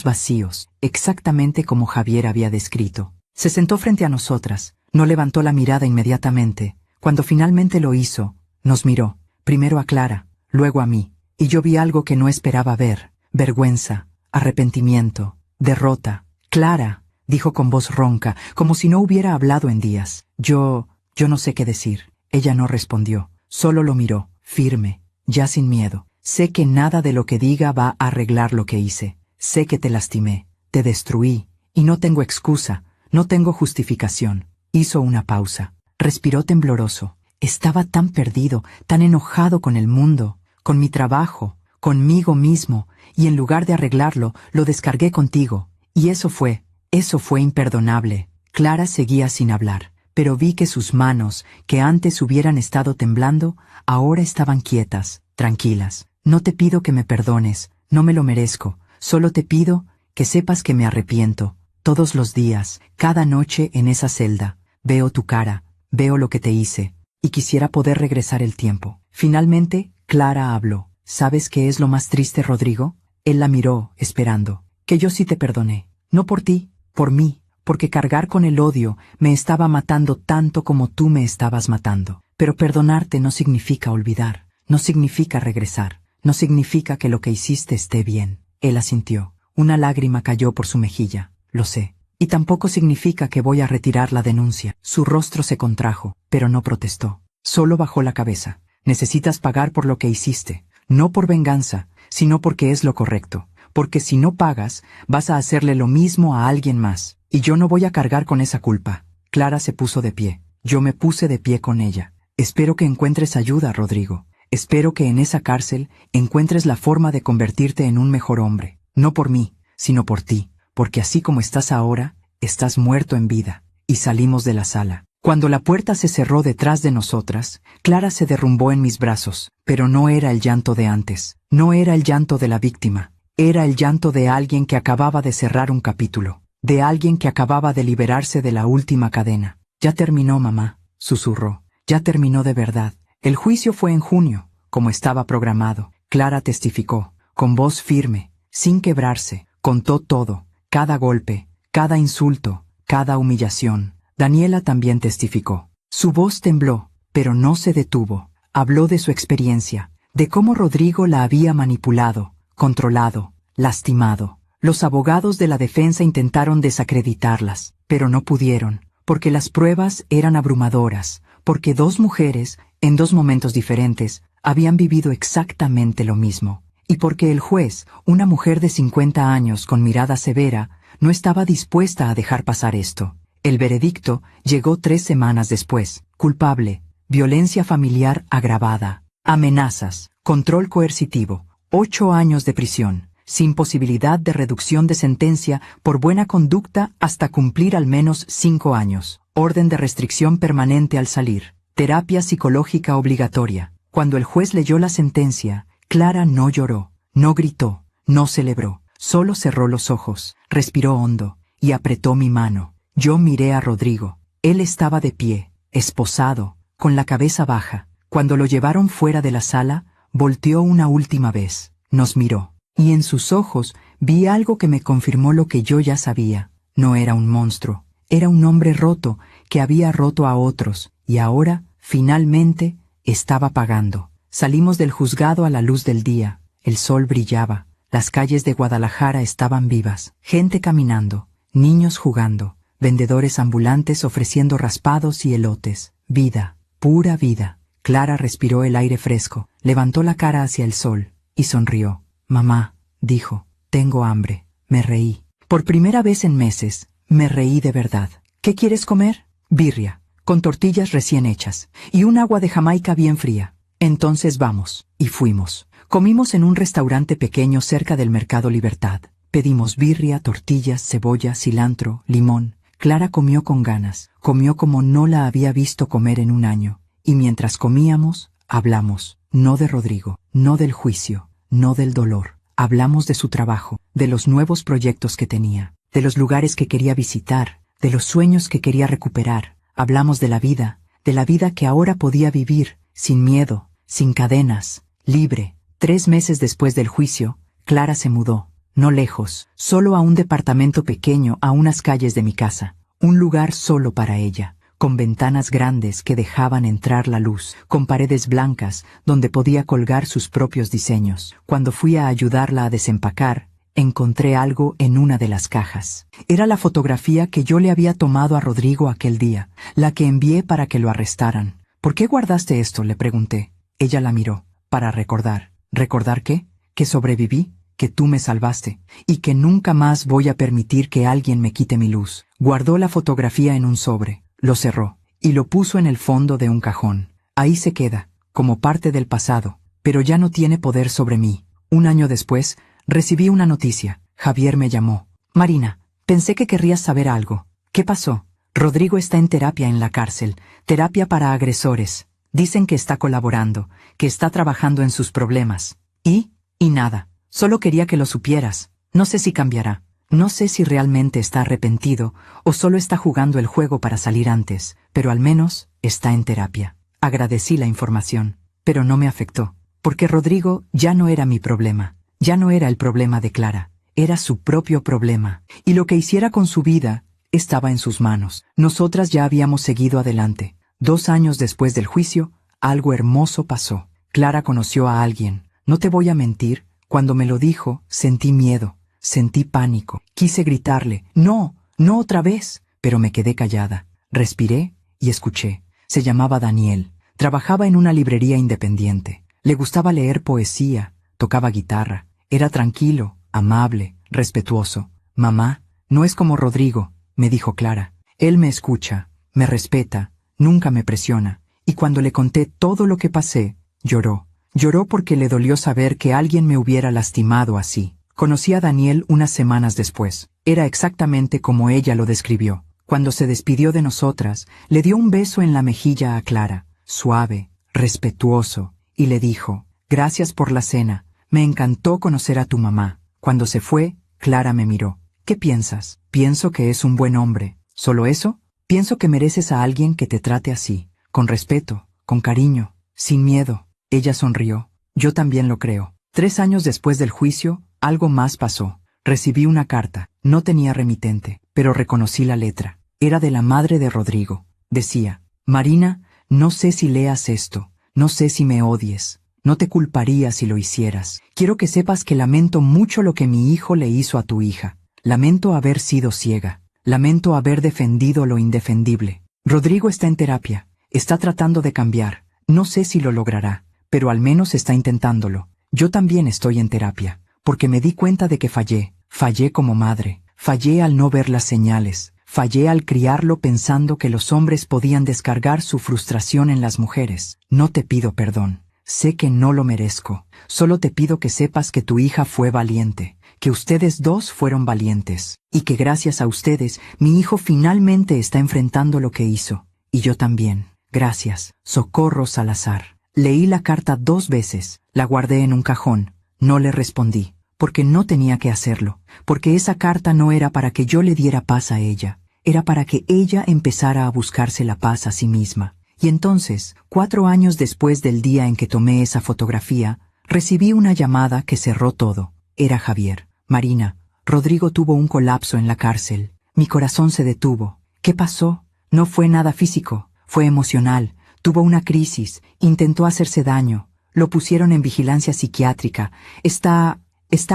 vacíos, exactamente como Javier había descrito. Se sentó frente a nosotras, no levantó la mirada inmediatamente. Cuando finalmente lo hizo, nos miró, primero a Clara, luego a mí, y yo vi algo que no esperaba ver: vergüenza, arrepentimiento, derrota. «Clara», dijo con voz ronca, como si no hubiera hablado en días. Yo no sé qué decir. Ella no respondió, solo lo miró, firme, ya sin miedo. «Sé que nada de lo que diga va a arreglar lo que hice. Sé que te lastimé, te destruí, y no tengo excusa, no tengo justificación». Hizo una pausa. Respiró tembloroso. Estaba tan perdido, tan enojado con el mundo, con mi trabajo, conmigo mismo, y en lugar de arreglarlo, lo descargué contigo. Y eso fue imperdonable. Clara seguía sin hablar, pero vi que sus manos, que antes hubieran estado temblando, ahora estaban quietas, tranquilas. «No te pido que me perdones, no me lo merezco. Solo te pido que sepas que me arrepiento. Todos los días, cada noche en esa celda, veo tu cara, veo lo que te hice, y quisiera poder regresar el tiempo». Finalmente, Clara habló. «¿Sabes qué es lo más triste, Rodrigo?». Él la miró, esperando. «Que yo sí te perdoné. No por ti, por mí, porque cargar con el odio me estaba matando tanto como tú me estabas matando. Pero perdonarte no significa olvidar, no significa regresar, no significa que lo que hiciste esté bien». Él asintió. Una lágrima cayó por su mejilla. «Lo sé. Y tampoco significa que voy a retirar la denuncia». Su rostro se contrajo, pero no protestó. Solo bajó la cabeza. «Necesitas pagar por lo que hiciste, no por venganza, sino porque es lo correcto. Porque si no pagas, vas a hacerle lo mismo a alguien más. Y yo no voy a cargar con esa culpa». Clara se puso de pie. Yo me puse de pie con ella. «Espero que encuentres ayuda, Rodrigo. Espero que en esa cárcel encuentres la forma de convertirte en un mejor hombre. No por mí, sino por ti. Porque así como estás ahora, estás muerto en vida». Y salimos de la sala. Cuando la puerta se cerró detrás de nosotras, Clara se derrumbó en mis brazos, pero no era el llanto de antes. No era el llanto de la víctima. Era el llanto de alguien que acababa de cerrar un capítulo, de alguien que acababa de liberarse de la última cadena. Ya terminó, mamá, susurró. Ya terminó de verdad. El juicio fue en junio, como estaba programado. Clara testificó, con voz firme, sin quebrarse, contó todo, cada golpe, cada insulto, cada humillación. Daniela también testificó. Su voz tembló, pero no se detuvo. Habló de su experiencia, de cómo Rodrigo la había manipulado, controlado, lastimado. Los abogados de la defensa intentaron desacreditarlas, pero no pudieron, porque las pruebas eran abrumadoras, porque dos mujeres, en dos momentos diferentes, habían vivido exactamente lo mismo, y porque el juez, una mujer de 50 años con mirada severa, no estaba dispuesta a dejar pasar esto. El veredicto llegó 3 semanas después. Culpable, violencia familiar agravada, amenazas, control coercitivo, 8 años de prisión, sin posibilidad de reducción de sentencia por buena conducta hasta cumplir al menos 5 años, orden de restricción permanente al salir, terapia psicológica obligatoria. Cuando el juez leyó la sentencia, Clara no lloró, no gritó, no celebró, solo cerró los ojos, respiró hondo y apretó mi mano. Yo miré a Rodrigo. Él estaba de pie, esposado, con la cabeza baja. Cuando lo llevaron fuera de la sala, volteó una última vez, nos miró, y en sus ojos vi algo que me confirmó lo que yo ya sabía. No era un monstruo, era un hombre roto que había roto a otros, y ahora, finalmente, estaba pagando. Salimos del juzgado a la luz del día. El sol brillaba, las calles de Guadalajara estaban vivas, gente caminando, niños jugando, vendedores ambulantes ofreciendo raspados y elotes. Vida, pura vida. Clara respiró el aire fresco, levantó la cara hacia el sol y sonrió. Mamá, dijo, tengo hambre. Me reí. Por primera vez en meses, me reí de verdad. ¿Qué quieres comer? Birria, con tortillas recién hechas, y un agua de Jamaica bien fría. Entonces vamos. Y fuimos. Comimos en un restaurante pequeño cerca del Mercado Libertad. Pedimos birria, tortillas, cebolla, cilantro, limón. Clara comió con ganas, comió como no la había visto comer en un año. Y mientras comíamos, hablamos, no de Rodrigo, no del juicio, no del dolor. Hablamos de su trabajo, de los nuevos proyectos que tenía, de los lugares que quería visitar, de los sueños que quería recuperar. Hablamos de la vida que ahora podía vivir, sin miedo, sin cadenas, libre. 3 meses después del juicio, Clara se mudó. No lejos, solo a un departamento pequeño a unas calles de mi casa, un lugar solo para ella, con ventanas grandes que dejaban entrar la luz, con paredes blancas donde podía colgar sus propios diseños. Cuando fui a ayudarla a desempacar, encontré algo en una de las cajas. Era la fotografía que yo le había tomado a Rodrigo aquel día, la que envié para que lo arrestaran. ¿Por qué guardaste esto?, le pregunté. Ella la miró. Para recordar. ¿Recordar qué? Que sobreviví, que tú me salvaste, y que nunca más voy a permitir que alguien me quite mi luz. Guardó la fotografía en un sobre, lo cerró, y lo puso en el fondo de un cajón. Ahí se queda, como parte del pasado, pero ya no tiene poder sobre mí. 1 año después, recibí una noticia. Javier me llamó. Marina, pensé que querrías saber algo. ¿Qué pasó? Rodrigo está en terapia en la cárcel, terapia para agresores. Dicen que está colaborando, que está trabajando en sus problemas. Y nada. Solo quería que lo supieras. No sé si cambiará. No sé si realmente está arrepentido o solo está jugando el juego para salir antes, pero al menos está en terapia. Agradecí la información, pero no me afectó, porque Rodrigo ya no era mi problema. Ya no era el problema de Clara. Era su propio problema. Y lo que hiciera con su vida estaba en sus manos. Nosotras ya habíamos seguido adelante. 2 años después del juicio, algo hermoso pasó. Clara conoció a alguien. No te voy a mentir. Cuando me lo dijo, sentí miedo, sentí pánico. Quise gritarle, no, no otra vez, pero me quedé callada. Respiré y escuché. Se llamaba Daniel. Trabajaba en una librería independiente. Le gustaba leer poesía, tocaba guitarra. Era tranquilo, amable, respetuoso. Mamá, no es como Rodrigo, me dijo Clara. Él me escucha, me respeta, nunca me presiona. Y cuando le conté todo lo que pasé, lloró. Lloró porque le dolió saber que alguien me hubiera lastimado así. Conocí a Daniel unas semanas después. Era exactamente como ella lo describió. Cuando se despidió de nosotras, le dio un beso en la mejilla a Clara, suave, respetuoso, y le dijo, gracias por la cena, me encantó conocer a tu mamá. Cuando se fue, Clara me miró. ¿Qué piensas? Pienso que es un buen hombre. ¿Solo eso? Pienso que mereces a alguien que te trate así, con respeto, con cariño, sin miedo. Ella sonrió. Yo también lo creo. 3 años después del juicio, algo más pasó. Recibí una carta. No tenía remitente, pero reconocí la letra. Era de la madre de Rodrigo. Decía: Marina, no sé si leas esto, no sé si me odies. No te culparía si lo hicieras. Quiero que sepas que lamento mucho lo que mi hijo le hizo a tu hija. Lamento haber sido ciega. Lamento haber defendido lo indefendible. Rodrigo está en terapia. Está tratando de cambiar. No sé si lo logrará, pero al menos está intentándolo. Yo también estoy en terapia, porque me di cuenta de que fallé. Fallé como madre. Fallé al no ver las señales. Fallé al criarlo pensando que los hombres podían descargar su frustración en las mujeres. No te pido perdón. Sé que no lo merezco. Solo te pido que sepas que tu hija fue valiente, que ustedes dos fueron valientes, y que gracias a ustedes mi hijo finalmente está enfrentando lo que hizo. Y yo también. Gracias. Socorro Salazar. Leí la carta 2 veces, la guardé en un cajón. No le respondí, porque no tenía que hacerlo, porque esa carta no era para que yo le diera paz a ella, era para que ella empezara a buscarse la paz a sí misma. Y entonces, 4 años después del día en que tomé esa fotografía, recibí una llamada que cerró todo. Era Javier. Marina, Rodrigo tuvo un colapso en la cárcel. Mi corazón se detuvo. ¿Qué pasó? No fue nada físico, fue emocional. Tuvo una crisis, intentó hacerse daño. Lo pusieron en vigilancia psiquiátrica. Está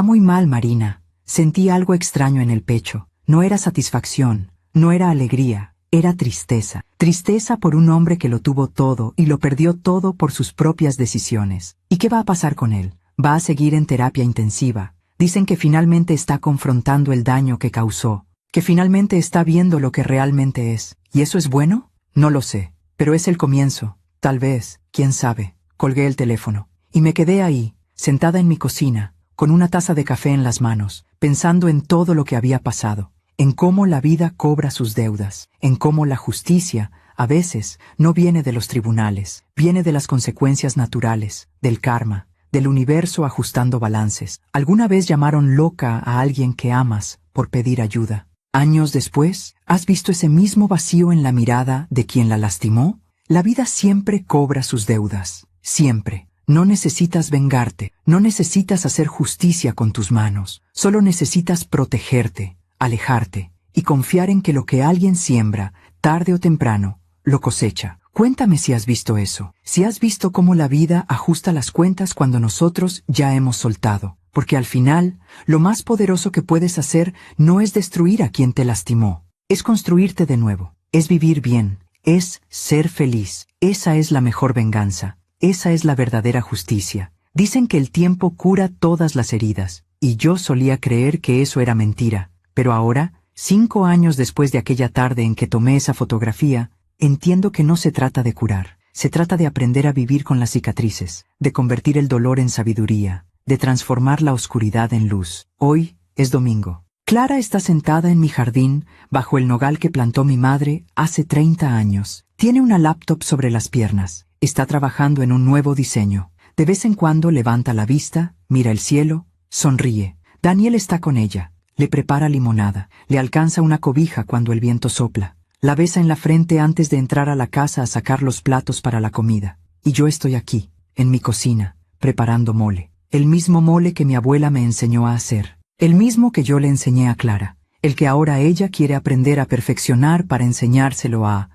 muy mal, Marina. Sentí algo extraño en el pecho. No era satisfacción, no era alegría. Era tristeza. Tristeza por un hombre que lo tuvo todo y lo perdió todo por sus propias decisiones. ¿Y qué va a pasar con él? Va a seguir en terapia intensiva. Dicen que finalmente está confrontando el daño que causó, que finalmente está viendo lo que realmente es. ¿Y eso es bueno? No lo sé, pero es el comienzo. Tal vez, quién sabe. Colgué el teléfono y me quedé ahí, sentada en mi cocina, con una taza de café en las manos, pensando en todo lo que había pasado. En cómo la vida cobra sus deudas, en cómo la justicia, a veces, no viene de los tribunales, viene de las consecuencias naturales, del karma, del universo ajustando balances. ¿Alguna vez llamaron loca a alguien que amas por pedir ayuda? Años después, ¿has visto ese mismo vacío en la mirada de quien la lastimó? La vida siempre cobra sus deudas, siempre. No necesitas vengarte, no necesitas hacer justicia con tus manos, solo necesitas protegerte, alejarte y confiar en que lo que alguien siembra, tarde o temprano, lo cosecha. Cuéntame si has visto eso, si has visto cómo la vida ajusta las cuentas cuando nosotros ya hemos soltado, porque al final, lo más poderoso que puedes hacer no es destruir a quien te lastimó, es construirte de nuevo, es vivir bien, es ser feliz. Esa es la mejor venganza, esa es la verdadera justicia. Dicen que el tiempo cura todas las heridas, y yo solía creer que eso era mentira. Pero ahora, 5 años después de aquella tarde en que tomé esa fotografía, entiendo que no se trata de curar, se trata de aprender a vivir con las cicatrices, de convertir el dolor en sabiduría, de transformar la oscuridad en luz. Hoy es domingo. Clara está sentada en mi jardín, bajo el nogal que plantó mi madre hace 30 años. Tiene una laptop sobre las piernas, está trabajando en un nuevo diseño. De vez en cuando levanta la vista, mira el cielo, sonríe. Daniel está con ella. Le prepara limonada, le alcanza una cobija cuando el viento sopla, la besa en la frente antes de entrar a la casa a sacar los platos para la comida. Y yo estoy aquí, en mi cocina, preparando mole. El mismo mole que mi abuela me enseñó a hacer. El mismo que yo le enseñé a Clara. El que ahora ella quiere aprender a perfeccionar para enseñárselo a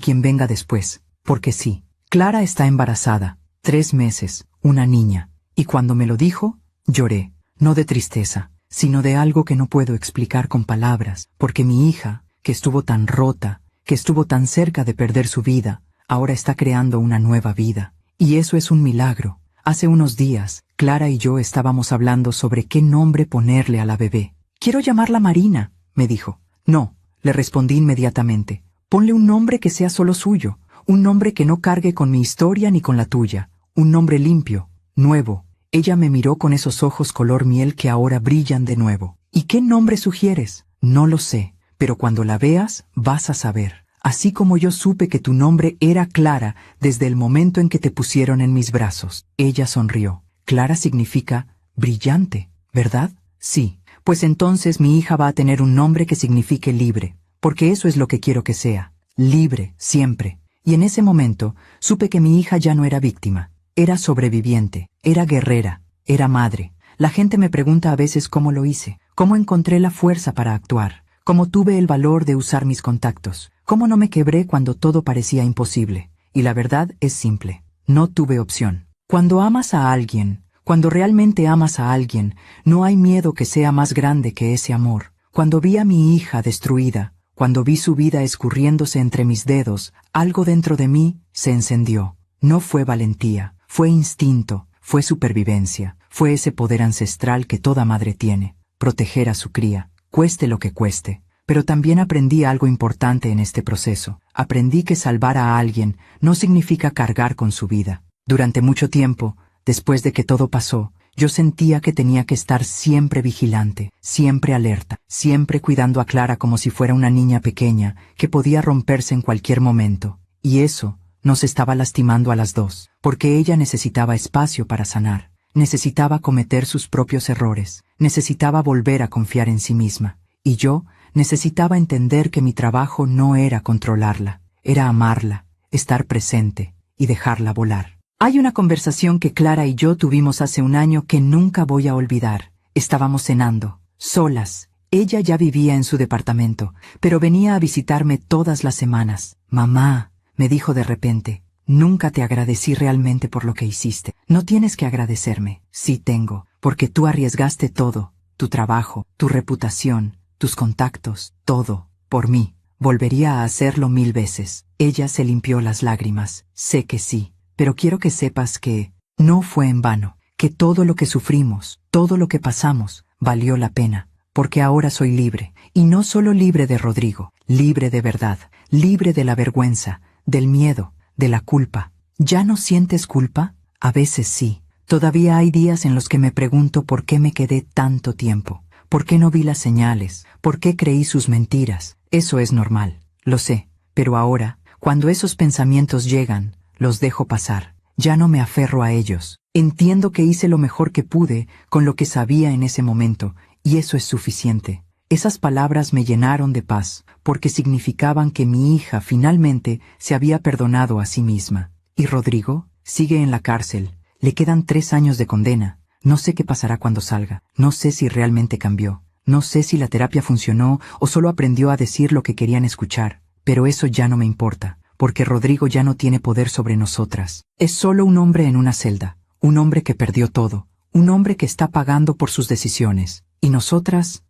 quien venga después. Porque sí, Clara está embarazada. 3 meses, una niña. Y cuando me lo dijo, lloré. No de tristeza, sino de algo que no puedo explicar con palabras, porque mi hija, que estuvo tan rota, que estuvo tan cerca de perder su vida, ahora está creando una nueva vida. Y eso es un milagro. Hace unos días, Clara y yo estábamos hablando sobre qué nombre ponerle a la bebé. «Quiero llamarla Marina», me dijo. «No», le respondí inmediatamente. «Ponle un nombre que sea solo suyo, un nombre que no cargue con mi historia ni con la tuya, un nombre limpio, nuevo». Ella me miró con esos ojos color miel que ahora brillan de nuevo. «¿Y qué nombre sugieres?» «No lo sé, pero cuando la veas vas a saber. Así como yo supe que tu nombre era Clara desde el momento en que te pusieron en mis brazos». Ella sonrió. «Clara significa brillante, ¿verdad?» «Sí, pues entonces mi hija va a tener un nombre que signifique libre, porque eso es lo que quiero que sea, libre, siempre. Y en ese momento, supe que mi hija ya no era víctima, era sobreviviente, era guerrera, era madre. La gente me pregunta a veces cómo lo hice, cómo encontré la fuerza para actuar, cómo tuve el valor de usar mis contactos, cómo no me quebré cuando todo parecía imposible. Y la verdad es simple, no tuve opción. Cuando amas a alguien, cuando realmente amas a alguien, no hay miedo que sea más grande que ese amor. Cuando vi a mi hija destruida, cuando vi su vida escurriéndose entre mis dedos, algo dentro de mí se encendió. No fue valentía, fue instinto, fue supervivencia, fue ese poder ancestral que toda madre tiene, proteger a su cría, cueste lo que cueste. Pero también aprendí algo importante en este proceso. Aprendí que salvar a alguien no significa cargar con su vida. Durante mucho tiempo, después de que todo pasó, yo sentía que tenía que estar siempre vigilante, siempre alerta, siempre cuidando a Clara como si fuera una niña pequeña que podía romperse en cualquier momento. Y eso nos estaba lastimando a las dos, porque ella necesitaba espacio para sanar, necesitaba cometer sus propios errores, necesitaba volver a confiar en sí misma. Y yo necesitaba entender que mi trabajo no era controlarla, era amarla, estar presente y dejarla volar. Hay una conversación que Clara y yo tuvimos hace un año que nunca voy a olvidar. Estábamos cenando, solas. Ella ya vivía en su departamento, pero venía a visitarme todas las semanas. Mamá, me dijo de repente, nunca te agradecí realmente por lo que hiciste. No tienes que agradecerme. Sí tengo, porque tú arriesgaste todo, tu trabajo, tu reputación, tus contactos, todo, por mí. Volvería a hacerlo 1000 veces. Ella se limpió las lágrimas. Sé que sí. Pero quiero que sepas que no fue en vano, que todo lo que sufrimos, todo lo que pasamos, valió la pena, porque ahora soy libre, y no solo libre de Rodrigo, libre de verdad, libre de la vergüenza, del miedo, de la culpa. ¿Ya no sientes culpa? A veces sí. Todavía hay días en los que me pregunto por qué me quedé tanto tiempo, por qué no vi las señales, por qué creí sus mentiras. Eso es normal, lo sé, pero ahora, cuando esos pensamientos llegan, los dejo pasar, ya no me aferro a ellos. Entiendo que hice lo mejor que pude con lo que sabía en ese momento, y eso es suficiente. Esas palabras me llenaron de paz, porque significaban que mi hija finalmente se había perdonado a sí misma. ¿Y Rodrigo? Sigue en la cárcel, le quedan 3 años de condena. No sé qué pasará cuando salga, no sé si realmente cambió, no sé si la terapia funcionó o solo aprendió a decir lo que querían escuchar, pero eso ya no me importa. Porque Rodrigo ya no tiene poder sobre nosotras. Es solo un hombre en una celda, un hombre que perdió todo, un hombre que está pagando por sus decisiones. Y nosotras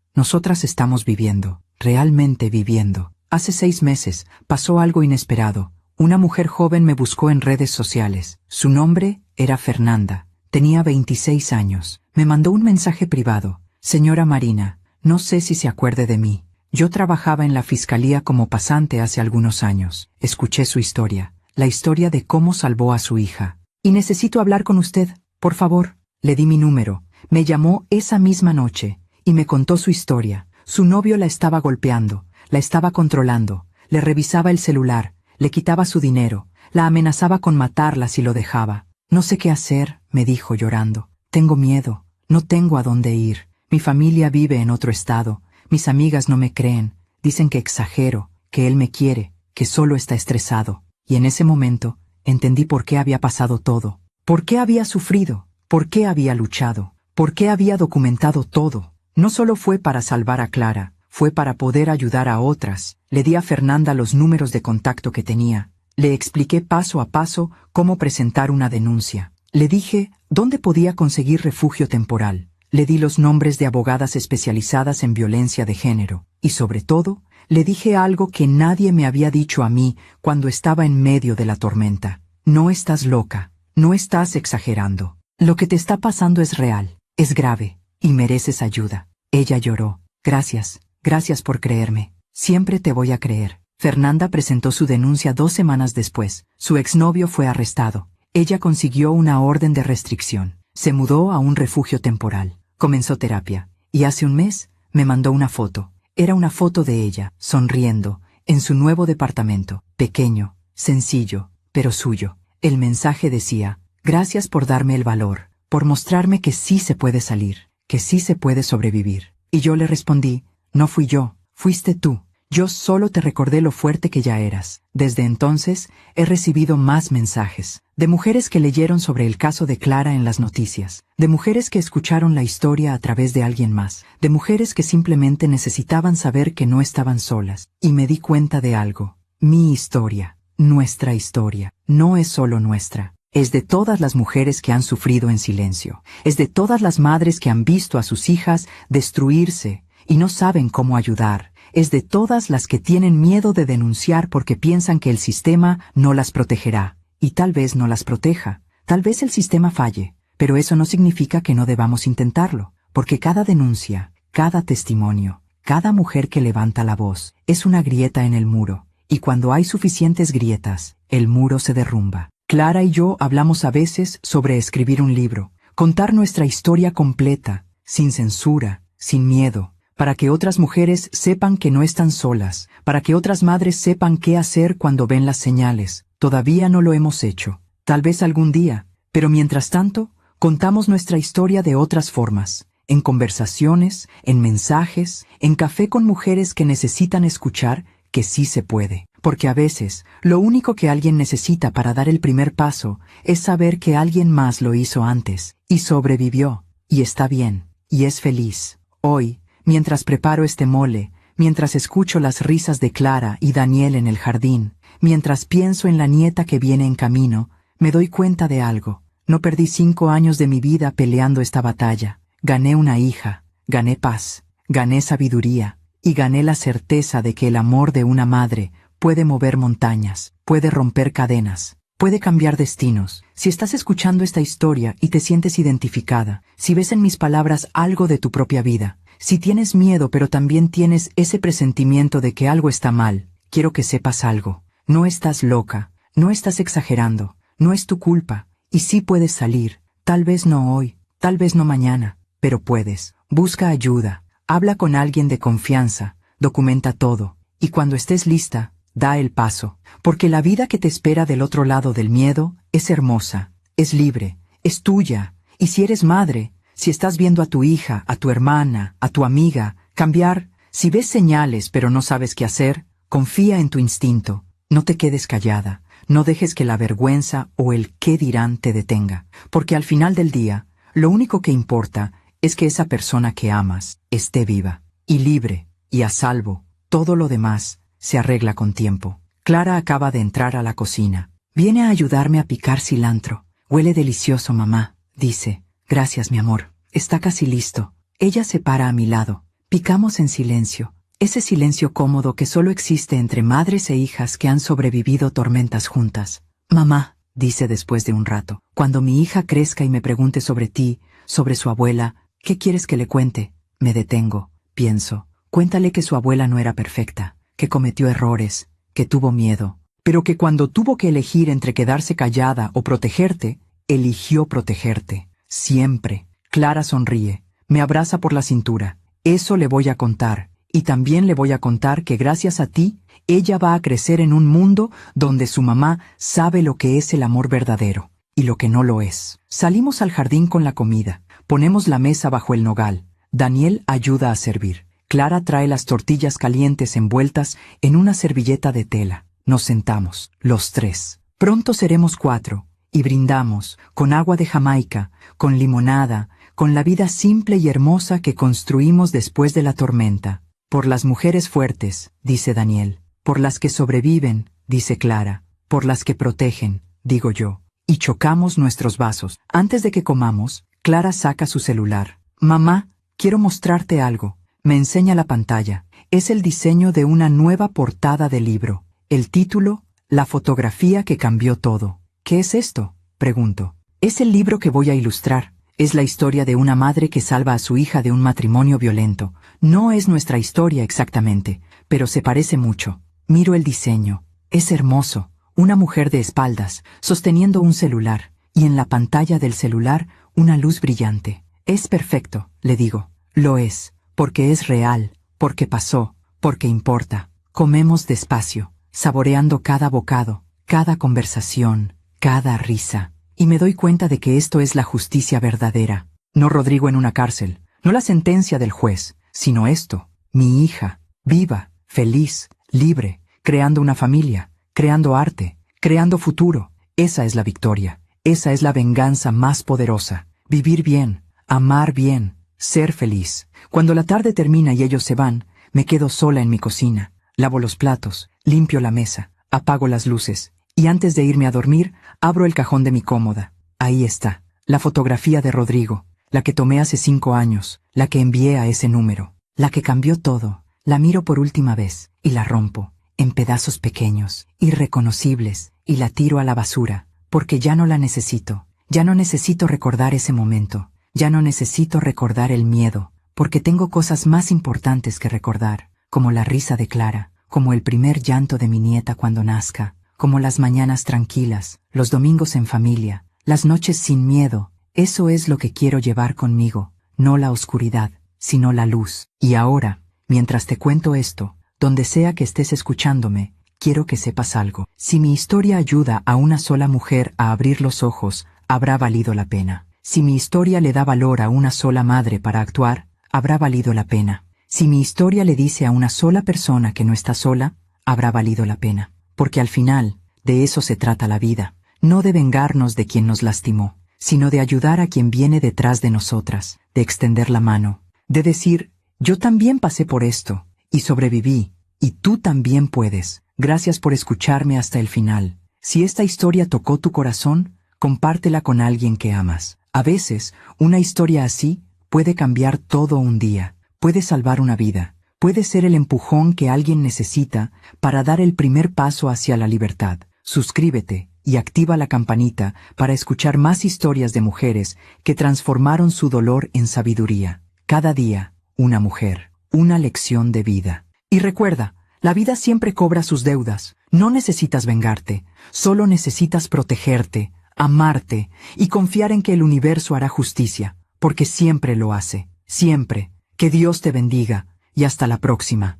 estamos viviendo, realmente viviendo. Hace 6 meses pasó algo inesperado. Una mujer joven me buscó en redes sociales. Su nombre era Fernanda. Tenía 26 años. Me mandó un mensaje privado. Señora Marina, no sé si se acuerde de mí. Yo trabajaba en la fiscalía como pasante hace algunos años. Escuché su historia, la historia de cómo salvó a su hija. Y necesito hablar con usted, por favor. Le di mi número. Me llamó esa misma noche y me contó su historia. Su novio la estaba golpeando, la estaba controlando, le revisaba el celular, le quitaba su dinero, la amenazaba con matarla si lo dejaba. No sé qué hacer, me dijo llorando. Tengo miedo, no tengo a dónde ir. Mi familia vive en otro estado. Mis amigas no me creen, dicen que exagero, que él me quiere, que solo está estresado. Y en ese momento, entendí por qué había pasado todo, por qué había sufrido, por qué había luchado, por qué había documentado todo. No solo fue para salvar a Clara, fue para poder ayudar a otras. Le di a Fernanda los números de contacto que tenía. Le expliqué paso a paso cómo presentar una denuncia. Le dije dónde podía conseguir refugio temporal. Le di los nombres de abogadas especializadas en violencia de género, y sobre todo, le dije algo que nadie me había dicho a mí cuando estaba en medio de la tormenta. No estás loca, no estás exagerando. Lo que te está pasando es real, es grave, y mereces ayuda. Ella lloró. Gracias por creerme. Siempre te voy a creer. Fernanda presentó su denuncia 2 semanas después. Su exnovio fue arrestado. Ella consiguió una orden de restricción. Se mudó a un refugio temporal. Comenzó terapia, y hace un mes me mandó una foto. Era una foto de ella, sonriendo, en su nuevo departamento, pequeño, sencillo, pero suyo. El mensaje decía, gracias por darme el valor, por mostrarme que sí se puede salir, que sí se puede sobrevivir. Y yo le respondí, no fui yo, fuiste tú. Yo solo te recordé lo fuerte que ya eras. Desde entonces, he recibido más mensajes. De mujeres que leyeron sobre el caso de Clara en las noticias. De mujeres que escucharon la historia a través de alguien más. De mujeres que simplemente necesitaban saber que no estaban solas. Y me di cuenta de algo. Mi historia, nuestra historia, no es solo nuestra. Es de todas las mujeres que han sufrido en silencio. Es de todas las madres que han visto a sus hijas destruirse y no saben cómo ayudar. Es de todas las que tienen miedo de denunciar porque piensan que el sistema no las protegerá. Y tal vez no las proteja. Tal vez el sistema falle. Pero eso no significa que no debamos intentarlo. Porque cada denuncia, cada testimonio, cada mujer que levanta la voz, es una grieta en el muro. Y cuando hay suficientes grietas, el muro se derrumba. Clara y yo hablamos a veces sobre escribir un libro. Contar nuestra historia completa, sin censura, sin miedo. Para que otras mujeres sepan que no están solas, para que otras madres sepan qué hacer cuando ven las señales. Todavía no lo hemos hecho, tal vez algún día, pero mientras tanto, contamos nuestra historia de otras formas, en conversaciones, en mensajes, en café con mujeres que necesitan escuchar que sí se puede. Porque a veces, lo único que alguien necesita para dar el primer paso es saber que alguien más lo hizo antes, y sobrevivió, y está bien, y es feliz. Hoy, mientras preparo este mole, mientras escucho las risas de Clara y Daniel en el jardín, mientras pienso en la nieta que viene en camino, me doy cuenta de algo. No perdí 5 años de mi vida peleando esta batalla. Gané una hija, gané paz, gané sabiduría, y gané la certeza de que el amor de una madre puede mover montañas, puede romper cadenas, puede cambiar destinos. Si estás escuchando esta historia y te sientes identificada, si ves en mis palabras algo de tu propia vida, si tienes miedo pero también tienes ese presentimiento de que algo está mal, quiero que sepas algo. No estás loca, no estás exagerando, no es tu culpa, y sí puedes salir, tal vez no hoy, tal vez no mañana, pero puedes. Busca ayuda, habla con alguien de confianza, documenta todo, y cuando estés lista, da el paso, porque la vida que te espera del otro lado del miedo es hermosa, es libre, es tuya, y si eres madre, si estás viendo a tu hija, a tu hermana, a tu amiga, cambiar, si ves señales pero no sabes qué hacer, confía en tu instinto, no te quedes callada, no dejes que la vergüenza o el qué dirán te detenga, porque al final del día, lo único que importa es que esa persona que amas esté viva, y libre, y a salvo. Todo lo demás se arregla con tiempo. Clara acaba de entrar a la cocina. Viene a ayudarme a picar cilantro. Huele delicioso, mamá, dice. Gracias, mi amor. Está casi listo. Ella se para a mi lado. Picamos en silencio. Ese silencio cómodo que solo existe entre madres e hijas que han sobrevivido tormentas juntas. Mamá, dice después de un rato, cuando mi hija crezca y me pregunte sobre ti, sobre su abuela, ¿qué quieres que le cuente? Me detengo, pienso. Cuéntale que su abuela no era perfecta, que cometió errores, que tuvo miedo, pero que cuando tuvo que elegir entre quedarse callada o protegerte, eligió protegerte. Siempre. Clara sonríe, me abraza por la cintura. Eso le voy a contar, y también le voy a contar que gracias a ti, ella va a crecer en un mundo donde su mamá sabe lo que es el amor verdadero, y lo que no lo es. Salimos al jardín con la comida, ponemos la mesa bajo el nogal. Daniel ayuda a servir. Clara trae las tortillas calientes envueltas en una servilleta de tela. Nos sentamos, los 3. Pronto seremos 4, y brindamos, con agua de Jamaica, con limonada, con la vida simple y hermosa que construimos después de la tormenta. Por las mujeres fuertes, dice Daniel. Por las que sobreviven, dice Clara. Por las que protegen, digo yo. Y chocamos nuestros vasos. Antes de que comamos, Clara saca su celular. Mamá, quiero mostrarte algo. Me enseña la pantalla. Es el diseño de una nueva portada de libro. El título, La fotografía que cambió todo. ¿Qué es esto?, pregunto. Es el libro que voy a ilustrar. Es la historia de una madre que salva a su hija de un matrimonio violento. No es nuestra historia exactamente, pero se parece mucho. Miro el diseño. Es hermoso. Una mujer de espaldas, sosteniendo un celular, y en la pantalla del celular, una luz brillante. Es perfecto, le digo. Lo es. Porque es real, porque pasó, porque importa. Comemos despacio, saboreando cada bocado, cada conversación, cada risa. Y me doy cuenta de que esto es la justicia verdadera. No Rodrigo en una cárcel, no la sentencia del juez, sino esto, mi hija, viva, feliz, libre, creando una familia, creando arte, creando futuro. Esa es la victoria. Esa es la venganza más poderosa. Vivir bien, amar bien, ser feliz. Cuando la tarde termina y ellos se van, me quedo sola en mi cocina. Lavo los platos, limpio la mesa, apago las luces, y antes de irme a dormir, abro el cajón de mi cómoda. Ahí está, la fotografía de Rodrigo, la que tomé hace 5 años, la que envié a ese número, la que cambió todo. La miro por última vez, y la rompo, en pedazos pequeños, irreconocibles, y la tiro a la basura, porque ya no la necesito. Ya no necesito recordar ese momento, ya no necesito recordar el miedo, porque tengo cosas más importantes que recordar, como la risa de Clara, como el primer llanto de mi nieta cuando nazca, como las mañanas tranquilas, los domingos en familia, las noches sin miedo. Eso es lo que quiero llevar conmigo, no la oscuridad, sino la luz. Y ahora, mientras te cuento esto, donde sea que estés escuchándome, quiero que sepas algo. Si mi historia ayuda a una sola mujer a abrir los ojos, habrá valido la pena. Si mi historia le da valor a una sola madre para actuar, habrá valido la pena. Si mi historia le dice a una sola persona que no está sola, habrá valido la pena. Porque al final, de eso se trata la vida. No de vengarnos de quien nos lastimó, sino de ayudar a quien viene detrás de nosotras, de extender la mano, de decir, yo también pasé por esto, y sobreviví, y tú también puedes. Gracias por escucharme hasta el final. Si esta historia tocó tu corazón, compártela con alguien que amas. A veces, una historia así puede cambiar todo un día, puede salvar una vida, puede ser el empujón que alguien necesita para dar el primer paso hacia la libertad. Suscríbete y activa la campanita para escuchar más historias de mujeres que transformaron su dolor en sabiduría. Cada día, una mujer, una lección de vida. Y recuerda, la vida siempre cobra sus deudas. No necesitas vengarte, solo necesitas protegerte, amarte y confiar en que el universo hará justicia, porque siempre lo hace, siempre. Que Dios te bendiga y hasta la próxima.